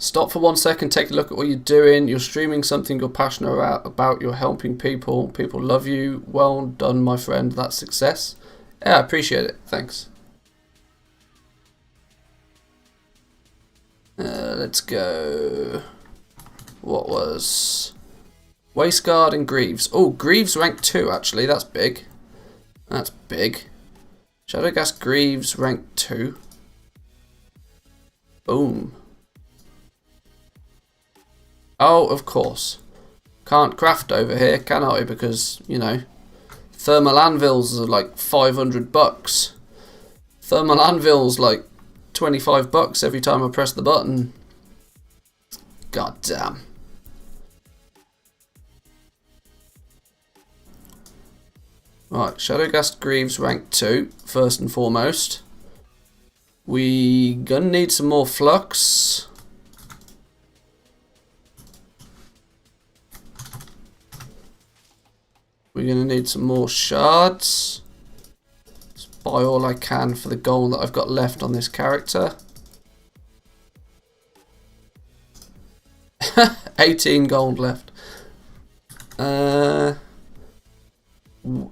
Stop for 1 second, take a look at what you're doing. You're streaming something you're passionate about. You're helping people. People love you. Well done, my friend. That's success. Yeah, I appreciate it. Thanks. Let's go. What was... Wasteguard and Greaves. Oh, Greaves rank 2, actually. That's big. That's big. Shadowgast Greaves rank 2. Boom. Oh, of course. Can't craft over here, can I? Because, you know, thermal anvils are like 500 bucks. Thermal anvils like 25 bucks every time I press the button. God damn. Right, Shadowgast Greaves rank 2, first and foremost. We gonna need some more flux. We're going to need some more shards. Just buy all I can for the gold that I've got left on this character. 18 gold left.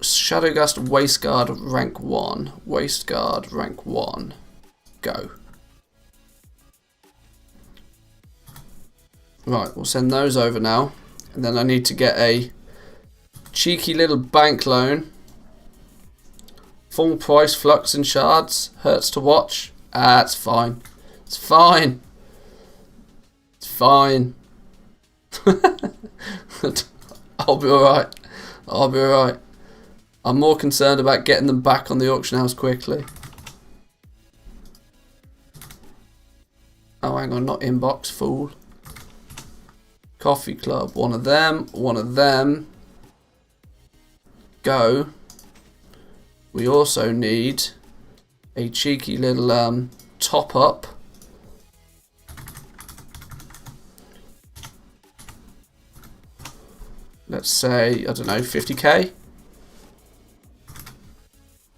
Shadowgast Wasteguard rank 1. Wasteguard rank 1. Go. Right, we'll send those over now. And then I need to get a cheeky little bank loan. Full price flux and shards. Hurts to watch. Ah, it's fine. It's fine. It's fine. I'll be alright. I'll be alright. I'm more concerned about getting them back on the auction house quickly. Oh, hang on. Not inbox, fool. Coffee Club. One of them. One of them. Go. We also need a cheeky little top up. Let's say, I don't know, 50k.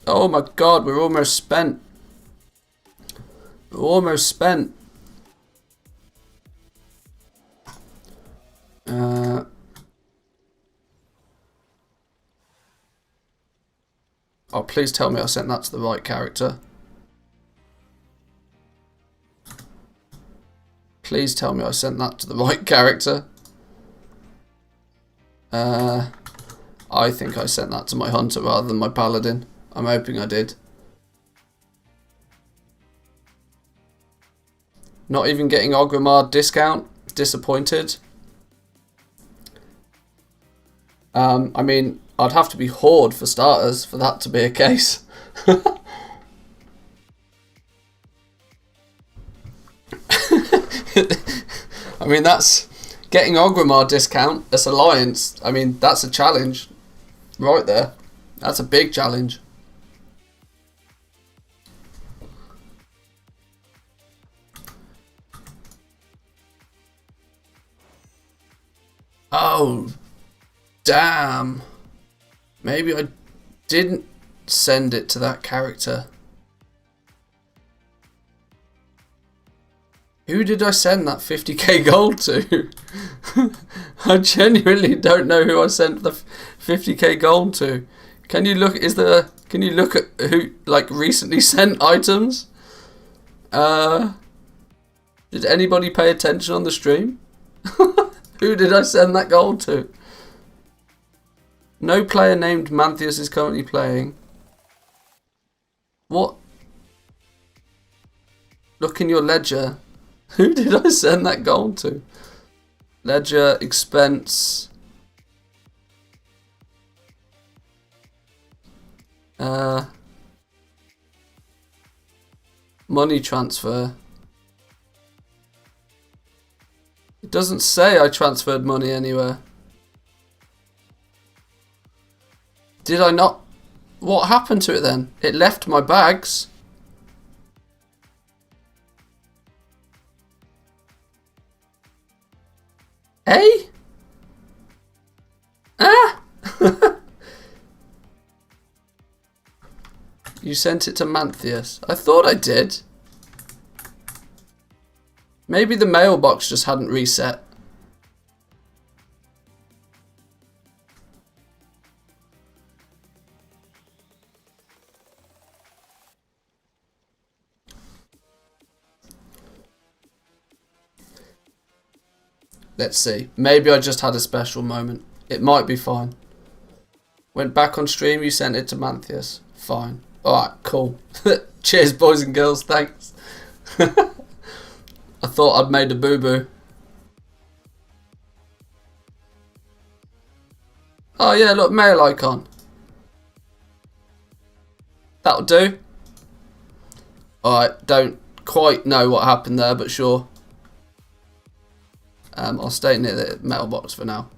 Oh my god, we're almost spent. We're almost spent. Oh, please tell me I sent that to the right character. Please tell me I sent that to the right character. I think I sent that to my hunter rather than my paladin. I'm hoping I did. Not even getting Orgrimmar discount. Disappointed. I mean, I'd have to be Horde for starters for that to be a case. I mean, that's getting Orgrimmar discount. That's Alliance. I mean, that's a challenge right there. That's a big challenge. Oh, damn. Maybe I didn't send it to that character. Who did I send that 50k gold to? I genuinely don't know who I sent the 50k gold to. Can you look? Can you look at who recently sent items? Did anybody pay attention on the stream? Who did I send that gold to? No player named Manthieus is currently playing. What? Look in your ledger. Who did I send that gold to? Ledger, expense. Money transfer. It doesn't say I transferred money anywhere. Did I not? What happened to it then? It left my bags. Hey? Ah! You sent it to Manthieus. I thought I did. Maybe the mailbox just hadn't reset. Let's see. Maybe I just had a special moment. It might be fine. Went back on stream, you sent it to Manthieus. Fine. Alright, cool. Cheers, boys and girls. Thanks. I thought I'd made a boo-boo. Oh yeah, look, mail icon. That'll do. Alright, don't quite know what happened there, but sure. I'll stay near the mailbox for now.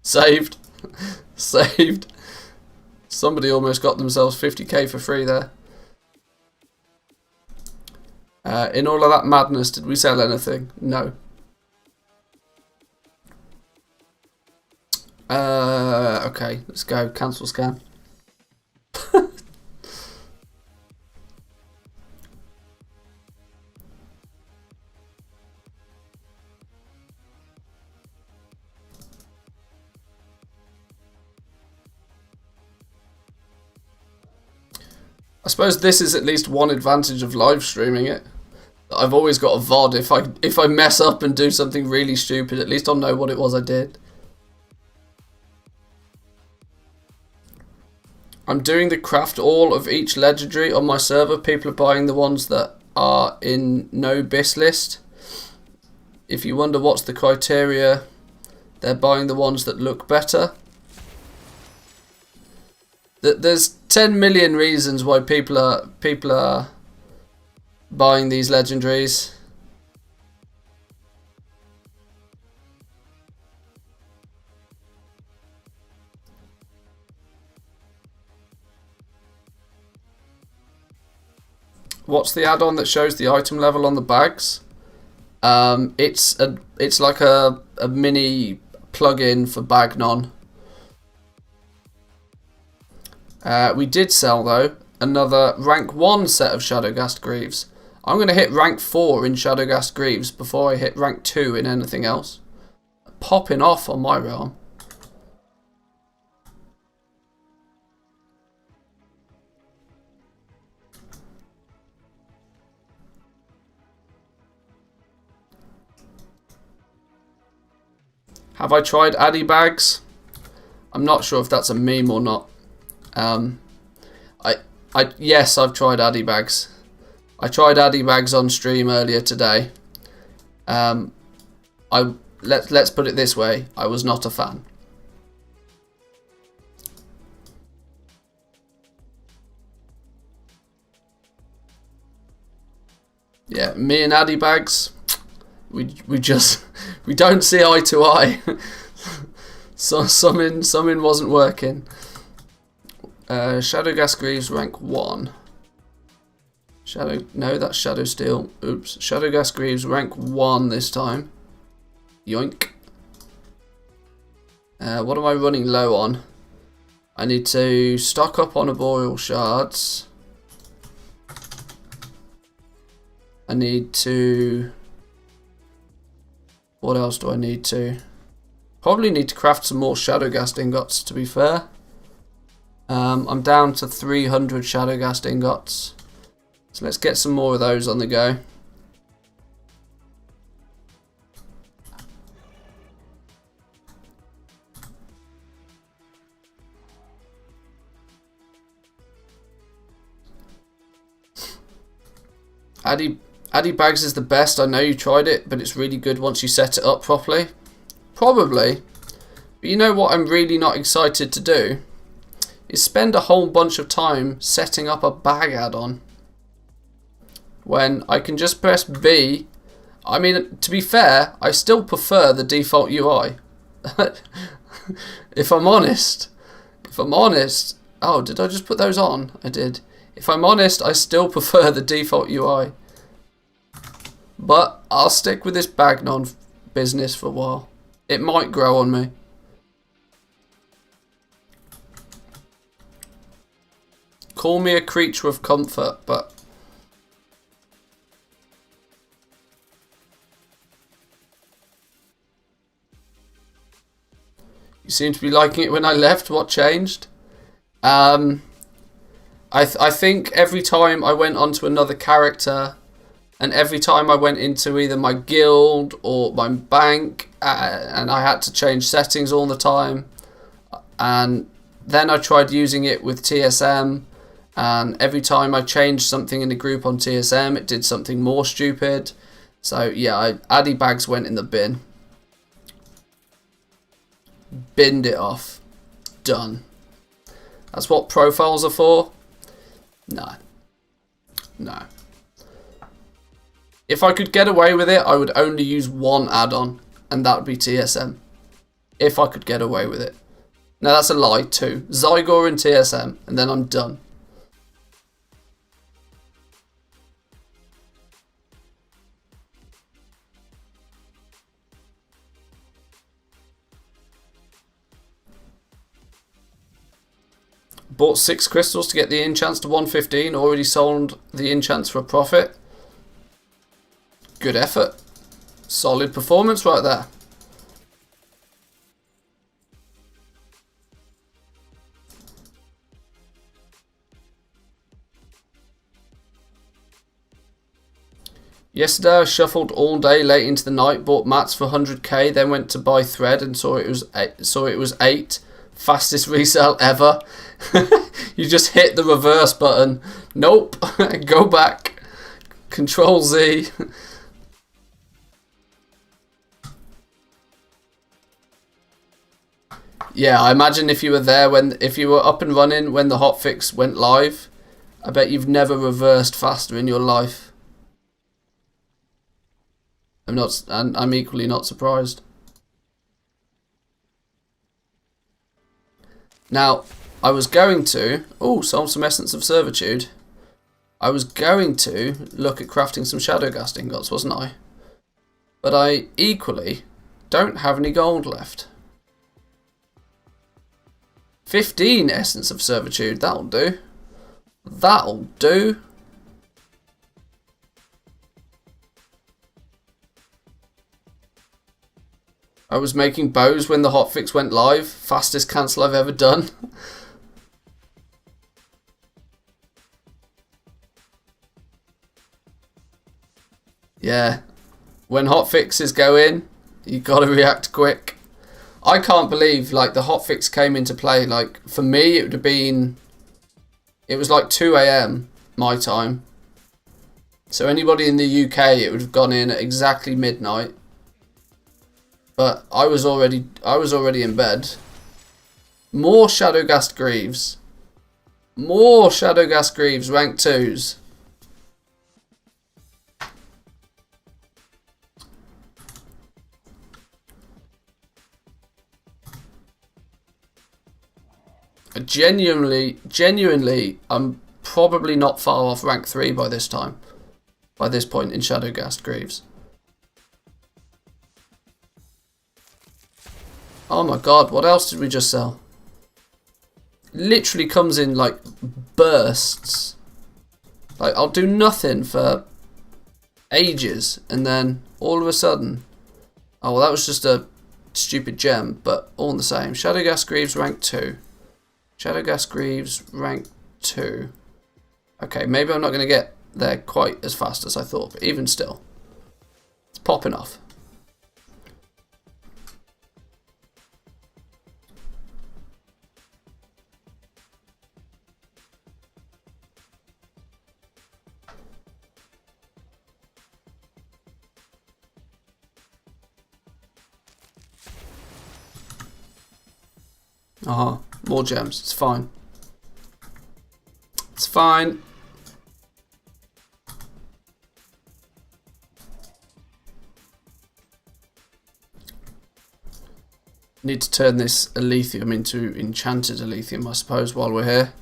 Saved. Saved. Somebody almost got themselves 50k for free there. In all of that madness, did we sell anything? No. Okay, let's go. Cancel scan. I suppose this is at least one advantage of live streaming it. I've always got a VOD. If I mess up and do something really stupid, at least I'll know what it was I did. I'm doing the craft all of each legendary on my server. People are buying the ones that are in no BIS list. If you wonder what's the criteria, they're buying the ones that look better. There's 10 million reasons why people are buying these legendaries. What's the add-on that shows the item level on the bags? It's like a mini plug-in for Bagnon. We did sell, though, another rank 1 set of Shadowgast Greaves. I'm going to hit rank 4 in Shadowgast Greaves before I hit rank 2 in anything else. Popping off on my realm. Have I tried Addy Bags? I'm not sure if that's a meme or not. Yes, I've tried Addy Bags. I tried Addy Bags on stream earlier today. Let's put it this way, I was not a fan. Yeah, me and Addy Bags, we don't see eye to eye. So something wasn't working. Shadowgas Greaves rank 1. No, that's Shadow Steel. Oops. Shadowgas Greaves rank 1 this time. Yoink. What am I running low on? I need to stock up on Arboreal Shards. I need to... What else do I need to? Probably need to craft some more Shadowgas ingots, to be fair. I'm down to 300 Shadowgas ingots. So let's get some more of those on the go. Addy Bags is the best. I know you tried it, but it's really good once you set it up properly. Probably. But you know what I'm really not excited to do? Is spend a whole bunch of time setting up a bag add-on. When I can just press B. I mean, to be fair, I still prefer the default UI. If I'm honest. Oh, did I just put those on? I did. If I'm honest, I still prefer the default UI. But I'll stick with this Bagnon business for a while. It might grow on me. Call me a creature of comfort, but... You seem to be liking it when I left. What changed? I think every time I went onto another character, and every time I went into either my guild or my bank, and I had to change settings all the time, and then I tried using it with TSM, and every time I changed something in the group on TSM, it did something more stupid. So yeah, Addy Bags went in the bin. Binned it off. Done. That's what profiles are for? No. No. If I could get away with it, I would only use one add-on, and that would be TSM. If I could get away with it. No, that's a lie, 2. Zygor and TSM, and then I'm done. Bought 6 crystals to get the enchants to 115. Already sold the enchants for a profit. Good effort. Solid performance right there. Yesterday I shuffled all day late into the night, bought mats for 100k, then went to buy thread and saw it was 8. Fastest resale ever. You just hit the reverse button. Nope. Go back. Control Z. Yeah, I imagine if you were there if you were up and running when the hotfix went live, I bet you've never reversed faster in your life. I'm equally not surprised. Now, I was going to... Oh, sold some Essence of Servitude. I was going to look at crafting some Shadowgas ingots, wasn't I? But I equally don't have any gold left. 15 Essence of Servitude, that'll do. That'll do. I was making bows when the hotfix went live. Fastest cancel I've ever done. Yeah. When hotfixes go in, you gotta react quick. I can't believe, like, the hotfix came into play. Like, for me, it would have been It was like 2 AM my time. So anybody in the UK, it would have gone in at exactly midnight. But I was already in bed. More Shadowghast Greaves. More Shadowghast Greaves, rank 2s. Genuinely, I'm probably not far off rank 3 by this time. By this point in Shadowghast Greaves. Oh my god, what else did we just sell? Literally comes in like bursts. Like, I'll do nothing for ages, and then all of a sudden... Oh, well, that was just a stupid gem, but all the same. Shadowghast Greaves rank 2. Shadowghast Greaves rank 2. Okay, maybe I'm not going to get there quite as fast as I thought, but even still, it's popping off. Ah, more gems. It's fine. It's fine. Need to turn this Elysium into enchanted Elysium, I suppose, while we're here.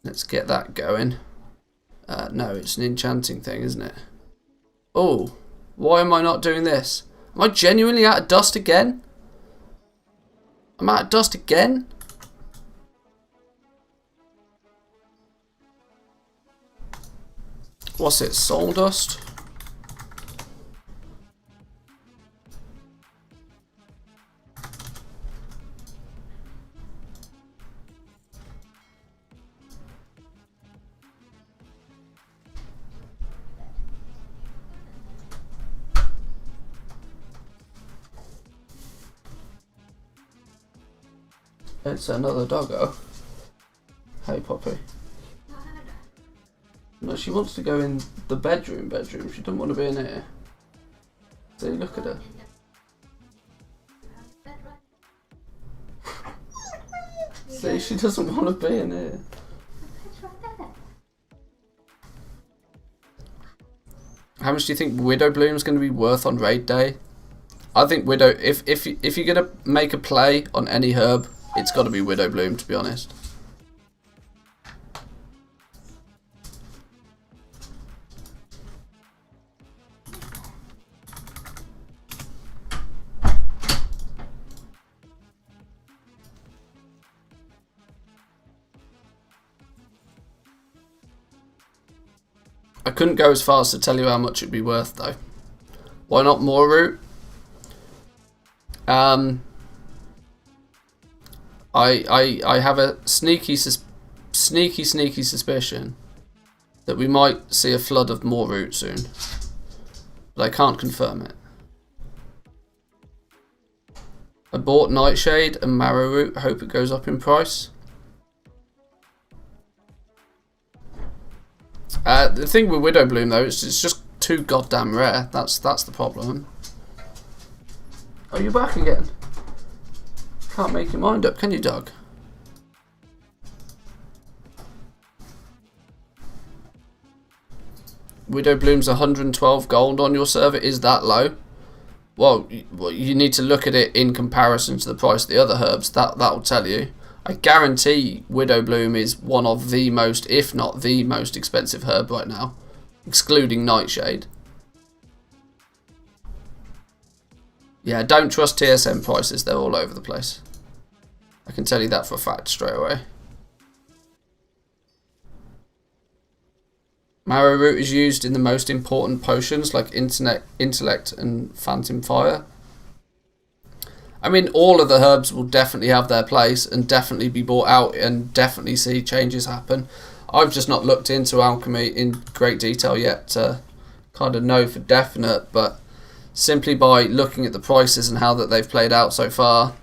Let's get that going. No, it's an enchanting thing, isn't it? Oh, why am I not doing this? Am I genuinely out of dust again? I'm out of dust again? What's it? Soul dust? It's another doggo. Hey, Poppy. No, she wants to go in the bedroom. She doesn't want to be in here. See, look at her. See, she doesn't want to be in here. How much do you think Widow Bloom's going to be worth on raid day? I think Widow, if you're going to make a play on any herb, it's got to be Widow Bloom, to be honest. I couldn't go as far as to tell you how much it'd be worth, though. Why not more root? I have a sneaky suspicion that we might see a flood of more root soon, but I can't confirm it. I bought Nightshade and Marrow Root. I hope it goes up in price. The thing with Widow Bloom though, it's just too goddamn rare. That's the problem. Are you back again? Can't make your mind up, can you, Doug? Widow Bloom's 112 gold on your server. Is that low? Well, you need to look at it in comparison to the price of the other herbs. That'll tell you. I guarantee Widow Bloom is one of the most, if not the most expensive herb right now, excluding Nightshade. Yeah, don't trust TSM prices, they're all over the place. I can tell you that for a fact straight away. Marrow Root is used in the most important potions like Intellect and Phantom Fire. I mean, all of the herbs will definitely have their place and definitely be bought out and definitely see changes happen. I've just not looked into alchemy in great detail yet to kind of know for definite, but simply by looking at the prices and how that they've played out so far,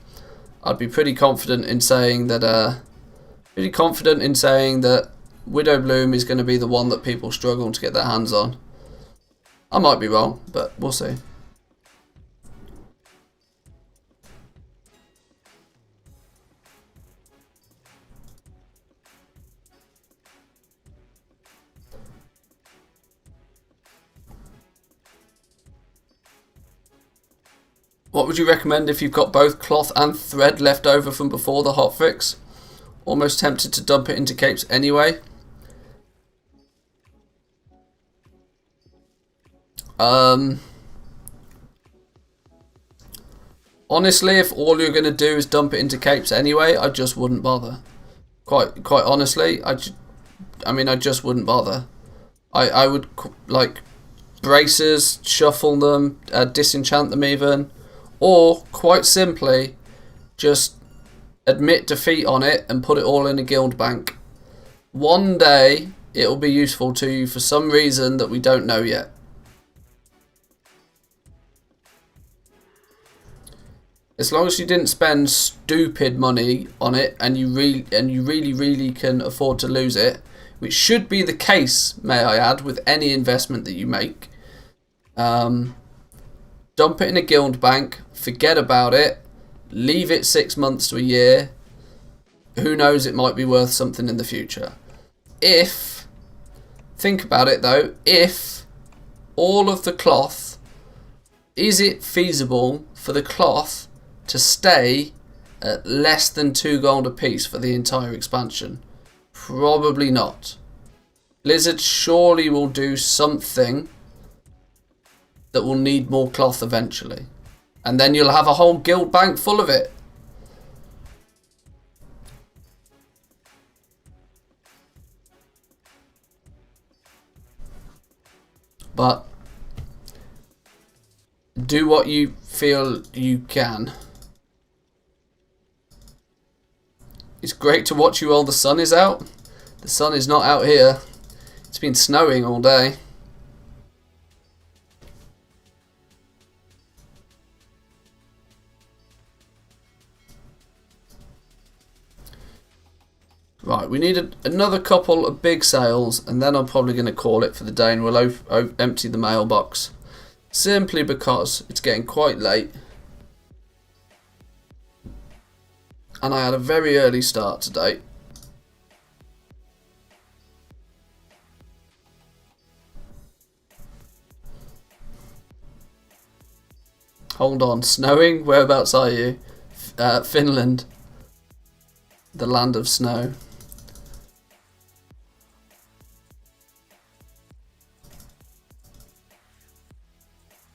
I'd be pretty confident in saying that Widow Bloom is going to be the one that people struggle to get their hands on. I might be wrong, but we'll see. What would you recommend if you've got both cloth and thread left over from before the hotfix? Almost tempted to dump it into capes anyway. Honestly, if all you're going to do is dump it into capes anyway, I just wouldn't bother. Quite honestly, I just wouldn't bother. I would, like, braces, shuffle them, disenchant them even. Or, quite simply, just admit defeat on it and put it all in a guild bank. One day, it will be useful to you for some reason that we don't know yet. As long as you didn't spend stupid money on it and you really can afford to lose it, which should be the case, may I add, with any investment that you make. Dump it in a guild bank, forget about it, leave it 6 months to a year. Who knows, it might be worth something in the future. Think about it though, if all of the cloth, is it feasible for the cloth to stay at less than 2 gold a piece for the entire expansion? Probably not. Blizzard surely will do something that will need more cloth eventually. And then you'll have a whole guild bank full of it. But do what you feel you can. It's great to watch you while the sun is out. The sun is not out here. It's been snowing all day. Right, we need another couple of big sales, and then I'm probably going to call it for the day, and we'll empty the mailbox. Simply because it's getting quite late. And I had a very early start today. Hold on, snowing? Whereabouts are you? Finland. The land of snow.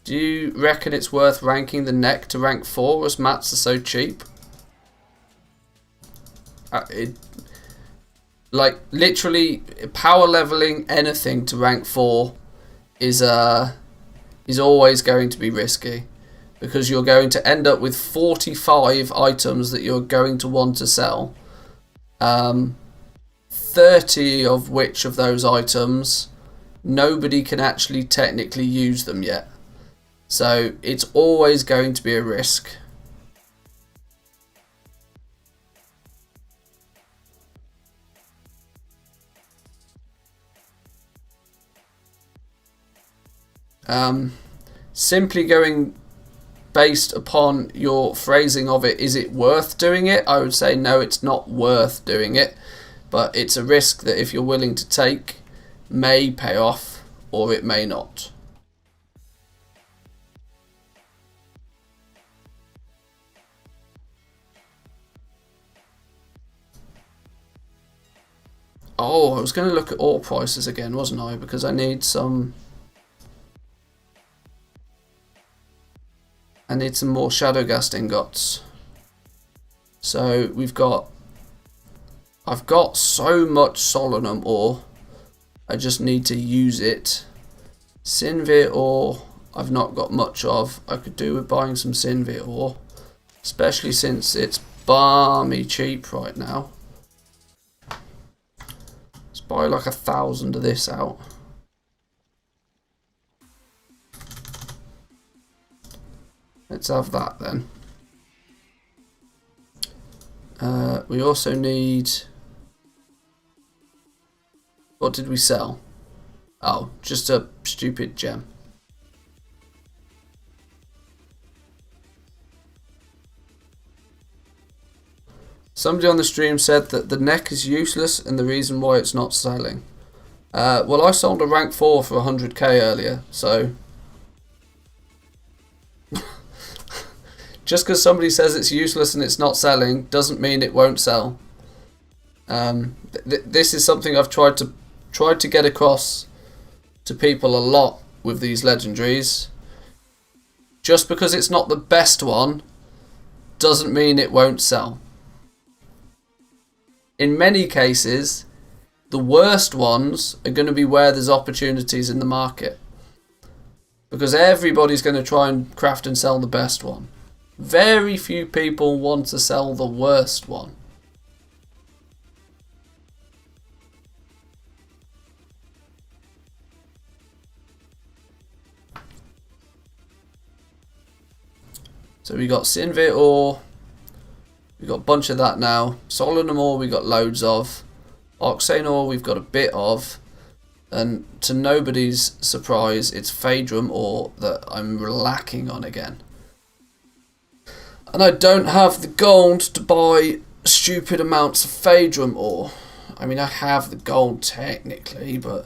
Do you reckon it's worth ranking the neck to rank 4 as mats are so cheap? Like, literally, power leveling anything to rank 4 is always going to be risky. Because you're going to end up with 45 items that you're going to want to sell. 30 of which of those items, nobody can actually technically use them yet. So it's always going to be a risk. Simply going based upon your phrasing of it, is it worth doing it? I would say no, it's not worth doing it, but it's a risk that if you're willing to take, may pay off or it may not. Oh, I was going to look at ore prices again, wasn't I? Because I need some more Shadowghast ingots. So I've got so much Solanum ore, I just need to use it. Sinvir ore, I've not got much of. I could do with buying some Sinvir ore, especially since it's balmy cheap right now. Let's buy like 1,000 of this out. Let's have that then. We also need... What did we sell? Oh, just a stupid gem. Somebody on the stream said that the neck is useless and the reason why it's not selling. Well, I sold a rank 4 for 100k earlier, so... Just because somebody says it's useless and it's not selling doesn't mean it won't sell. This is something I've tried to get across to people a lot with these legendaries. Just because it's not the best one doesn't mean it won't sell. In many cases, the worst ones are going to be where there's opportunities in the market. Because everybody's going to try and craft and sell the best one. Very few people want to sell the worst one. So we got Sinvir ore. We've got a bunch of that now. Solanum ore we got loads of. Oxane ore we've got a bit of. And to nobody's surprise, it's Phaedrum ore that I'm lacking on again. And I don't have the gold to buy stupid amounts of Phaedrum ore. I mean, I have the gold technically, but...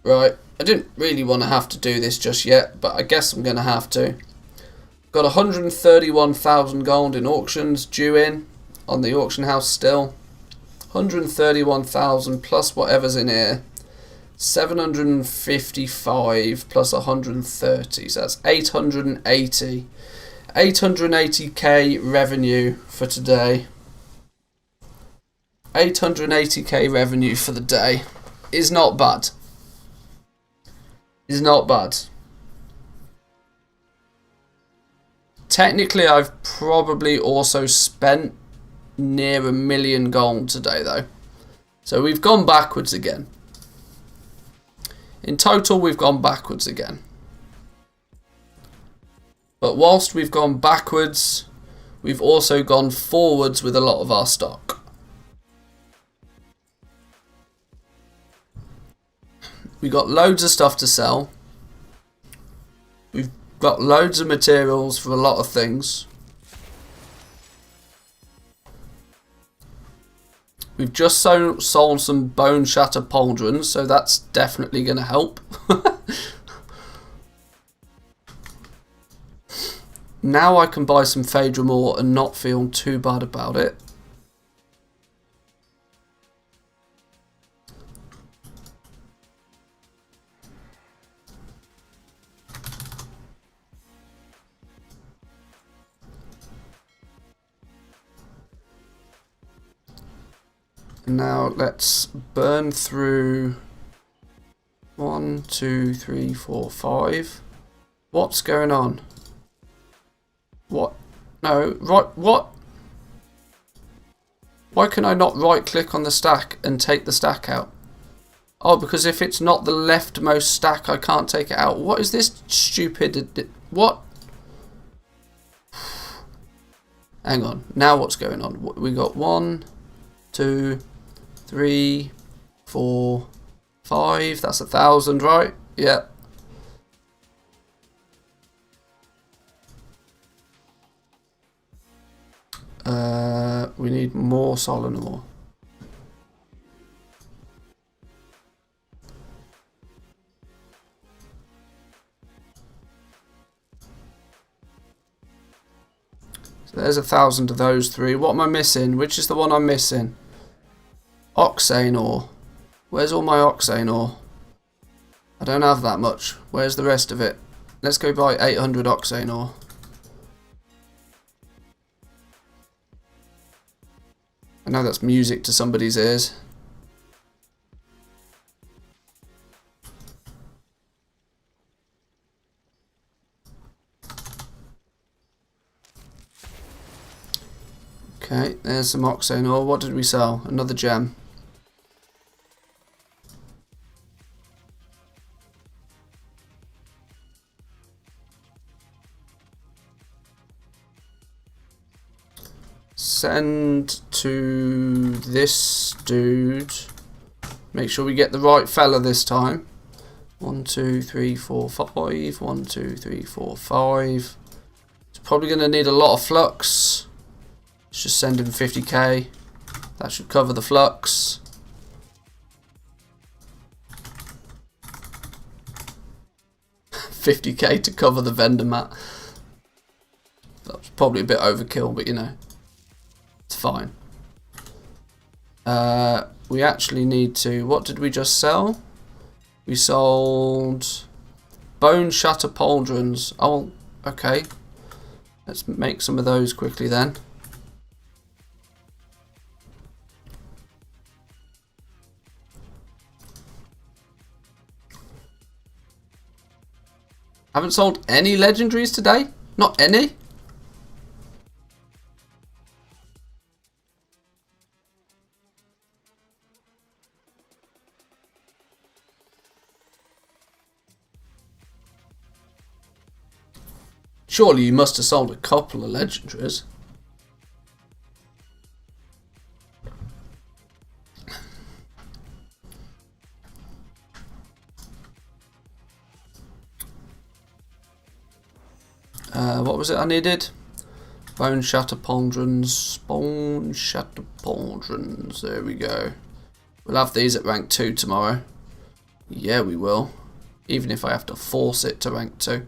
Right, I didn't really want to have to do this just yet, but I guess I'm going to have to. Got 131,000 gold in auctions due in on the auction house still. 131,000 plus whatever's in here. 755 plus 130, so that's 880. 880k revenue for today. 880k revenue for the day is not bad. Is not bad. Technically, I've probably also spent near 1 million gold today, though. So we've gone backwards again. In total, we've gone backwards again. But whilst we've gone backwards, we've also gone forwards with a lot of our stock. We got loads of stuff to sell. We've got loads of materials for a lot of things. We've just sold some bone shatter pauldrons, so that's definitely going to help. Now I can buy some Phaedrum ore and not feel too bad about it. Now let's burn through 1, 2, 3, 4, 5. What's going on? What? No, right, what? Why can I not right click on the stack and take the stack out? Oh, because if it's not the leftmost stack, I can't take it out. What is this stupid? What? Hang on, now what's going on? We got 1, 2, 3, 4, 5. That's 1,000, right? Yeah. We need more solid ore. So there's 1,000 of those 3. What am I missing? Which is the one I'm missing? Oxane ore. Where's all my oxane ore? I don't have that much. Where's the rest of it? Let's go buy 800 oxane ore. I know that's music to somebody's ears. Okay, there's some oxane ore. What did we sell? Another gem. Send to this dude. Make sure we get the right fella this time. 1, 2, 3, 4, 5. 1, 2, 3, 4, 5. It's probably going to need a lot of flux. Let's just send him 50k. That should cover the flux. $50k to cover the vendor mat. That's probably a bit overkill, but you know, it's fine. We actually need to. What did we just sell? We sold bone shatter pauldrons. Oh, okay. Let's make some of those quickly then. Haven't sold any legendaries today? Not any? Surely you must have sold a couple of legendaries. What was it I needed? Bone shatter pauldrons. Bone shatter pauldrons. There we go. We'll have these at rank 2 tomorrow. Yeah, we will. Even if I have to force it to rank 2.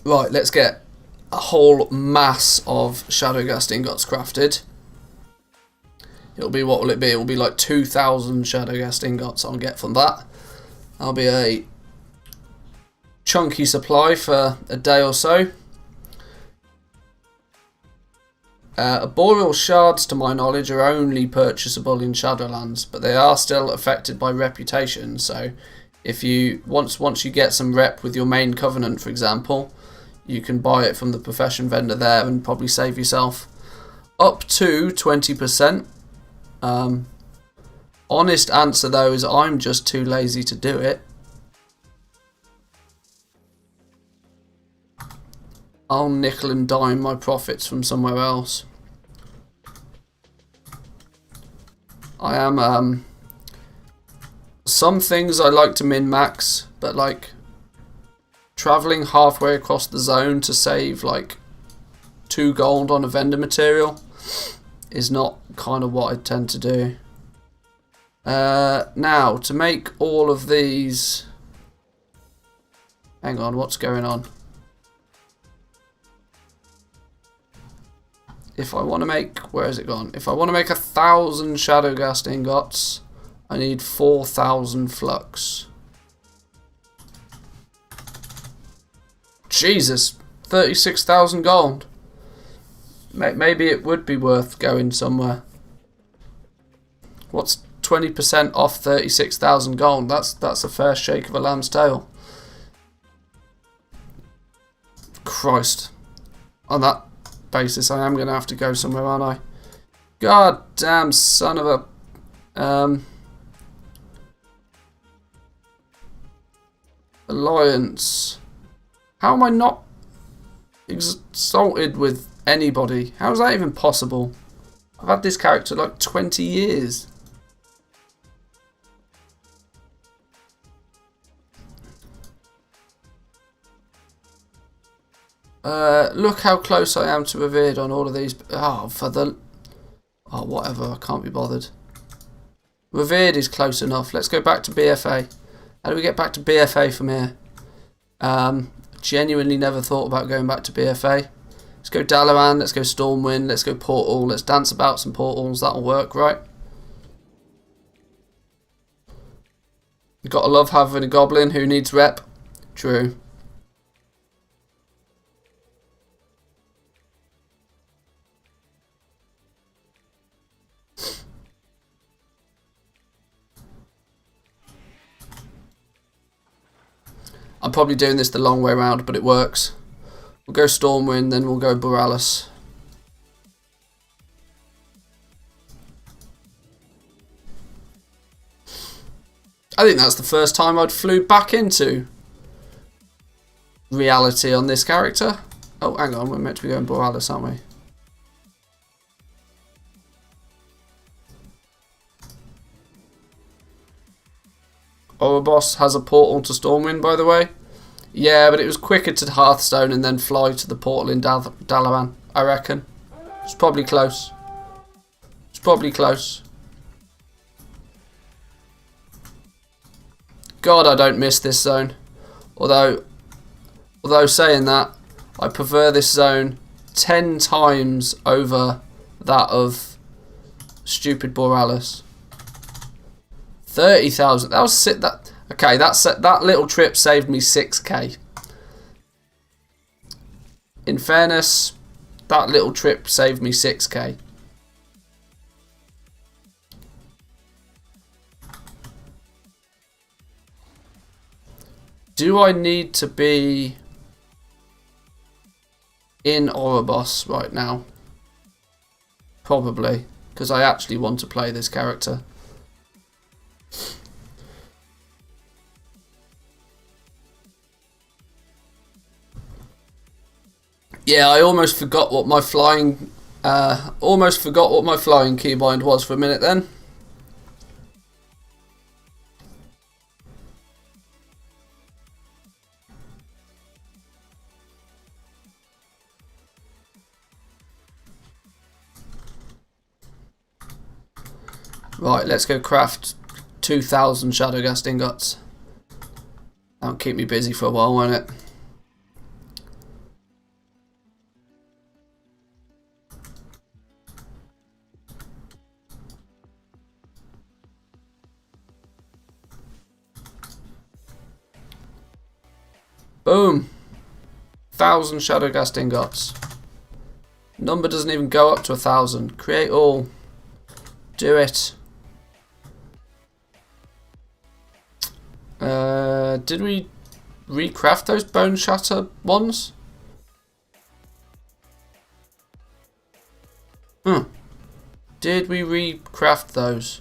Right, let's get a whole mass of Shadowghast ingots crafted. It'll be, what will it be? It will be like 2,000 Shadowghast ingots I'll get from that. That'll be a chunky supply for a day or so. Arboreal shards, to my knowledge, are only purchasable in Shadowlands, but they are still affected by reputation. So, if you once you get some rep with your main covenant, for example, you can buy it from the profession vendor there and probably save yourself up to 20%. Honest answer though is I'm just too lazy to do it. I'll nickel and dime my profits from somewhere else. I am some things I like to min-max, but like travelling halfway across the zone to save like 2 gold on a vendor material is not kind of what I tend to do. Now, to make all of these... Hang on, what's going on? If I want to make... Where has it gone? If I want to make 1,000 Shadowghast ingots, I need 4,000 flux. Jesus, 36,000 gold. Maybe it would be worth going somewhere. What's 20% off 36,000 gold? That's a fair shake of a lamb's tail. Christ. On that basis, I am going to have to go somewhere, aren't I? God damn son of a... Alliance. How am I not exalted with anybody? How is that even possible? I've had this character like 20 years. Look how close I am to revered on all of these. Oh, for the... Oh, whatever. I can't be bothered. Revered is close enough. Let's go back to BFA. How do we get back to BFA from here? Genuinely never thought about going back to BFA. Let's go Dalaran, let's go Stormwind, let's go Portal, let's dance about some portals, that'll work, right? You've got to love having a goblin who needs rep. True. I'm probably doing this the long way around, but it works. We'll go Stormwind, then we'll go Borealis. I think that's the first time I'd flew back into reality on this character. Oh, hang on, we're meant to be going Borealis, aren't we? Ouroboros has a portal to Stormwind, by the way. Yeah, but it was quicker to Hearthstone and then fly to the portal in Dalaran, I reckon. It's probably close. It's probably close. God, I don't miss this zone. Although saying that, I prefer this zone 10 times over that of stupid Borealis. 30,000. That was that. Okay, that little trip saved me 6k. In fairness, that little trip saved me 6k. Do I need to be in Ouroboros right now? Probably, because I actually want to play this character. Yeah, I almost forgot what my flying keybind was for a minute then. Right, let's go craft 2,000 Shadowgast ingots. That'll keep me busy for a while, won't it? Boom! 1,000 Shadowgast ingots. Number doesn't even go up to 1,000. Create all. Do it. Did we recraft those Bone Shatter ones? Did we recraft those?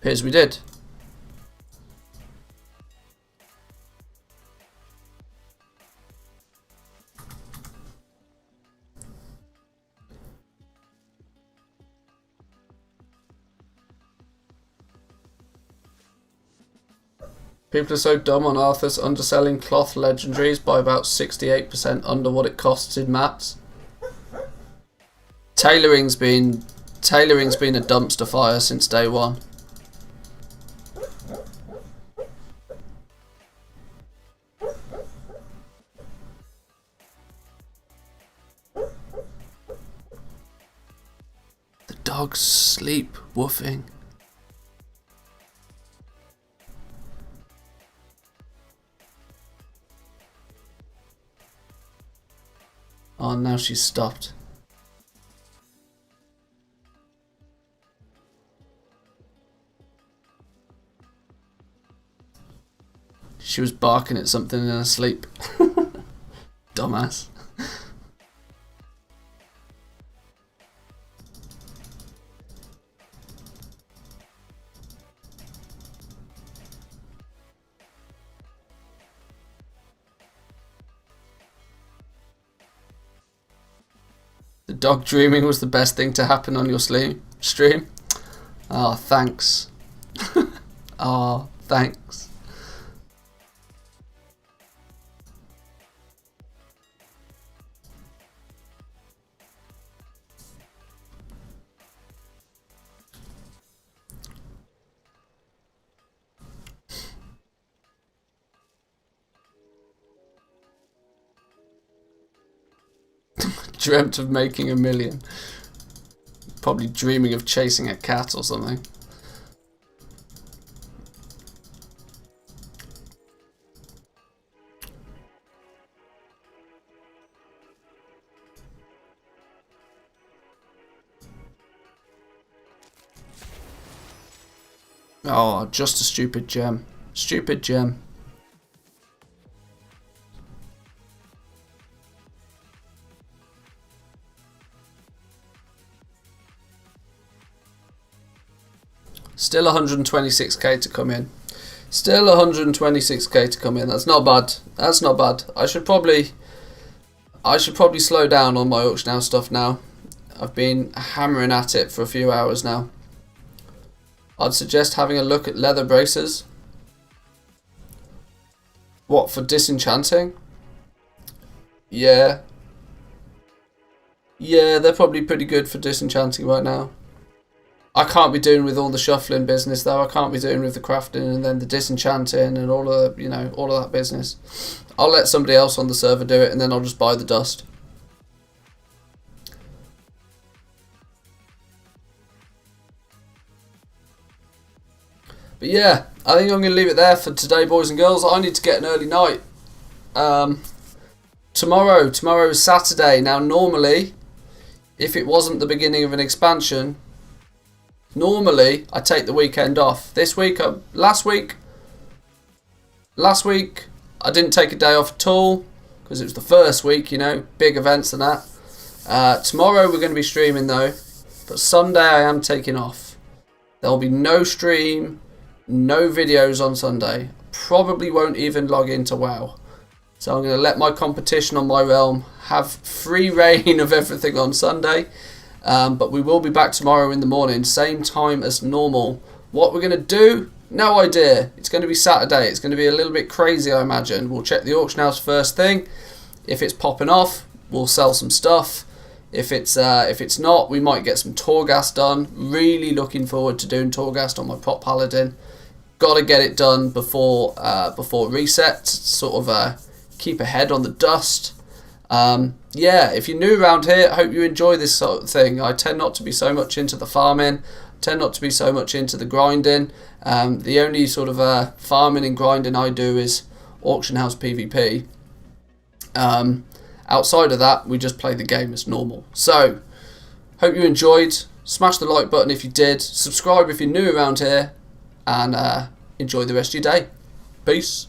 Appears we did. People are so dumb on Arthas underselling cloth legendaries by about 68% under what it costs in mats. Tailoring's been a dumpster fire since day one. The dogs sleep woofing. Oh, now she's stopped. She was barking at something in her sleep. Dumbass. The dog dreaming was the best thing to happen on your stream. Oh, thanks. Oh, thanks. Dreamt of making $1 million. Probably dreaming of chasing a cat or something. Oh, just a stupid gem. Stupid gem. Still 126k to come in. Still 126k to come in. That's not bad. That's not bad. I should probably slow down on my auction house stuff now. I've been hammering at it for a few hours now. I'd suggest having a look at leather braces. What, for disenchanting? Yeah. Yeah, they're probably pretty good for disenchanting right now. I can't be doing with all the shuffling business though. I can't be doing with the crafting and then the disenchanting and all of the, all of that business. I'll let somebody else on the server do it, and then I'll just buy the dust. But yeah, I think I'm going to leave it there for today, boys and girls. I need to get an early night. Tomorrow is Saturday. Now normally, if it wasn't the beginning of an expansion, normally I take the weekend off. This week, last week I didn't take a day off at all because it was the first week, big events and that. Tomorrow we're going to be streaming though, but Sunday I am taking off. There'll be no stream, no videos on Sunday. Probably won't even log into WoW. So I'm going to let my competition on my realm have free reign of everything on Sunday. But we will be back tomorrow in the morning, same time as normal. What we're going to do, no idea. It's going to be Saturday. It's going to be a little bit crazy, I imagine. We'll check the auction house first thing. If it's popping off, we'll sell some stuff. If it's not, we might get some Torghast done. Really looking forward to doing Torghast on my Prop Paladin. Got to get it done before reset. Sort of keep ahead on the dust. Yeah, if you're new around here, I hope you enjoy this sort of thing. I tend not to be so much into the farming, tend not to be so much into the grinding. The only sort of farming and grinding I do is auction house PvP. Outside of that, we just play the game as normal. So, hope you enjoyed. Smash the like button if you did. Subscribe if you're new around here. And enjoy the rest of your day. Peace.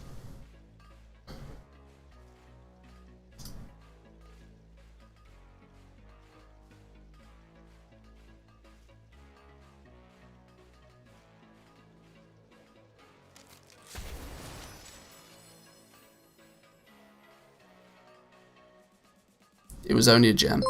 It was only a gem.